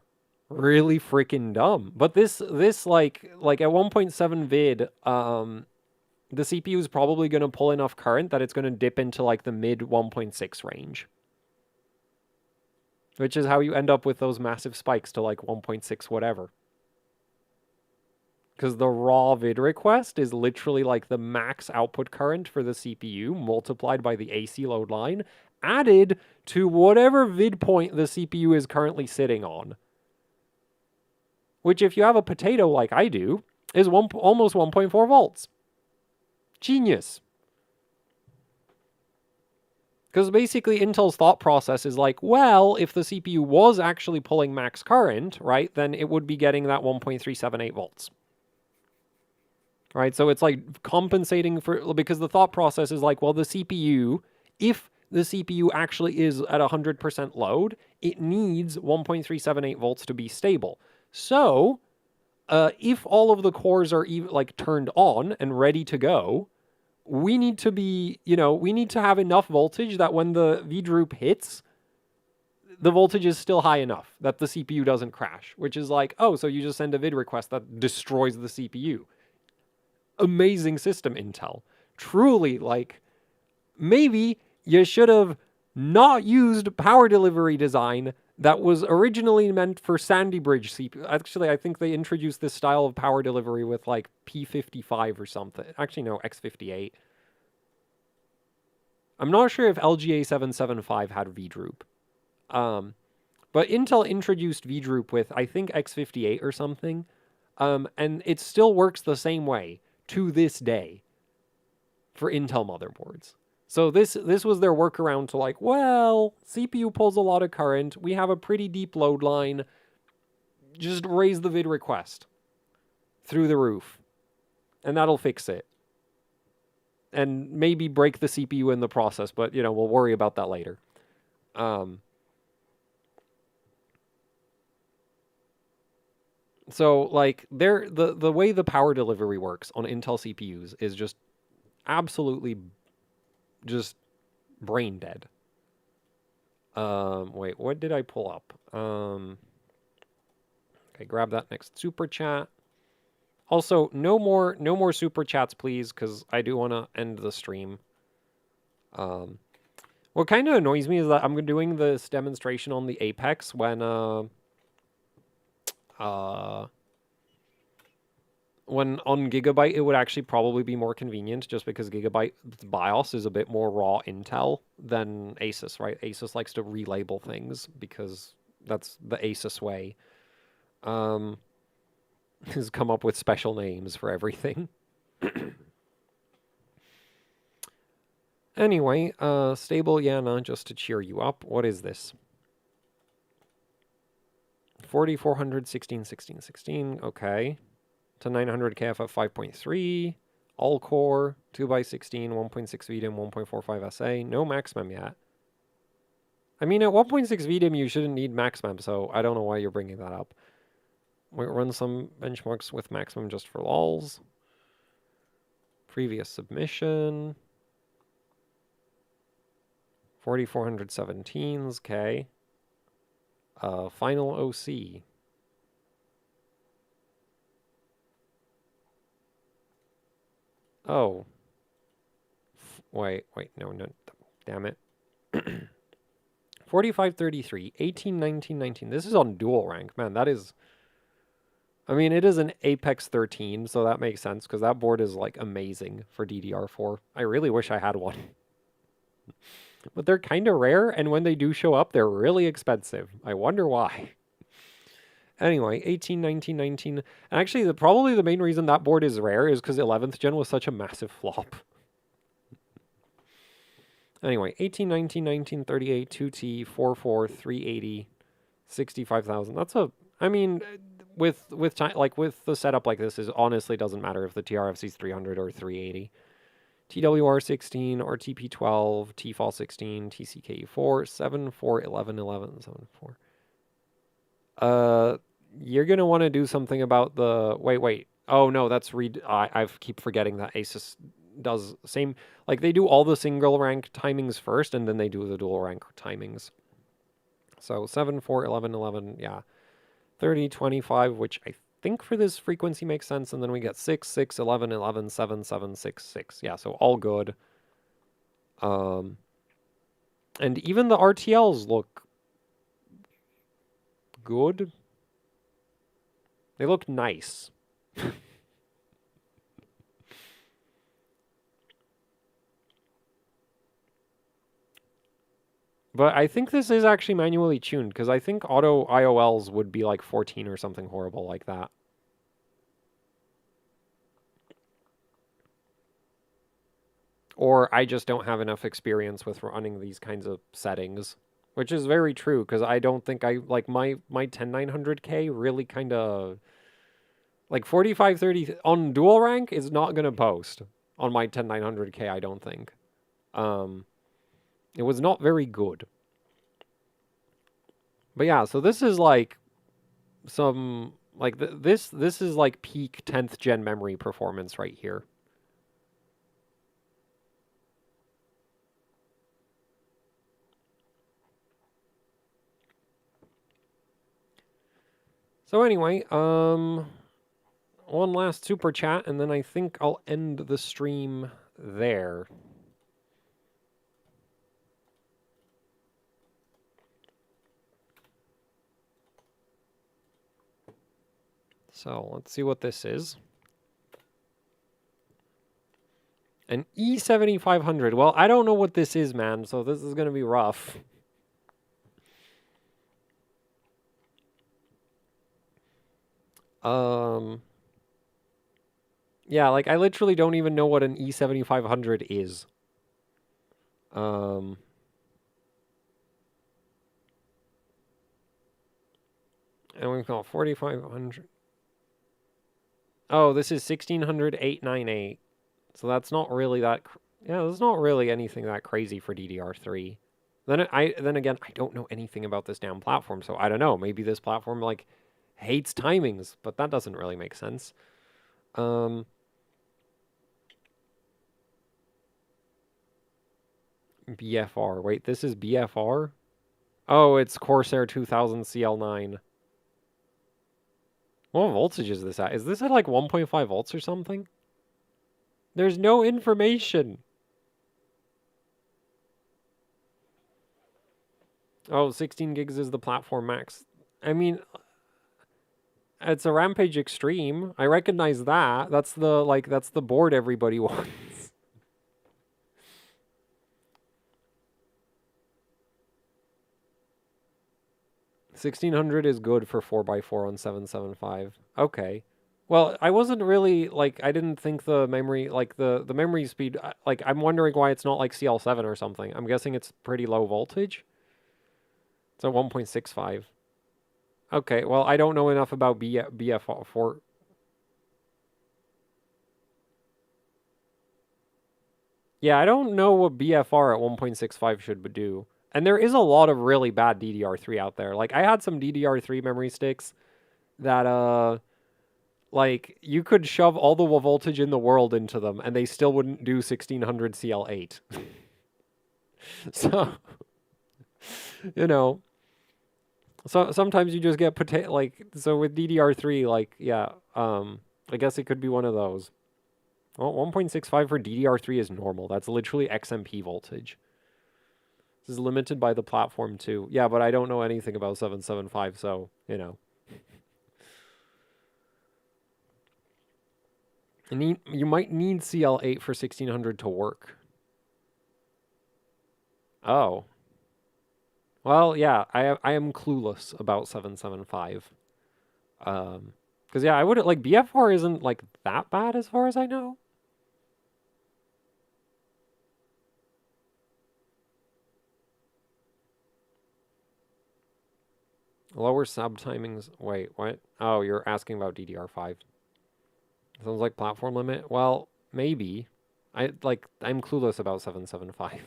Really freaking dumb. But this like at 1.7 vid, the CPU is probably going to pull enough current that it's going to dip into like the mid 1.6 range. Which is how you end up with those massive spikes to like 1.6 whatever. Because the raw vid request is literally like the max output current for the CPU multiplied by the AC load line, added to whatever vid point the CPU is currently sitting on. Which, if you have a potato like I do, is almost 1.4 volts. Genius. Because basically Intel's thought process is like, well, if the CPU was actually pulling max current, right, then it would be getting that 1.378 volts. Right, so it's like compensating for, because the thought process is like, well, the CPU, if the CPU actually is at 100% load, it needs 1.378 volts to be stable. So, if all of the cores are like turned on and ready to go, we need to be, we need to have enough voltage that when the V-droop hits, the voltage is still high enough that the CPU doesn't crash, which is like, oh, so you just send a vid request that destroys the CPU. Amazing system, Intel. Truly, like, maybe you should have not used power delivery design that was originally meant for Sandy Bridge CPU. Actually, I think they introduced this style of power delivery with like P55 or something. Actually, no, X58. I'm not sure if LGA 775 had V-droop. But Intel introduced V-droop with, I think, X58 or something. And it still works the same way to this day for Intel motherboards. So this was their workaround to like, well, CPU pulls a lot of current. We have a pretty deep load line. Just raise the vid request through the roof. And that'll fix it. And maybe break the CPU in the process, but, we'll worry about that later. So, like, the way the power delivery works on Intel CPUs is just absolutely just brain dead. Wait, what did I pull up? Okay, grab that next super chat. Also, no more super chats, please, because I do want to end the stream. What kind of annoys me is that I'm doing this demonstration on the Apex when on Gigabyte, it would actually probably be more convenient just because Gigabyte's BIOS is a bit more raw Intel than Asus, right? Asus likes to relabel things because that's the Asus way. Has come up with special names for everything. Anyway, stable Yana, just to cheer you up. What is this? 4400, 16, 16, 16. Okay. To 900 KF at 5.3. All core, 2x16, 1.6 VDIM, 1.45 SA. No maximum yet. I mean, at 1.6 VDIM, you shouldn't need maximum, so I don't know why you're bringing that up. We run some benchmarks with maximum just for lols. Previous submission. 4417s, okay. Final OC. Oh. Wait, no, damn it. 4533, 18, 19, 19. This is on dual rank. Man, that is... I mean, it is an Apex 13, so that makes sense, because that board is, like, amazing for DDR4. I really wish I had one. But they're kind of rare, and when they do show up, they're really expensive. I wonder why. Anyway, 18, 19, 19. And actually, probably the main reason that board is rare is because 11th gen was such a massive flop. Anyway, 18, 19, 19, 38, 2T, 44, 380, 65,000. That's a, I mean, with the setup like this, it honestly doesn't matter if the TRFC is 300 or 380. TWR 16, RTP 12, TFAL 16, TCKE 4, 7, 4, 11, 11, 7, 4. You're gonna want to do something about the wait. Oh no, that's I keep forgetting that Asus does same, like they do all the single rank timings first and then they do the dual rank timings. So 7, 4, 11, 11, yeah. 30, 25, which I think for this frequency makes sense, and then we get 6, 6, 11, 11, 7, 7, 6, 6. Yeah, so all good. And even the RTLs look good. They look nice. But I think this is actually manually tuned, because I think auto IOLs would be like 14 or something horrible like that. Or I just don't have enough experience with running these kinds of settings. Which is very true, because I don't think like, my 10900K really kind of, like 4530 on dual rank is not going to post on my 10900K, I don't think. It was not very good. But yeah, so this is like some, like this is like peak 10th gen memory performance right here. So anyway, one last super chat, and then I think I'll end the stream there. So let's see what this is. An E7500. Well, I don't know what this is, man, so this is going to be rough. Yeah, like I literally don't even know what an E7500 is. And we've got 4500. Oh, this is 1600 898. So that's not really that. Yeah, that's not really anything that crazy for DDR3. Then again, I don't know anything about this damn platform, so I don't know. Maybe this platform like hates timings, but that doesn't really make sense. BFR. Wait, this is BFR? Oh, it's Corsair 2000 CL9. What voltage is this at? Is this at like 1.5 volts or something? There's no information. Oh, 16 gigs is the platform max. I mean, it's a Rampage Extreme. I recognize that. That's the board everybody wants. 1600 is good for 4x4 on 775. Okay. Well, I wasn't really, like, I didn't think the memory, like, the memory speed, like, I'm wondering why it's not like CL7 or something. I'm guessing it's pretty low voltage. It's at 1.65. Okay, well, I don't know enough about BF4. Yeah, I don't know what BFR at 1.65 should do. And there is a lot of really bad DDR3 out there. Like, I had some DDR3 memory sticks that, like, you could shove all the voltage in the world into them, and they still wouldn't do 1600 CL8. So, you know, so sometimes you just get so with DDR3, like, yeah, I guess it could be one of those. Well, 1.65 for DDR3 is normal. That's literally XMP voltage. This is limited by the platform too. Yeah, but I don't know anything about 775, so, you know. And you might need CL8 for 1600 to work. Oh. Well, yeah, I am clueless about 775. Because yeah, I wouldn't like BF4 isn't like that bad as far as I know. Lower sub timings. Wait, what? Oh, you're asking about DDR5. Sounds like platform limit. Well, maybe. I'm clueless about 775.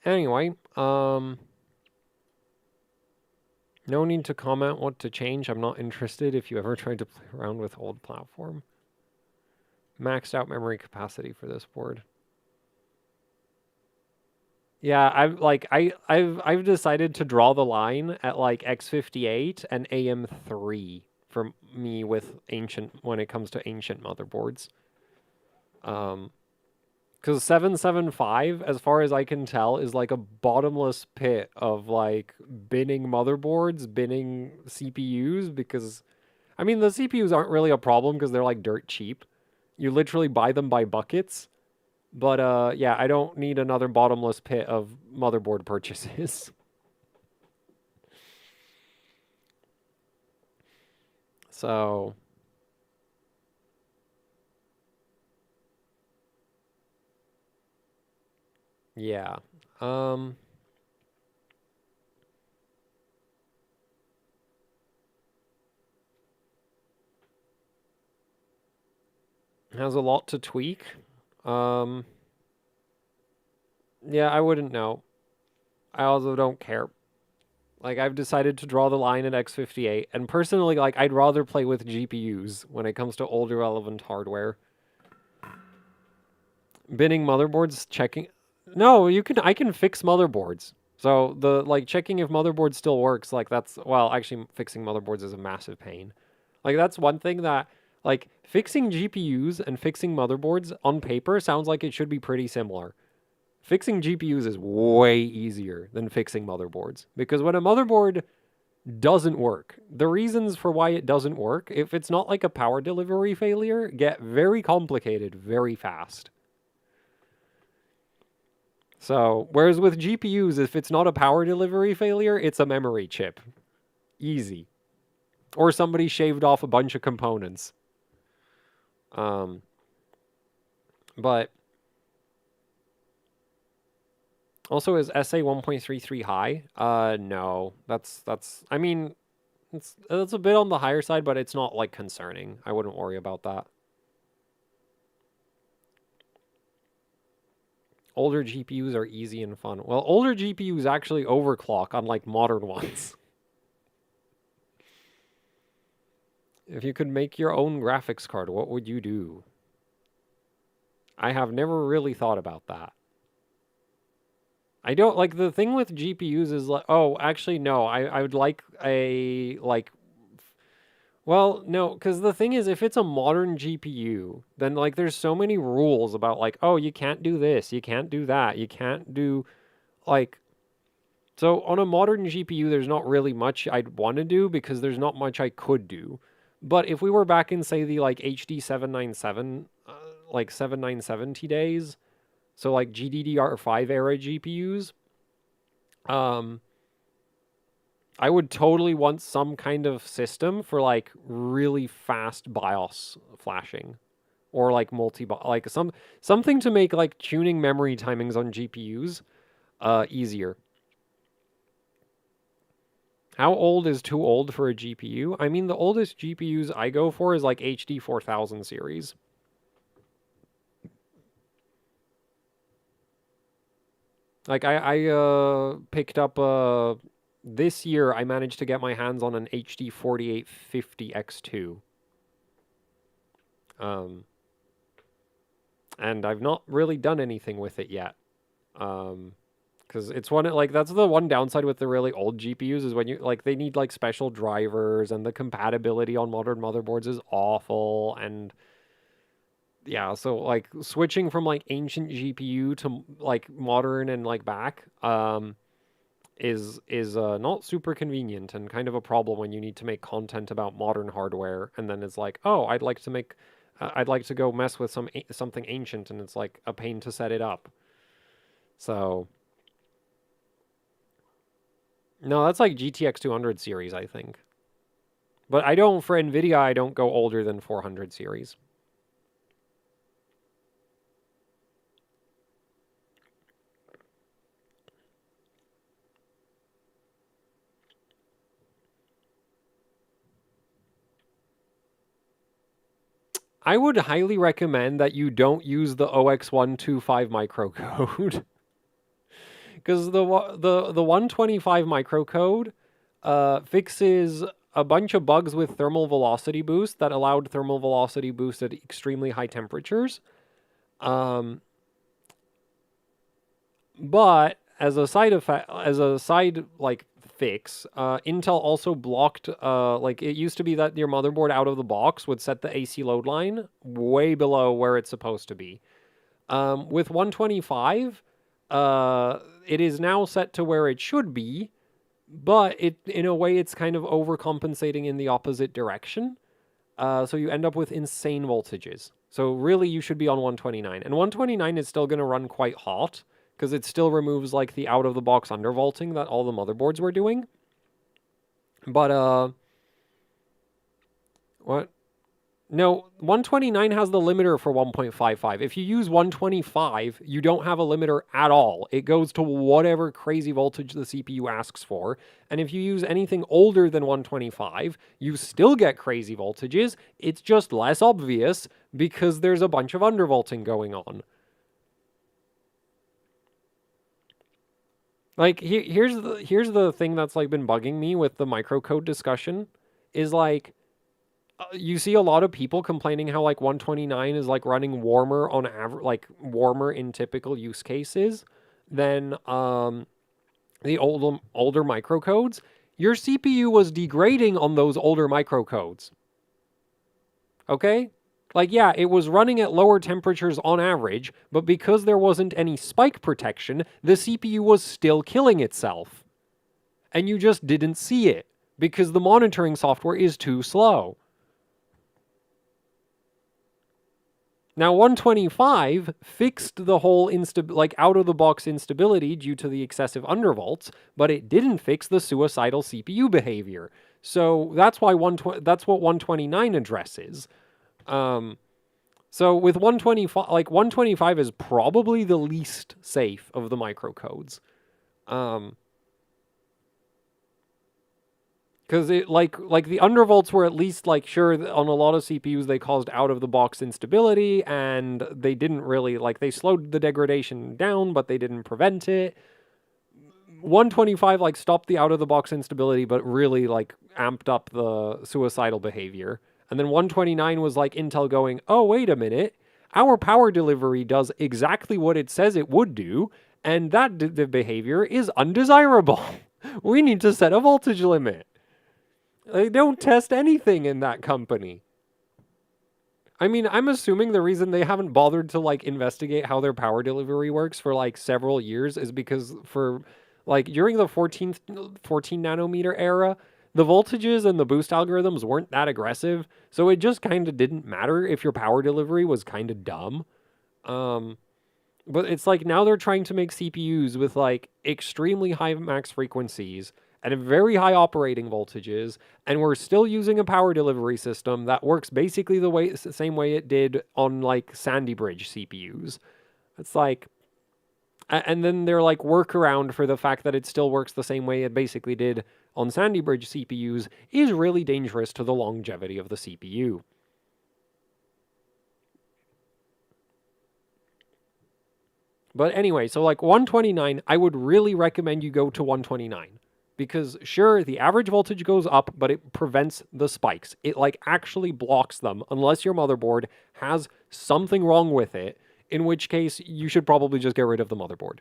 Anyway, no need to comment what to change. I'm not interested if you ever tried to play around with old platform. Maxed out memory capacity for this board. Yeah, I've decided to draw the line at like X58 and AM3 for me with ancient when it comes to ancient motherboards. Because 775, as far as I can tell, is like a bottomless pit of like binning motherboards, binning CPUs, because I mean the CPUs aren't really a problem because they're like dirt cheap. You literally buy them by buckets. But yeah, I don't need another bottomless pit of motherboard purchases. So yeah. Um has a lot to tweak. Um yeah, I wouldn't know. I also don't care. Like I've decided to draw the line at X58, and personally, like I'd rather play with GPUs when it comes to older relevant hardware. Binning motherboards, checking. No, you can. I can fix motherboards. So the like checking if motherboard still works, like that's well, actually fixing motherboards is a massive pain. Like that's one thing that like fixing GPUs and fixing motherboards on paper sounds like it should be pretty similar. Fixing GPUs is way easier than fixing motherboards because when a motherboard doesn't work, the reasons for why it doesn't work, if it's not like a power delivery failure, get very complicated very fast. So, whereas with GPUs, if it's not a power delivery failure, it's a memory chip. Easy. Or somebody shaved off a bunch of components. Um, but also is SA 1.33 high? No. That's I mean, it's a bit on the higher side, but it's not like concerning. I wouldn't worry about that. Older GPUs are easy and fun. Well, older GPUs actually overclock unlike modern ones. If you could make your own graphics card, what would you do? I have never really thought about that. I don't like the thing with GPUs is like, oh, actually, no, I would like a, like, well, no, because the thing is, if it's a modern GPU, then like there's so many rules about like, oh, you can't do this, you can't do that, you can't do like, so on a modern GPU, there's not really much I'd want to do because there's not much I could do. But if we were back in, say, the like HD 797, like 7970 days, so like GDDR5 era GPUs, um, I would totally want some kind of system for like really fast BIOS flashing or like like something to make like tuning memory timings on GPUs easier. How old is too old for a GPU? I mean, the oldest GPUs I go for is like HD 4000 series. Like I picked up this year I managed to get my hands on an HD 4850 X2. And I've not really done anything with it yet. Because it's one like that's the one downside with the really old GPUs is when you like they need like special drivers and the compatibility on modern motherboards is awful and yeah, so like switching from like ancient GPU to like modern and like back is not super convenient and kind of a problem when you need to make content about modern hardware and then it's like, "Oh, I'd like to go mess with something ancient and it's like a pain to set it up." So, no, that's like GTX 200 series, I think. But I don't, for NVIDIA, I don't go older than 400 series. I would highly recommend that you don't use the OX125 microcode. Because the 125 microcode fixes a bunch of bugs with thermal velocity boost that allowed thermal velocity boost at extremely high temperatures. But as a side effect, as a side like fix, Intel also blocked. Like it used to be that your motherboard out of the box would set the AC load line way below where it's supposed to be. With 125, it is now set to where it should be, but it in a way it's kind of overcompensating in the opposite direction. So you end up with insane voltages. So really you should be on 129. And 129 is still going to run quite hot because it still removes like the out of the box undervolting that all the motherboards were doing. But what? No, 129 has the limiter for 1.55. If you use 125, you don't have a limiter at all. It goes to whatever crazy voltage the CPU asks for. And if you use anything older than 125, you still get crazy voltages. It's just less obvious because there's a bunch of undervolting going on. Like here's the thing that's like been bugging me with the microcode discussion is like you see a lot of people complaining how like 129 is like running warmer on average, like warmer in typical use cases than the older microcodes. Your CPU was degrading on those older microcodes. Okay? Like, yeah, it was running at lower temperatures on average, but because there wasn't any spike protection, the CPU was still killing itself. And you just didn't see it because the monitoring software is too slow. Now, 125 fixed the whole like out of the box instability due to the excessive undervolts, but it didn't fix the suicidal CPU behavior. So that's why that's what 129 addresses. So with 125, like 125 is probably the least safe of the microcodes. Because it like the undervolts were at least like sure on a lot of CPUs they caused out of the box instability and they didn't really like they slowed the degradation down but they didn't prevent it. 125 like stopped the out of the box instability but really like amped up the suicidal behavior. And then 129 was like Intel going, "Oh, wait a minute. Our power delivery does exactly what it says it would do and that the behavior is undesirable. We need to set a voltage limit." They don't test anything in that company. I mean, I'm assuming the reason they haven't bothered to like investigate how their power delivery works for like several years is because for like during the 14 nanometer era, the voltages and the boost algorithms weren't that aggressive, so it just kind of didn't matter if your power delivery was kind of dumb. But it's like now they're trying to make CPUs with like extremely high max frequencies and very high operating voltages, and we're still using a power delivery system that works basically the same way it did on like Sandy Bridge CPUs. It's like, and then they're like workaround for the fact that it still works the same way it basically did on Sandy Bridge CPUs is really dangerous to the longevity of the CPU. But anyway, so like 129, I would really recommend you go to 129. Because sure, the average voltage goes up, but it prevents the spikes. It like actually blocks them unless your motherboard has something wrong with it, in which case you should probably just get rid of the motherboard.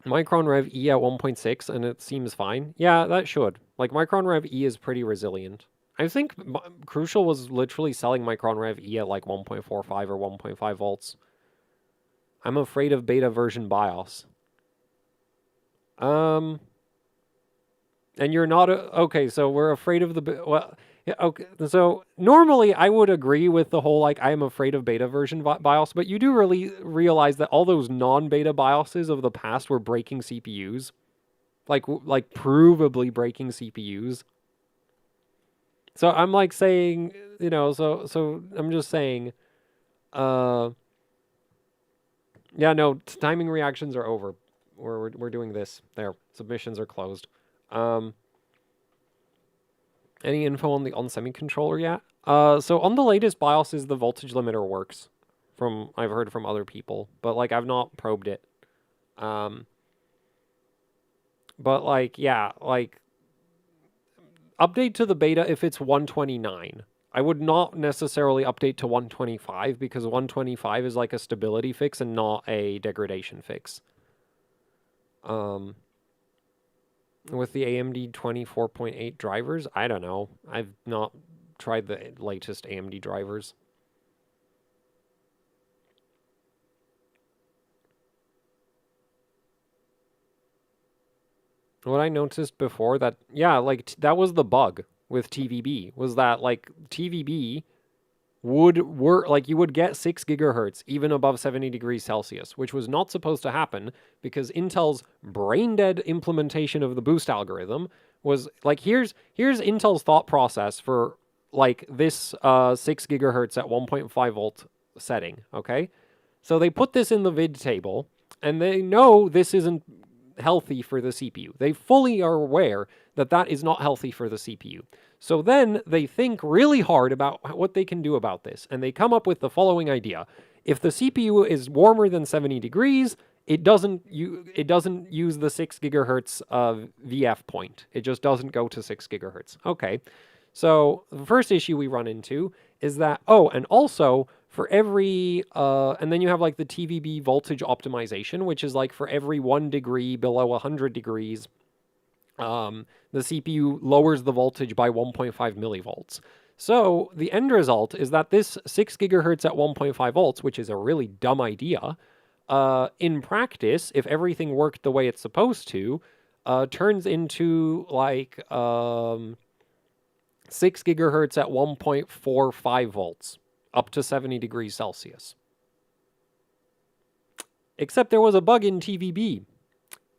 Micron Rev E at 1.6 and it seems fine. Yeah, that should. Like Micron Rev E is pretty resilient. I think Crucial was literally selling Micron Rev E at like 1.45 or 1.5 volts. I'm afraid of beta version BIOS. And you're not okay. So we're afraid of the well. Yeah, okay. So normally I would agree with the whole like I am afraid of beta version BIOS, but you do really realize that all those non-beta BIOSes of the past were breaking CPUs, like provably breaking CPUs. So I'm like saying, so I'm just saying, uh, yeah, no, timing reactions are over. We're doing this. There, submissions are closed. Um, Any info on the on-semi controller yet? So on the latest BIOSes, the voltage limiter works. From I've heard from other people, but like I've not probed it. Um, but like yeah, like update to the beta if it's 129. I would not necessarily update to 125 because 125 is like a stability fix and not a degradation fix. With the AMD 24.8 drivers, I don't know. I've not tried the latest AMD drivers. What I noticed before that, yeah, like that was the bug with TVB, was that like TVB would work, like you would get 6 gigahertz even above 70 degrees Celsius, which was not supposed to happen because Intel's brain dead implementation of the boost algorithm was like, here's Intel's thought process for like this 6 gigahertz at 1.5 volt setting, okay? So they put this in the vid table and they know this isn't healthy for the CPU. They fully are aware that that is not healthy for the CPU. So then they think really hard about what they can do about this, and they come up with the following idea. If the CPU is warmer than 70 degrees, it doesn't use the 6 gigahertz VF point. It just doesn't go to 6 gigahertz. Okay. So the first issue we run into is that, oh, and also for every, and then you have like the TVB voltage optimization, which is like for every 1 degree below 100 degrees, the CPU lowers the voltage by 1.5 millivolts. So the end result is that this 6 gigahertz at 1.5 volts, which is a really dumb idea, in practice, if everything worked the way it's supposed to, turns into like 6 gigahertz at 1.45 volts, up to 70 degrees Celsius. Except there was a bug in TVB.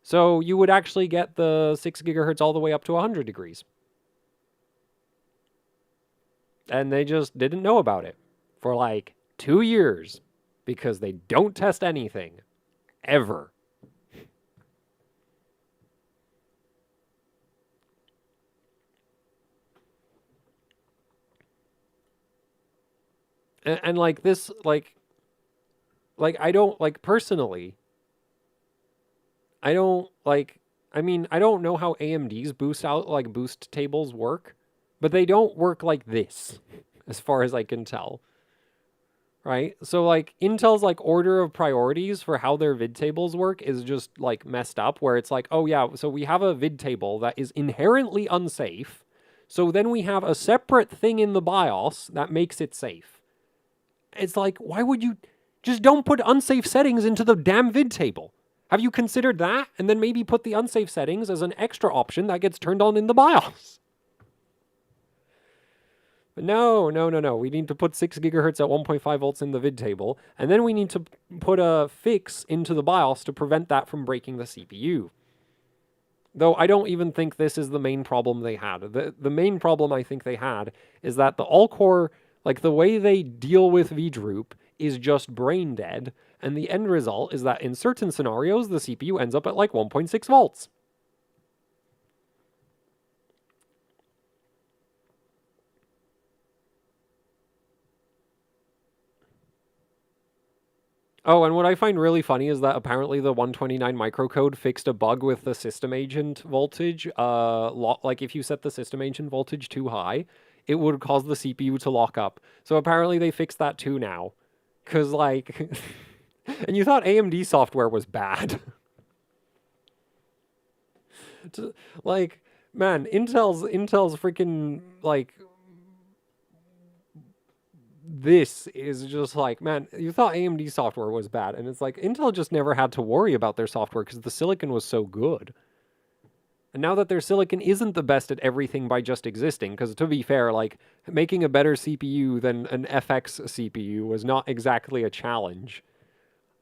So you would actually get the 6 gigahertz all the way up to 100 degrees. And they just didn't know about it for like 2 years because they don't test anything ever. And like this, like I don't like personally. I don't like. I mean, I don't know how AMD's boost tables work, but they don't work like this, as far as I can tell. Right? So like Intel's like order of priorities for how their vid tables work is just like messed up, where it's like, oh yeah, so we have a vid table that is inherently unsafe. So then we have a separate thing in the BIOS that makes it safe. It's like, why would you just don't put unsafe settings into the damn vid table? Have you considered that? And then maybe put the unsafe settings as an extra option that gets turned on in the BIOS. But no. We need to put 6 gigahertz at 1.5 volts in the vid table, and then we need to put a fix into the BIOS to prevent that from breaking the CPU. Though I don't even think this is the main problem they had. The main problem I think they had is that the all-core, like the way they deal with vDroop is just brain dead, and the end result is that in certain scenarios, the CPU ends up at like 1.6 volts. Oh, and what I find really funny is that apparently the 129 microcode fixed a bug with the system agent voltage. Like if you set the system agent voltage too high, it would cause the CPU to lock up. So apparently they fixed that too now. Cause like, and you thought AMD software was bad. Like, man, Intel's freaking like this is just like, man, you thought AMD software was bad, and it's like Intel just never had to worry about their software because the silicon was so good. And now that their silicon isn't the best at everything by just existing, because to be fair, like, making a better CPU than an FX CPU was not exactly a challenge.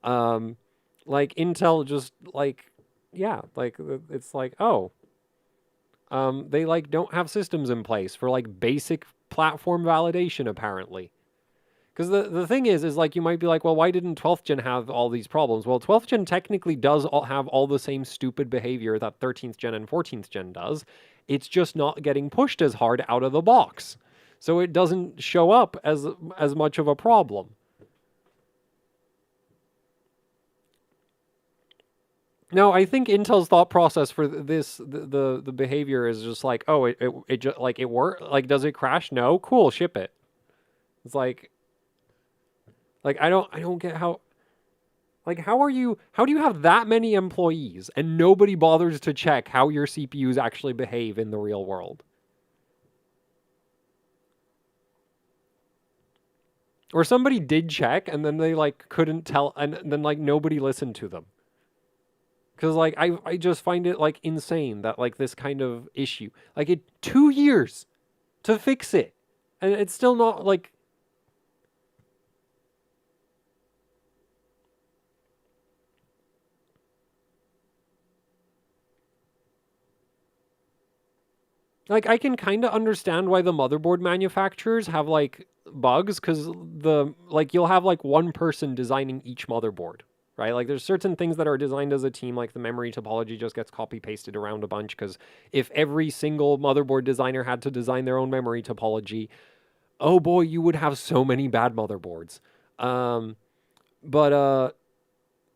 Like, Intel just, like, yeah, like, it's like, oh, they, like, don't have systems in place for, like, basic platform validation, apparently. Because the thing is like, you might be like, well, why didn't 12th gen have all these problems? Well, 12th gen technically does have all the same stupid behavior that 13th gen and 14th gen does. It's just not getting pushed as hard out of the box. So it doesn't show up as much of a problem. No, I think Intel's thought process for this, the behavior is just like, oh, it just, like, it work, like, does it crash? No, cool, ship it. It's like I don't get how, like, how do you have that many employees and nobody bothers to check how your CPUs actually behave in the real world? Or somebody did check and then they, like, couldn't tell, and then, like, nobody listened to them. Because, like, I just find it, like, insane that, like, this kind of issue, like, it 2 years to fix it, and it's still not, like, I can kind of understand why the motherboard manufacturers have, like, bugs, because like, you'll have, like, one person designing each motherboard, right? Like, there's certain things that are designed as a team, like the memory topology just gets copy pasted around a bunch, because if every single motherboard designer had to design their own memory topology, oh boy, you would have so many bad motherboards. But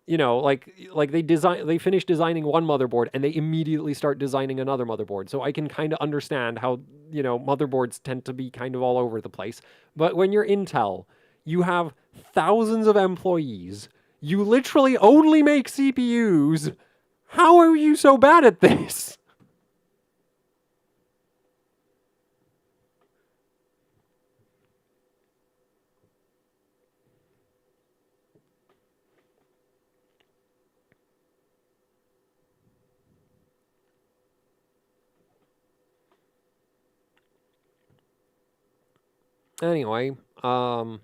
you know, like they finish designing one motherboard and they immediately start designing another motherboard. So I can kind of understand how, you know, motherboards tend to be kind of all over the place. But when you're Intel, you have thousands of employees. You literally only make CPUs. How are you so bad at this? Anyway, I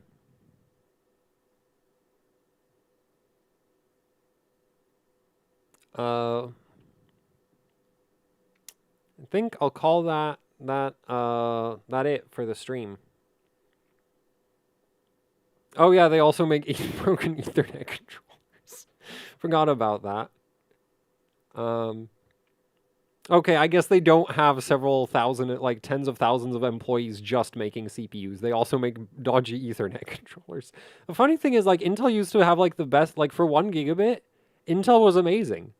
think I'll call that it for the stream. Oh yeah, they also make broken Ethernet controllers. Forgot about that. Okay, I guess they don't have several thousand, like tens of thousands of employees just making CPUs. They also make dodgy Ethernet controllers. The funny thing is, like, Intel used to have, like, the best, like, for 1 gigabit, Intel was amazing.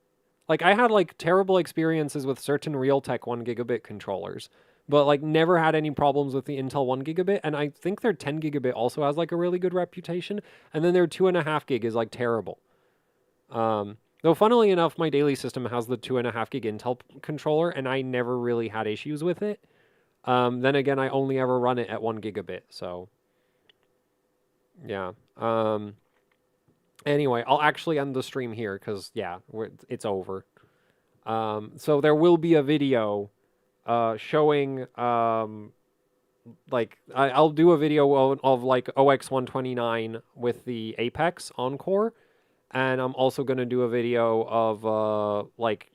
Like, I had, like, terrible experiences with certain Realtek 1 gigabit controllers, but, like, never had any problems with the Intel 1 gigabit, and I think their 10 gigabit also has, like, a really good reputation, and then their 2.5 gig is, like, terrible. Though, funnily enough, my daily system has the 2.5 gig Intel controller, and I never really had issues with it. Then again, I only ever run it at 1 gigabit, so yeah. Anyway, I'll actually end the stream here, because, yeah, it's over. So there will be a video showing, like, I'll do a video of like, OX129 with the Apex on core, and I'm also going to do a video of, like,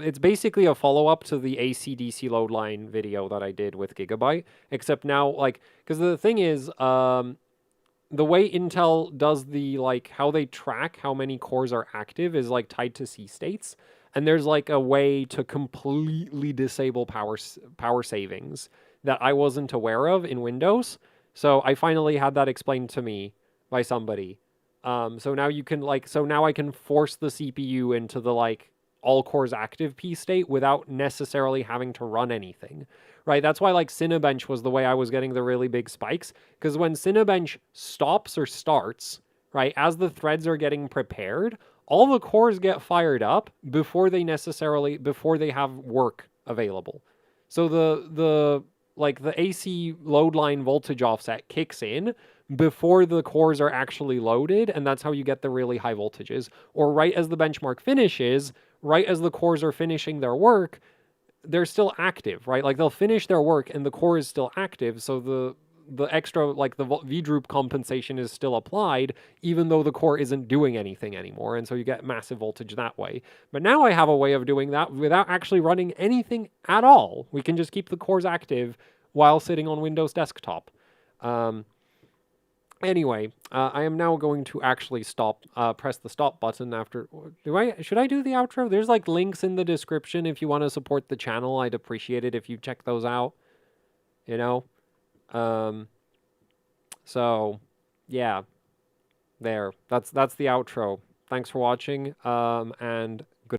it's basically a follow-up to the AC/DC load line video that I did with Gigabyte, except now, like, because the thing is, the way Intel does the, like, how they track how many cores are active is, like, tied to C states, and there's, like, a way to completely disable power savings that I wasn't aware of in Windows, so I finally had that explained to me by somebody. So now you can, like, so now I can force the CPU into the, like, all cores active P state without necessarily having to run anything, right? That's why, like, Cinebench was the way I was getting the really big spikes, because when Cinebench stops or starts, right, as the threads are getting prepared, all the cores get fired up before they have work available. So the like, the AC load line voltage offset kicks in before the cores are actually loaded, and that's how you get the really high voltages. Or right as the benchmark finishes, right as the cores are finishing their work, they're still active, right? Like they'll finish their work and the core is still active, so the extra, like the V-droop compensation is still applied, even though the core isn't doing anything anymore, and so you get massive voltage that way. But now I have a way of doing that without actually running anything at all. We can just keep the cores active while sitting on Windows desktop. Anyway, I am now going to actually press the stop button after. Should I do the outro? There's like links in the description if you want to support the channel. I'd appreciate it if you check those out. You know? So, yeah. There. That's the outro. Thanks for watching, and